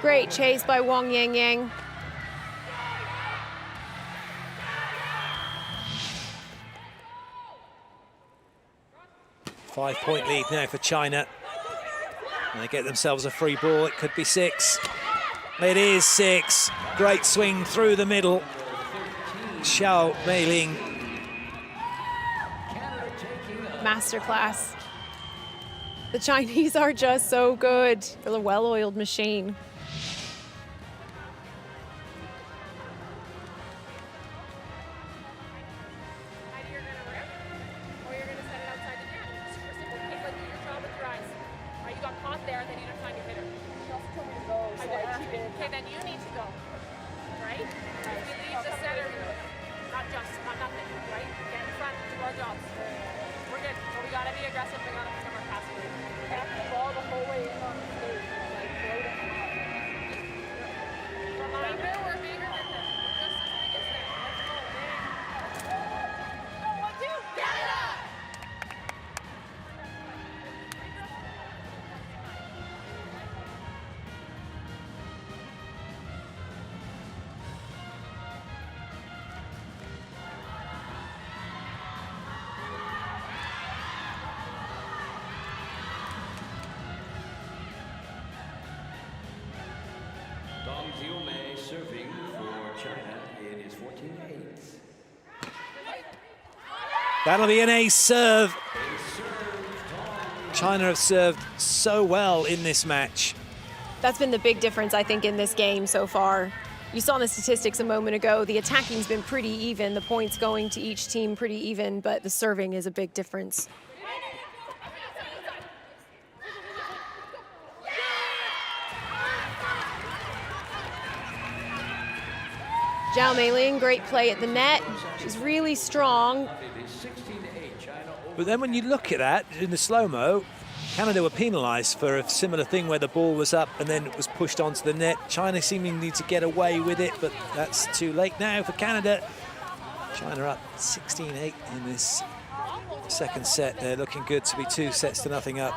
Great chase by Wang Yangyang. Five-point lead now for China. And they get themselves a free ball. It could be 6. It is 6. Great swing through the middle. Xiao Meiling. Masterclass. The Chinese are just so good. They're a well-oiled machine. Serving for China, it is 14-8. That'll be an ace serve. China have served so well in this match. That's been the big difference, I think, in this game so far. You saw in the statistics a moment ago, the attacking's been pretty even, the points going to each team pretty even, but the serving is a big difference. Zhao Meiling, great play at the net. She's really strong. But then when you look at that in the slow-mo, Canada were penalised for a similar thing where the ball was up and then it was pushed onto the net. China seemingly to get away with it, but that's too late now for Canada. China up 16-8 in this second set. They're looking good to be 2-0 up.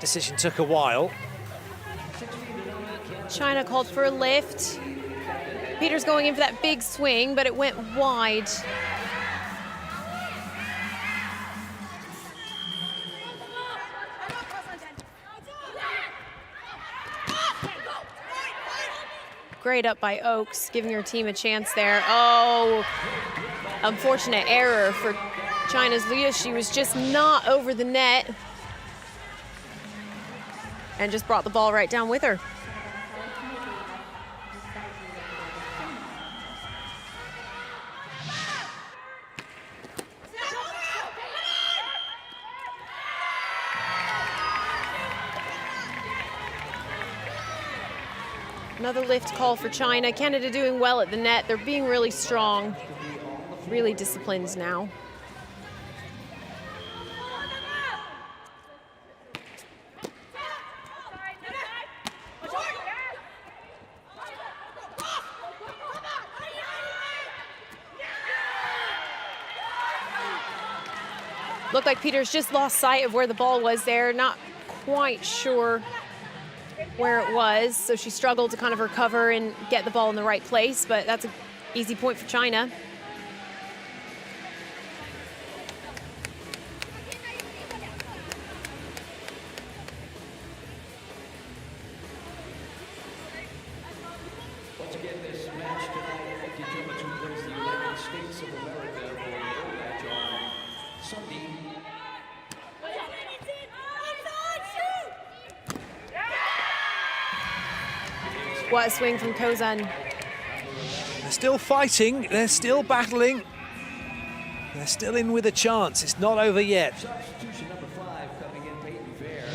decision took a while. China called for a lift. Peter's going in for that big swing, but it went wide. Great up by Oakes, giving her team a chance there. Oh, unfortunate error for China's Leah. She was just not over the net and just brought the ball right down with her. Another lift call for China. Canada doing well at the net. They're being really strong, really disciplined now. Looked like Peters just lost sight of where the ball was there. Not quite sure where it was, so she struggled to kind of recover and get the ball in the right place, but that's an easy point for China. Once again, this match tonight determines who plays the United States of America for the gold match on Sunday. What a swing from Kozan. They're still fighting, they're still battling. They're still in with a chance, it's not over yet. Substitution number 5 coming in, Peyton Fair.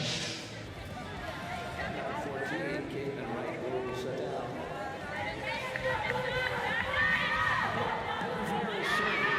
Number 14, Caitlin Wright will set down. Peyton Fair is serving.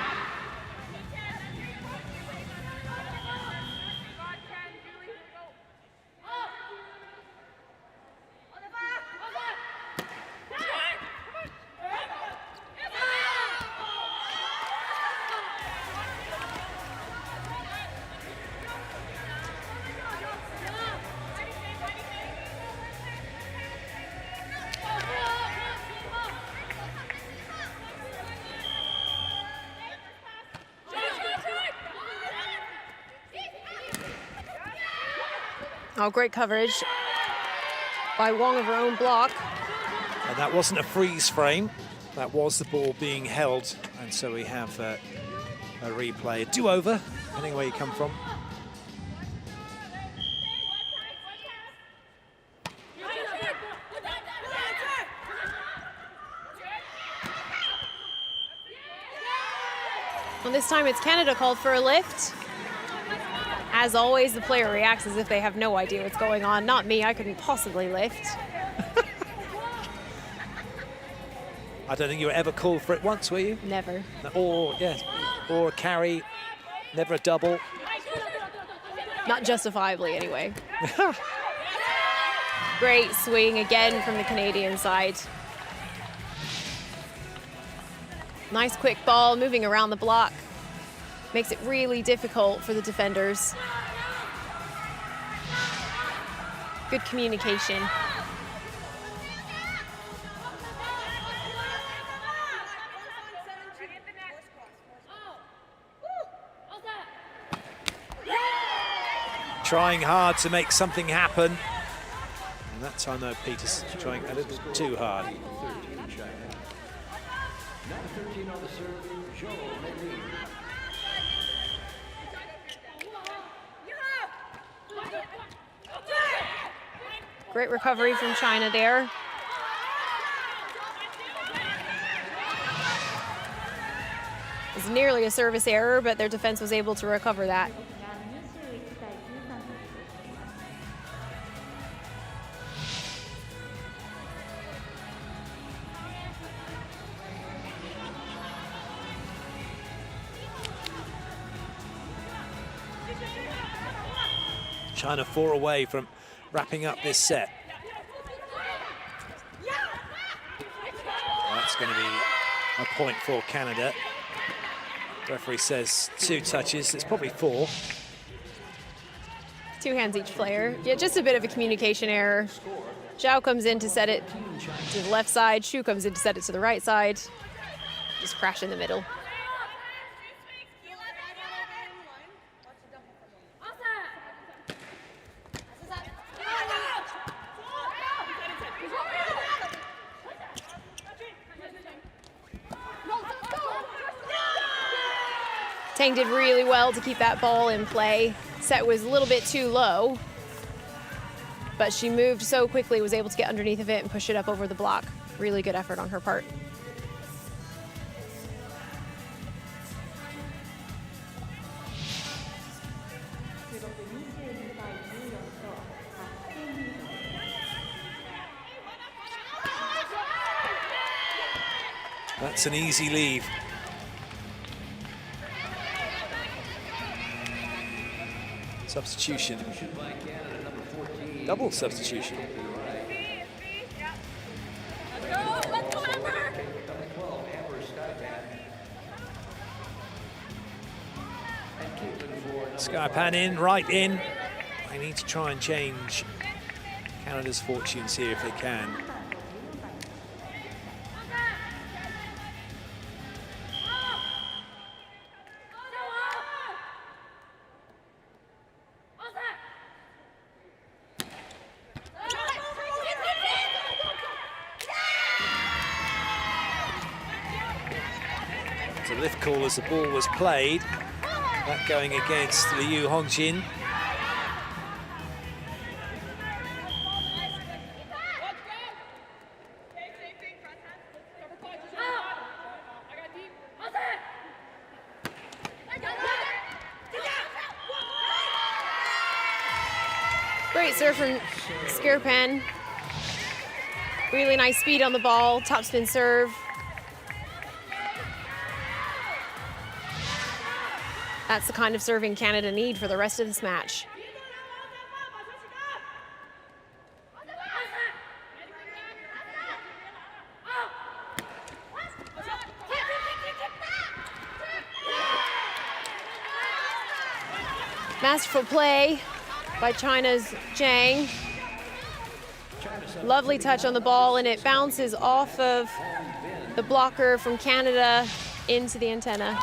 Oh, great coverage by Wong of her own block. And that wasn't a freeze frame, that was the ball being held, and so we have a replay, a do-over, depending where you come from. Well, this time it's Canada called for a lift. As always, the player reacts as if they have no idea what's going on. Not me, I couldn't possibly lift. I don't think you were ever called for it once, were you? Never. Or, yes, or a carry, never a double. Not justifiably, anyway. Great swing again from the Canadian side. Nice quick ball, moving around the block. Makes it really difficult for the defenders. Good communication. Trying hard to make something happen. And that time, though, Peters trying a little too hard. Number 13 on the serve, Joe Medley. Great recovery from China there. It was nearly a service error, but their defense was able to recover that. China 4 away from wrapping up this set. That's going to be a point for Canada. The referee says 2 touches, it's probably 4. 2 hands each player. Yeah, just a bit of a communication error. Zhao comes in to set it to the left side. Xu comes in to set it to the right side. Just crash in the middle. Tang did really well to keep that ball in play. Set was a little bit too low, but she moved so quickly, was able to get underneath of it and push it up over the block. Really good effort on her part. That's an easy leave. Substitution. Double substitution. Skypan in, right in. They need to try and change Canada's fortunes here if they can. A lift call as the ball was played. That going against Liu Hongjin. Great serve from Skypan. Really nice speed on the ball, topspin serve. That's the kind of serving Canada need for the rest of this match. Masterful play by China's Zhang. Lovely touch on the ball, and it bounces off of the blocker from Canada into the antenna.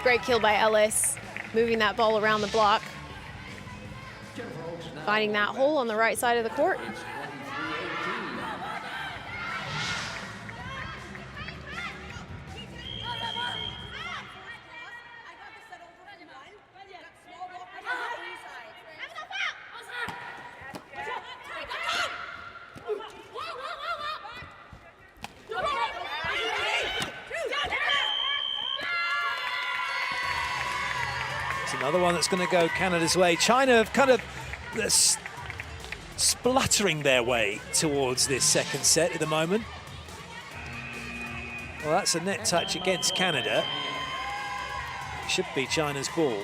Great kill by Ellis, moving that ball around the block. Finding that hole on the right side of the court. Another one that's going to go Canada's way. China have kind of spluttering their way towards this second set at the moment. Well, that's a net touch against Canada. It should be China's ball.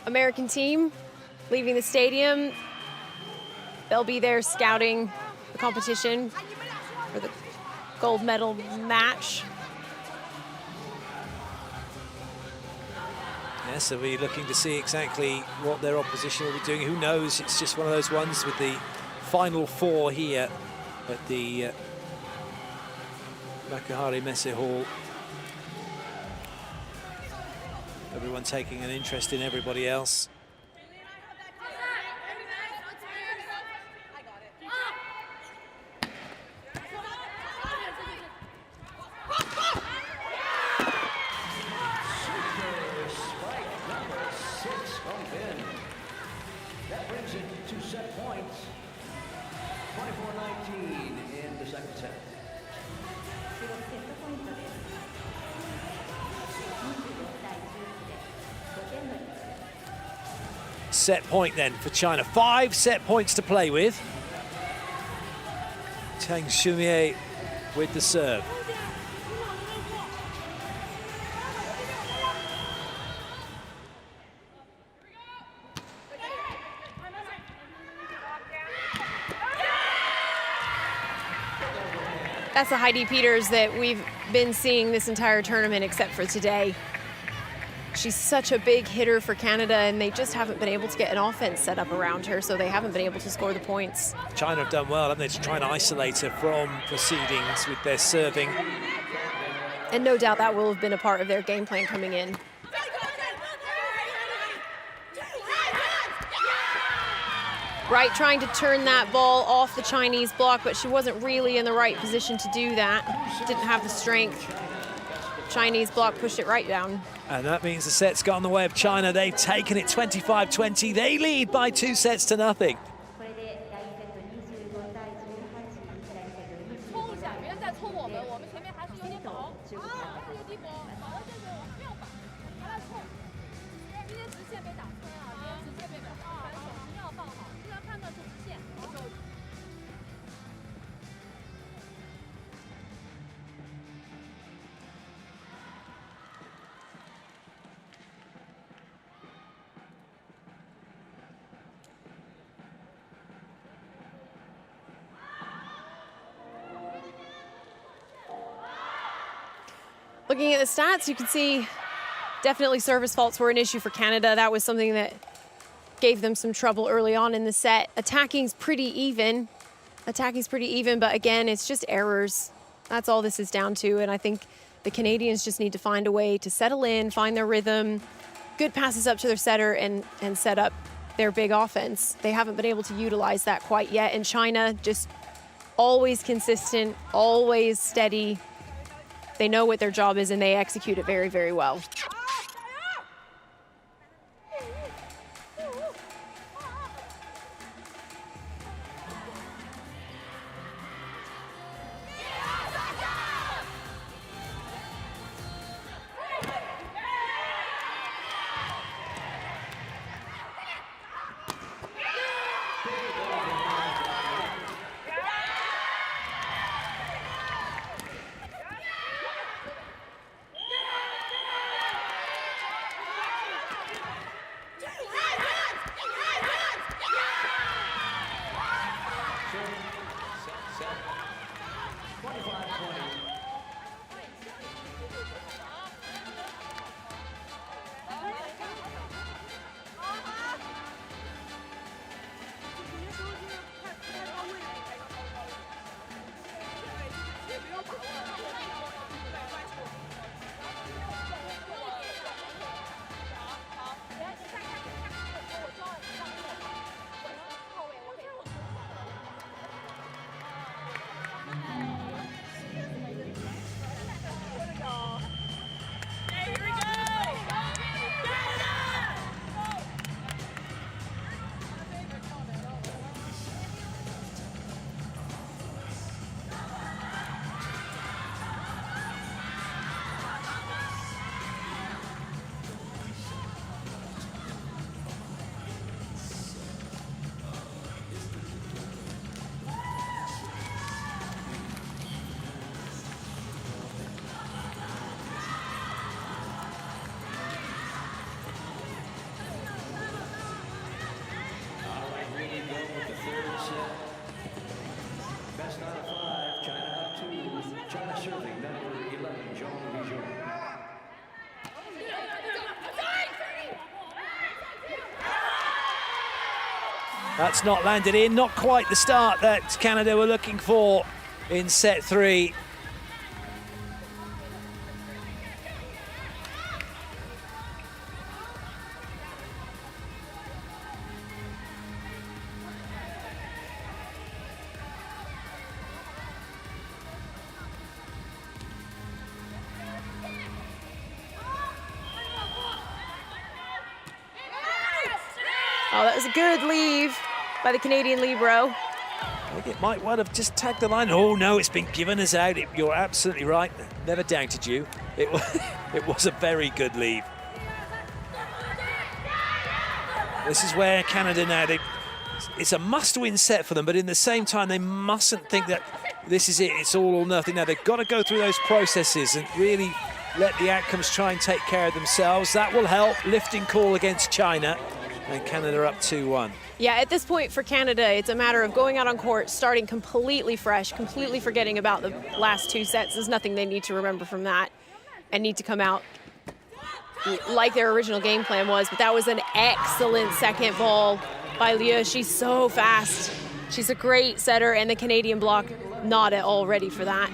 American team leaving the stadium. They'll be there scouting the competition for the gold medal match. Yes, so we're looking to see exactly what their opposition will be doing. Who knows? It's just one of those ones with the final four here at the Makuhari Messe Hall. Everyone taking an interest in everybody else. in. That brings it to set points. 24-19 in the second set. セットポイントです。24対11で5点のリードです。 Set point then for China. 5 set points to play with. Tang Shumie with the serve. That's the Heidi Peters that we've been seeing this entire tournament except for today. She's such a big hitter for Canada, and they just haven't been able to get an offense set up around her, so they haven't been able to score the points. China have done well, haven't they, to try and isolate her from proceedings with their serving. And no doubt that will have been a part of their game plan coming in. Right, trying to turn that ball off the Chinese block, but she wasn't really in the right position to do that. Didn't have the strength. Chinese block pushed it right down. And that means the set's got in the way of China. They've taken it 25-20. They lead by 2 sets to nothing. これで第2セット25対18、第2セット25冲一下，别人在冲我们，我们前面还是有点保。这个地方，好了，这个不要绑，不要冲。今天直线被打穿啊，今天直线被打穿，手一定要放好，不要看到是直线。 Looking at the stats, you can see definitely service faults were an issue for Canada. That was something that gave them some trouble early on in the set. Attacking's pretty even. But again, it's just errors. That's all this is down to, and I think the Canadians just need to find a way to settle in, find their rhythm, good passes up to their setter, and set up their big offense. They haven't been able to utilize that quite yet, and China just always consistent, always steady. They know what their job is, and they execute it very, very well. That's not landed in, not quite the start that Canada were looking for in set 3. Oh, that was a good leave by the Canadian libero. I think it might well have just tagged the line. Oh, no, it's been given us out. You're absolutely right. Never doubted you. It was a very good leave. This is where Canada now, it's a must-win set for them, but in the same time, they mustn't think that this is it, it's all or nothing. Now, they've got to go through those processes and really let the outcomes try and take care of themselves. That will help. Lifting call against China, and Canada up 2-1. Yeah, at this point for Canada, it's a matter of going out on court, starting completely fresh, completely forgetting about the last 2 sets. There's nothing they need to remember from that and need to come out like their original game plan was. But that was an excellent second ball by Liu. She's so fast. She's a great setter, and the Canadian block not at all ready for that.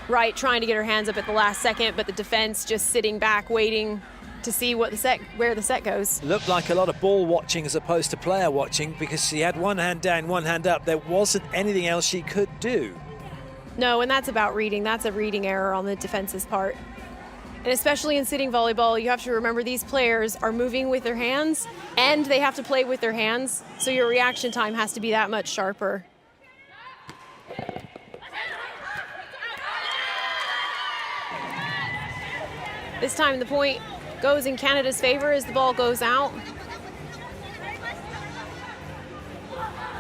Right, trying to get her hands up at the last second, but the defense just sitting back, waiting to see where the set goes. Looked like a lot of ball watching as opposed to player watching, because she had one hand down, one hand up. There wasn't anything else she could do. No, and that's about reading. That's a reading error on the defense's part. And especially in sitting volleyball, you have to remember these players are moving with their hands and they have to play with their hands, so your reaction time has to be that much sharper. This time the point goes in Canada's favor as the ball goes out.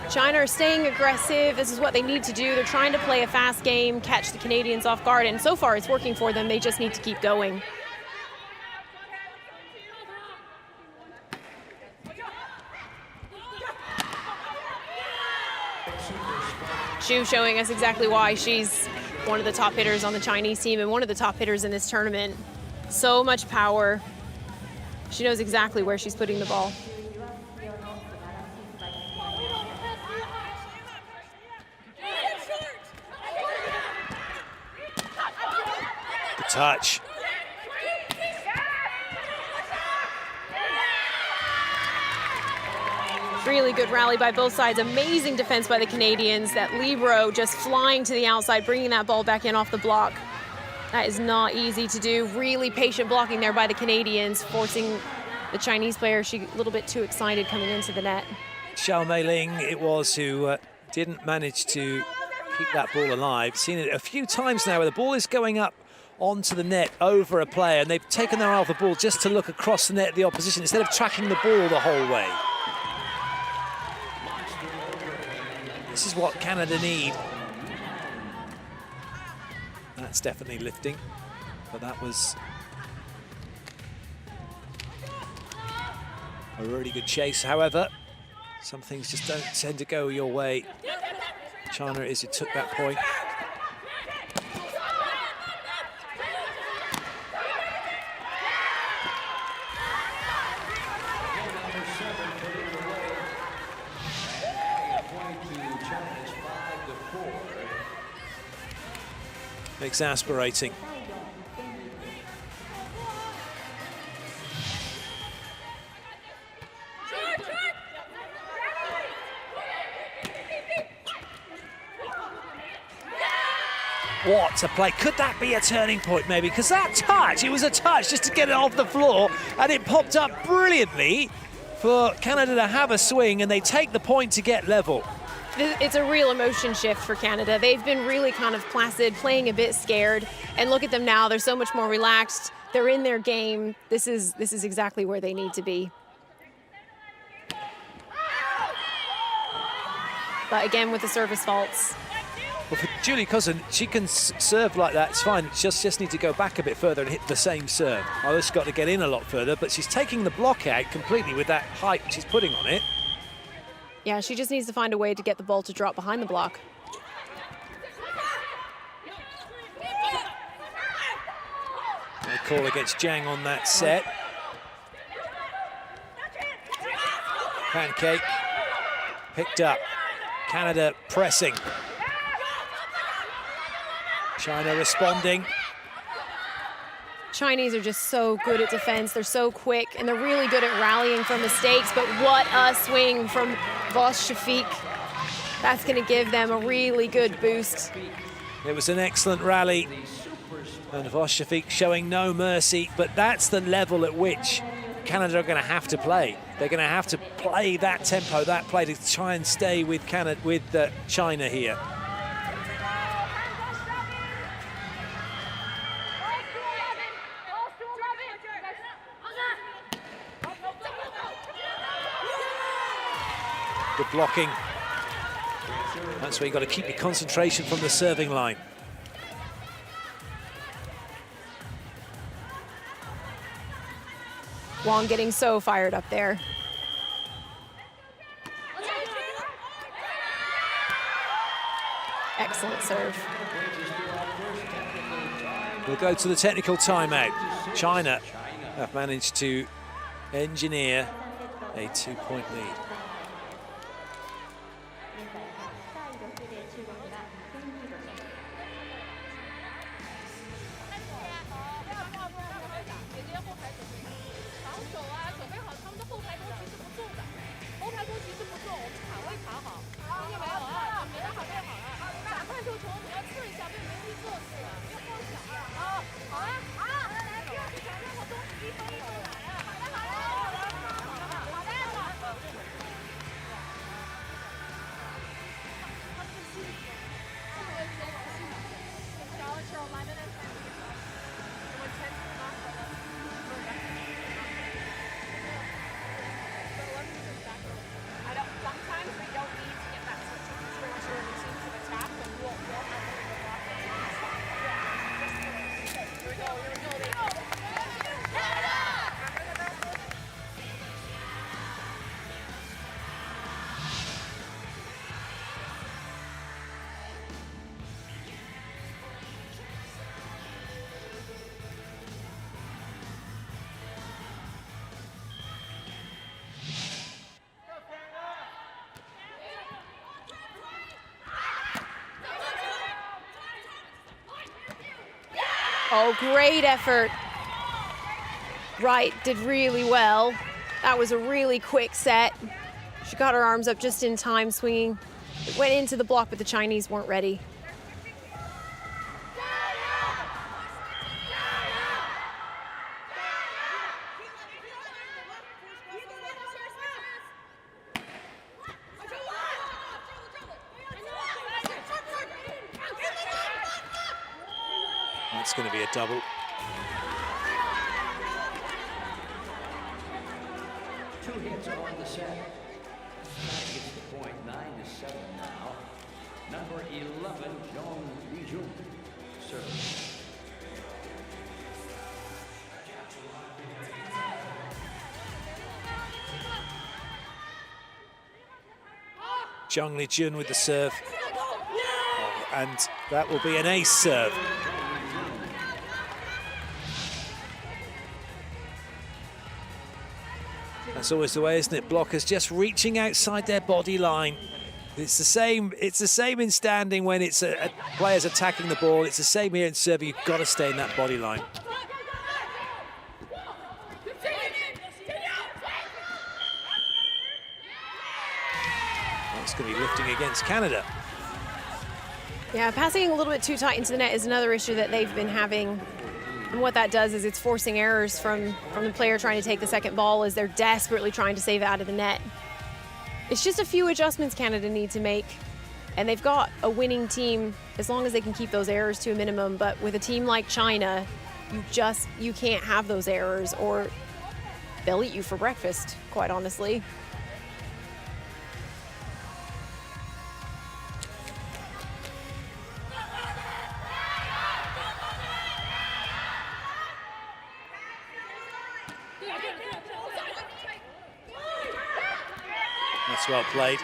China are staying aggressive. This is what they need to do. They're trying to play a fast game, catch the Canadians off guard, and so far it's working for them. They just need to keep going. Xu showing us exactly why she's one of the top hitters on the Chinese team and one of the top hitters in this tournament. So much power. She knows exactly where she's putting the ball. The touch. Really good rally by both sides. Amazing defense by the Canadians. That libero just flying to the outside, bringing that ball back in off the block. That is not easy to do. Really patient blocking there by the Canadians, forcing the Chinese player. She a little bit too excited coming into the net. Xiao Meiling it was who didn't manage to keep that ball alive. Seen it a few times now where the ball is going up onto the net over a player, and they've taken their eye off the ball just to look across the net at the opposition instead of tracking the ball the whole way. This is what Canada need. That's definitely lifting, but that was a really good chase. However, some things just don't tend to go your way. China is who took that point. Exasperating. What a play. Could that be a turning point maybe? Because that touch, it was a touch just to get it off the floor, and it popped up brilliantly for Canada to have a swing, and they take the point to get level. It's a real emotion shift for Canada. They've been really kind of placid, playing a bit scared, and look at them now. They're so much more relaxed. They're in their game. This is exactly where they need to be. But again, with the service faults. Well, for Julie Cousin, she can serve like that, it's fine. She just need to go back a bit further and hit the same serve. Oh, she's got to get in a lot further, but she's taking the block out completely with that height she's putting on it. Yeah, she just needs to find a way to get the ball to drop behind the block. A call against Zhang on that set. Pancake picked up. Canada pressing. China responding. Chinese are just so good at defense. They're so quick, and they're really good at rallying from mistakes, but what a swing from Voss Shafiq. That's going to give them a really good boost. It was an excellent rally, and Voss Shafiq showing no mercy, but that's the level at which Canada are going to have to play. They're going to have to play that tempo, that play, to try and stay with China here. Good blocking. That's where you've got to keep your concentration from the serving line. Wong getting so fired up there. Excellent serve. We'll go to the technical timeout. China have managed to engineer a 2-point lead. Oh, great effort. Wright did really well. That was a really quick set. She got her arms up just in time, swinging. It went into the block, but the Chinese weren't ready. That's going to be a double. Two hits on the set. China gets the point, 9-7 now. Number 11, Zhong Lijun, service. Zhong Lijun with the serve. Oh, and that will be an ace serve. That's always the way, isn't it? Blockers just reaching outside their body line. It's the same in standing when it's a player's attacking the ball. It's the same here in serving. You've got to stay in that body line. That's going to be lifting against Canada. Yeah, passing a little bit too tight into the net is another issue that they've been having. And what that does is it's forcing errors from the player trying to take the second ball as they're desperately trying to save it out of the net. It's just a few adjustments Canada need to make, and they've got a winning team as long as they can keep those errors to a minimum. But with a team like China, you can't have those errors or they'll eat you for breakfast, quite honestly. That's well played.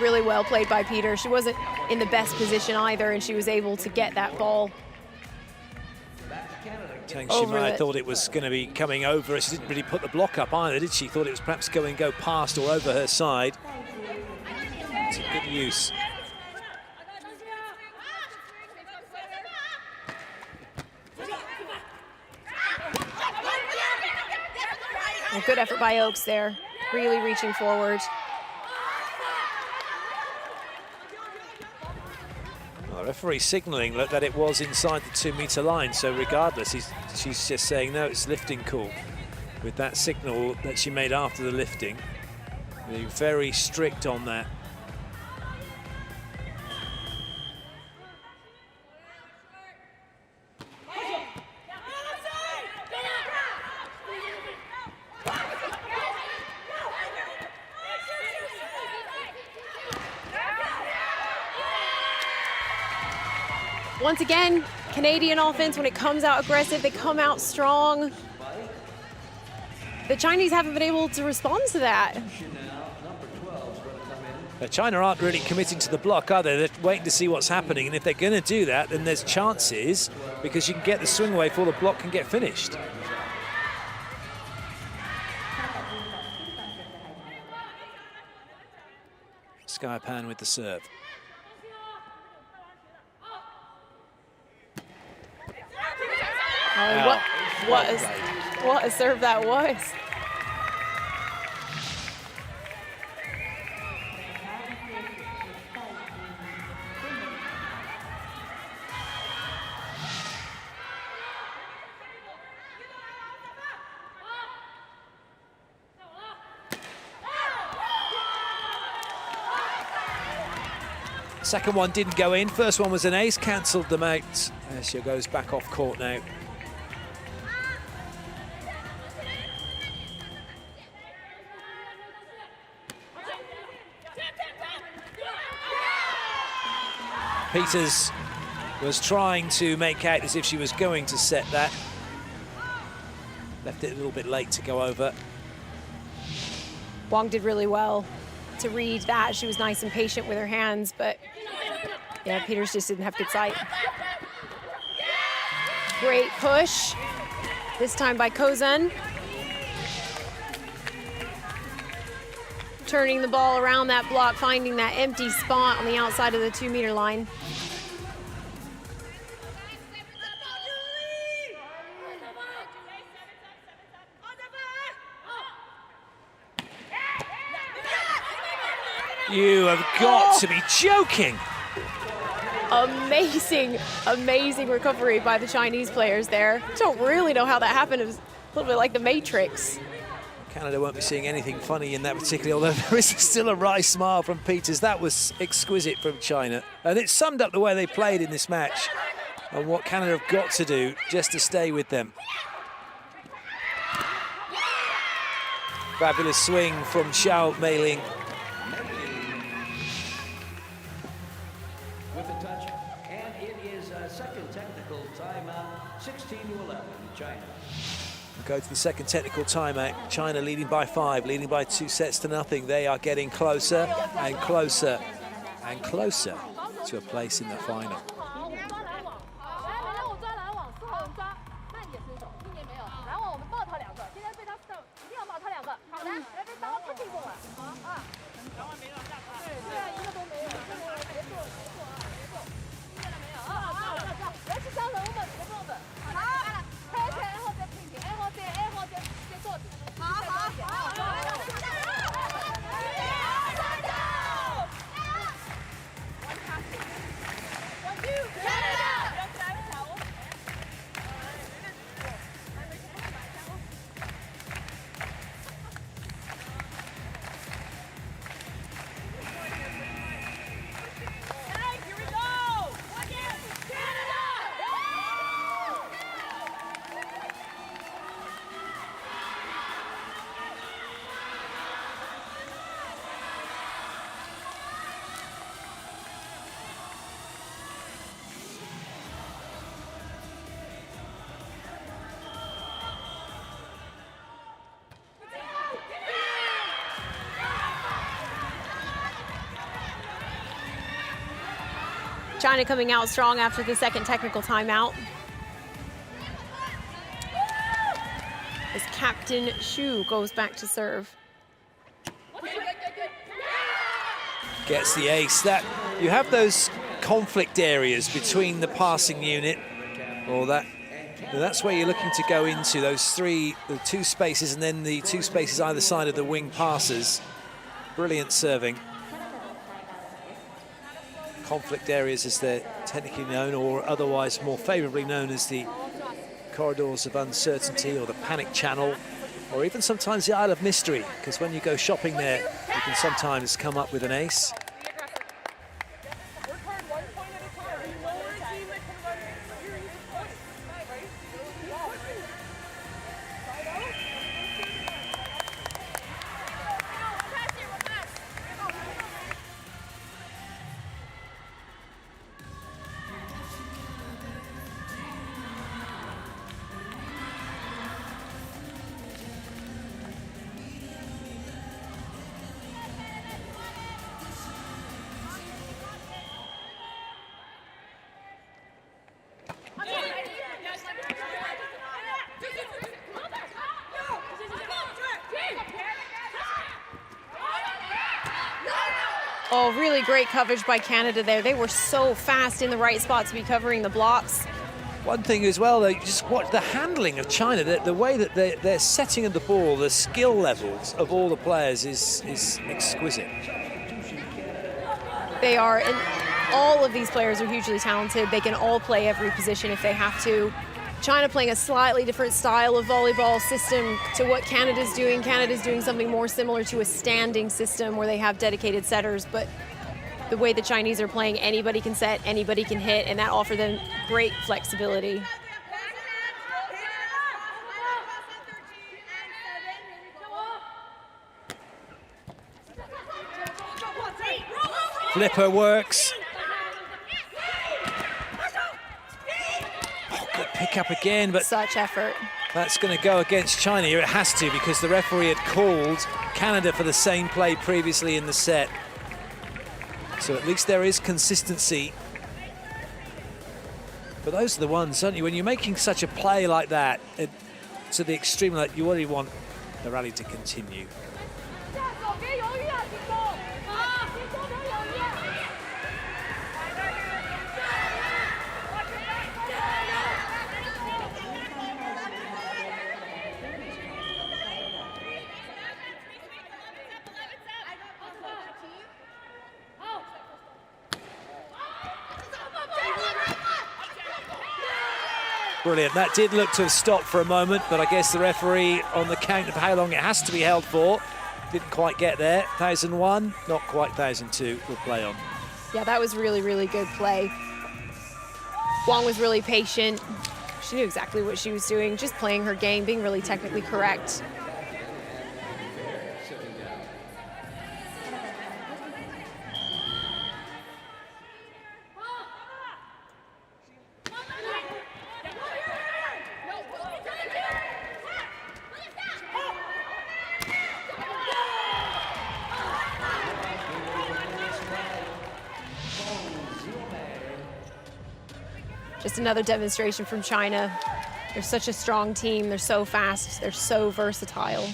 Really well played by Peter. She wasn't in the best position either, and she was able to get that ball Tang Shimai thought it was going to be coming over. She didn't really put the block up either, did she? Thought it was perhaps go past or over her side. It's a good use. A good effort by Oakes there, really reaching forward. Well, the referee signalling that it was inside the 2-meter line, so regardless, she's just saying, no, it's lifting call. with that signal that she made after the lifting. Being very strict on that. Once again, Canadian offense, when it comes out aggressive, they come out strong. The Chinese haven't been able to respond to that. China aren't really committing to the block, are they? They're waiting to see what's happening, and if they're going to do that, then there's chances, because you can get the swing away before the block can get finished. Skypan with the serve. Oh, what a serve that was. Second one didn't go in. First one was an ace, cancelled them out. There she goes back off court now. Peters was trying to make out as if she was going to set that. Left it a little bit late to go over. Wong did really well to read that. She was nice and patient with her hands, but yeah, Peters just didn't have good sight. Great push, this time by Kozan. Turning the ball around that block, finding that empty spot on the outside of the 2-meter line. You have got to be joking. Amazing, amazing recovery by the Chinese players there. Don't really know how that happened. It was a little bit like the Matrix. Canada won't be seeing anything funny in that particularly, although there is still a wry smile from Peters. That was exquisite from China. And it summed up the way they played in this match and what Canada have got to do just to stay with them. Fabulous swing from Xiao Meiling. With the touch, and it is a second technical timeout, 16-11, China. Go to the second technical timeout. China leading by 5, leading by 2 sets to nothing. They are getting closer and closer and closer to a place in the final. China coming out strong after the second technical timeout. As Captain Xu goes back to serve. Gets the ace. That you have those conflict areas between the passing unit, or that's where you're looking to go into those the 2 spaces, and then the 2 spaces either side of the wing passes. Brilliant serving. Conflict areas, as they're technically known, or otherwise more favorably known as the corridors of uncertainty or the panic channel. or even sometimes the Isle of Mystery, because when you go shopping there, you can sometimes come up with an ace. Oh, really great coverage by Canada there. They were so fast in the right spot to be covering the blocks. One thing as well, though, just watch the handling of China, the way that they're setting of the ball, the skill levels of all the players is exquisite. They are, and all of these players are hugely talented. They can all play every position if they have to. China playing a slightly different style of volleyball system to what Canada's doing. Canada's doing something more similar to a standing system where they have dedicated setters, but the way the Chinese are playing, anybody can set, anybody can hit, and that offers them great flexibility. Flipper works. Oh, good pick up again, but such effort. That's going to go against China here. It has to, because the referee had called Canada for the same play previously in the set. So at least there is consistency. But those are the ones, aren't you? When you're making such a play like that, to the extreme, like you already want the rally to continue. Brilliant. That did look to have stopped for a moment, but I guess the referee, on the count of how long it has to be held for, didn't quite get there. 1,001, not quite 1,002. We'll play on. Yeah, that was really, really good play. Wang was really patient. She knew exactly what she was doing, just playing her game, being really technically correct. Just another demonstration from China. They're such a strong team. They're so fast. They're so versatile.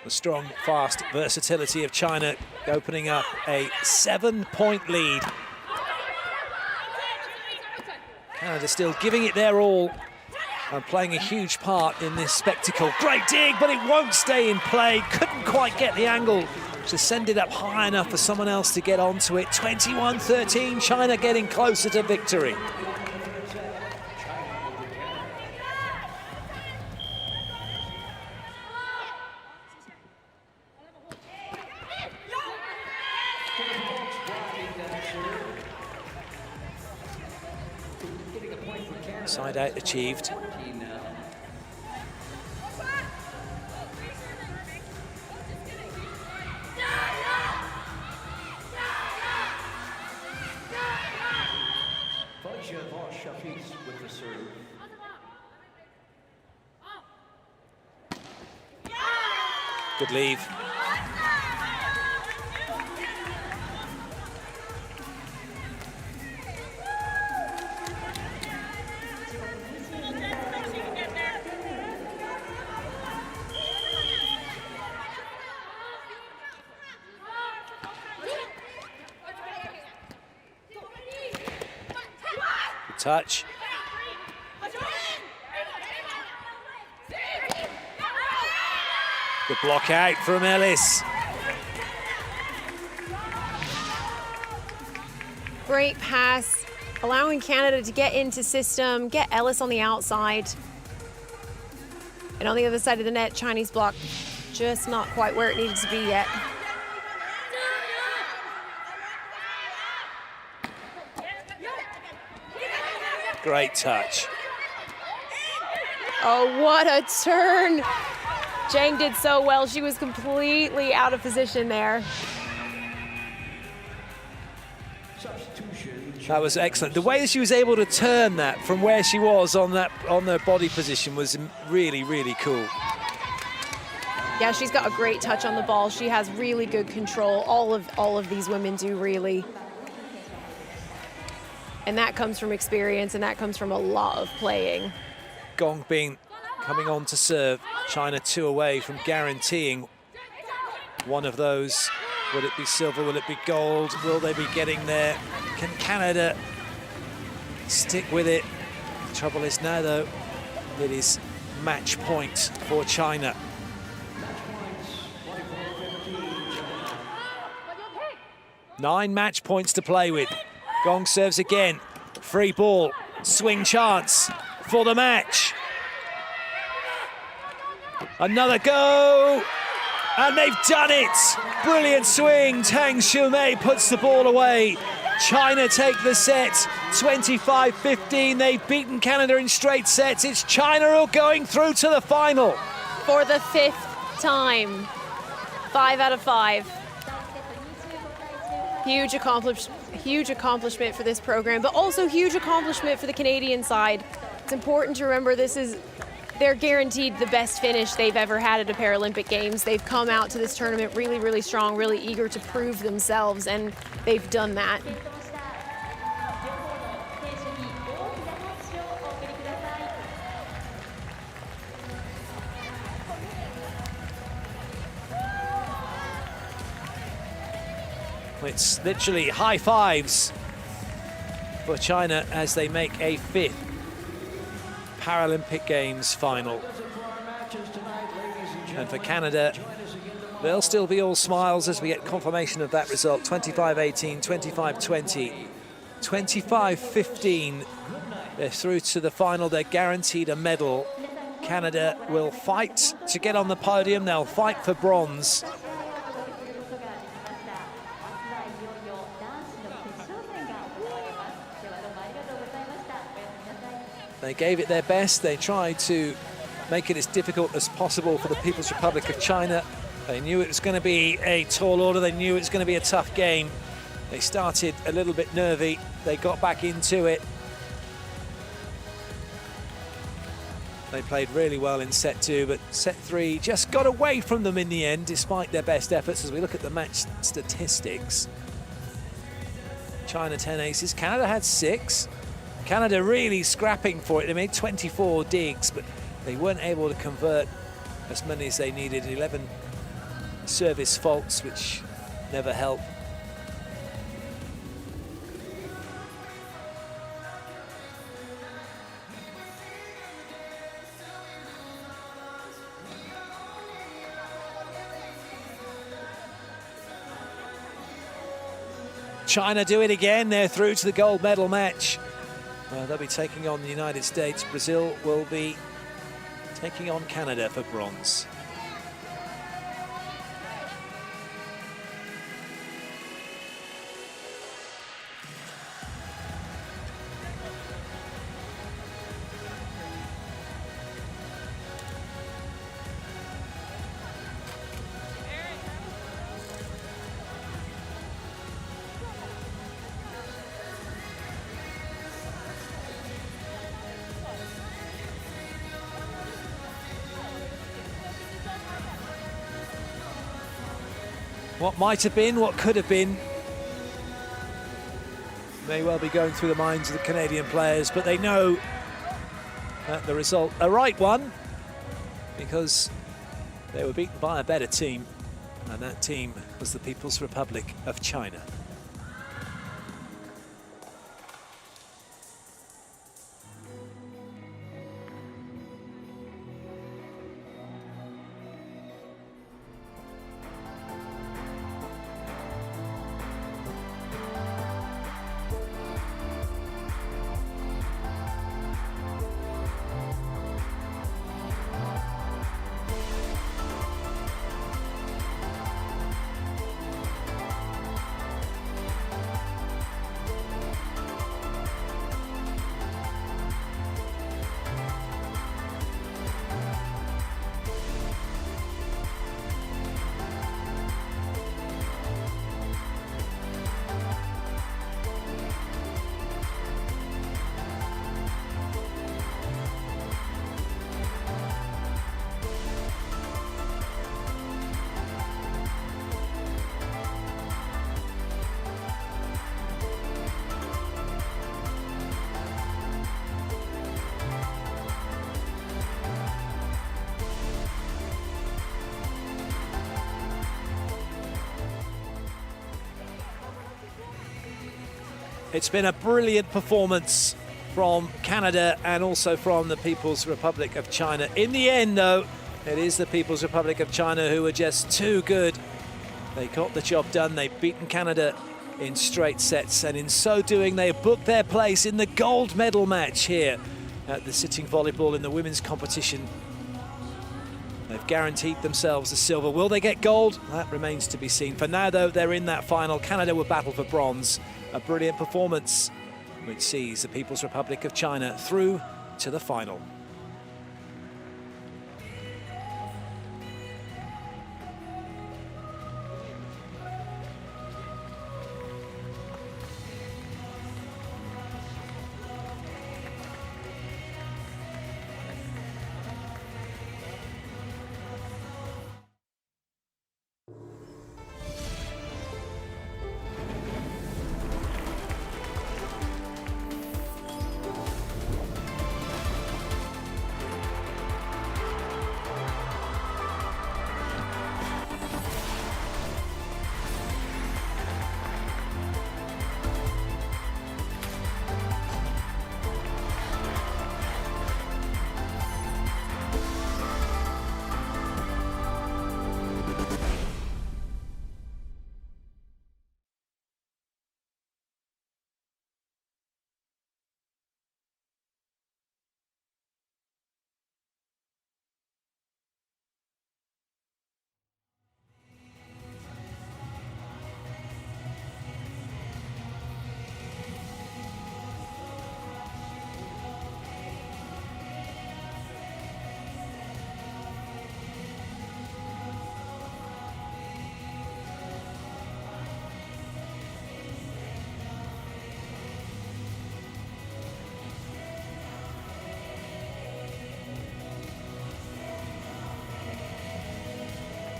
The strong, fast versatility of China opening up a 7-point lead. Canada still giving it their all and playing a huge part in this spectacle. Great dig, but it won't stay in play. Couldn't quite get the angle to send it up high enough for someone else to get onto it. 21-13, China getting closer to victory. Side out achieved. With the serve. Good leave. Good touch. Good block out from Ellis. Great pass, allowing Canada to get into system, get Ellis on the outside. And on the other side of the net, Chinese block just not quite where it needed to be yet. Great touch. Oh, what a turn. Zhang did so well. She was completely out of position there. That was excellent. The way that she was able to turn that from where she was on the body position was really, really cool. Yeah, she's got a great touch on the ball. She has really good control. All of these women do, really. And that comes from experience, and that comes from a lot of playing. Gong Bing coming on to serve. China 2 away from guaranteeing one of those. Will it be silver? Will it be gold? Will they be getting there? Can Canada stick with it? The trouble is now, though, it is match point for China. Nine match points to play with. Gong serves again. Free ball. Swing chance for the match. Another go. And they've done it. Brilliant swing. Tang Shumei puts the ball away. China take the set. 25-15. They've beaten Canada in straight sets. It's China who are going through to the final. For the 5th time. 5 out of 5. Huge accomplishment for this program, but also huge accomplishment for the Canadian side. It's important to remember they're guaranteed the best finish they've ever had at a Paralympic Games. They've come out to this tournament really, really strong, really eager to prove themselves, and they've done that. It's literally high fives for China as they make a 5th Paralympic Games final. And for Canada, they'll still be all smiles as we get confirmation of that result. 25-18, 25-20, 25-15. They're through to the final. They're guaranteed a medal. Canada will fight to get on the podium. They'll fight for bronze. They gave it their best. They tried to make it as difficult as possible for the People's Republic of China. They knew it was going to be a tall order. They knew it was going to be a tough game. They started a little bit nervy. They got back into it. They played really well in set 2, but set 3 just got away from them in the end, despite their best efforts. As we look at the match statistics, China 10 aces, Canada had 6. Canada really scrapping for it. They made 24 digs, but they weren't able to convert as many as they needed. 11 service faults, which never help. China do it again. They're through to the gold medal match. They'll be taking on the United States. Brazil will be taking on Canada for bronze. What might have been, what could have been, may well be going through the minds of the Canadian players, but they know that the result, a right one, because they were beaten by a better team, and that team was the People's Republic of China. It's been a brilliant performance from Canada and also from the People's Republic of China. In the end, though, it is the People's Republic of China who are just too good. They got the job done. They've beaten Canada in straight sets, and in so doing, they have booked their place in the gold medal match here at the Sitting Volleyball in the women's competition. They've guaranteed themselves the silver. Will they get gold? That remains to be seen. For now, though, they're in that final. Canada will battle for bronze. A brilliant performance which sees the People's Republic of China through to the final.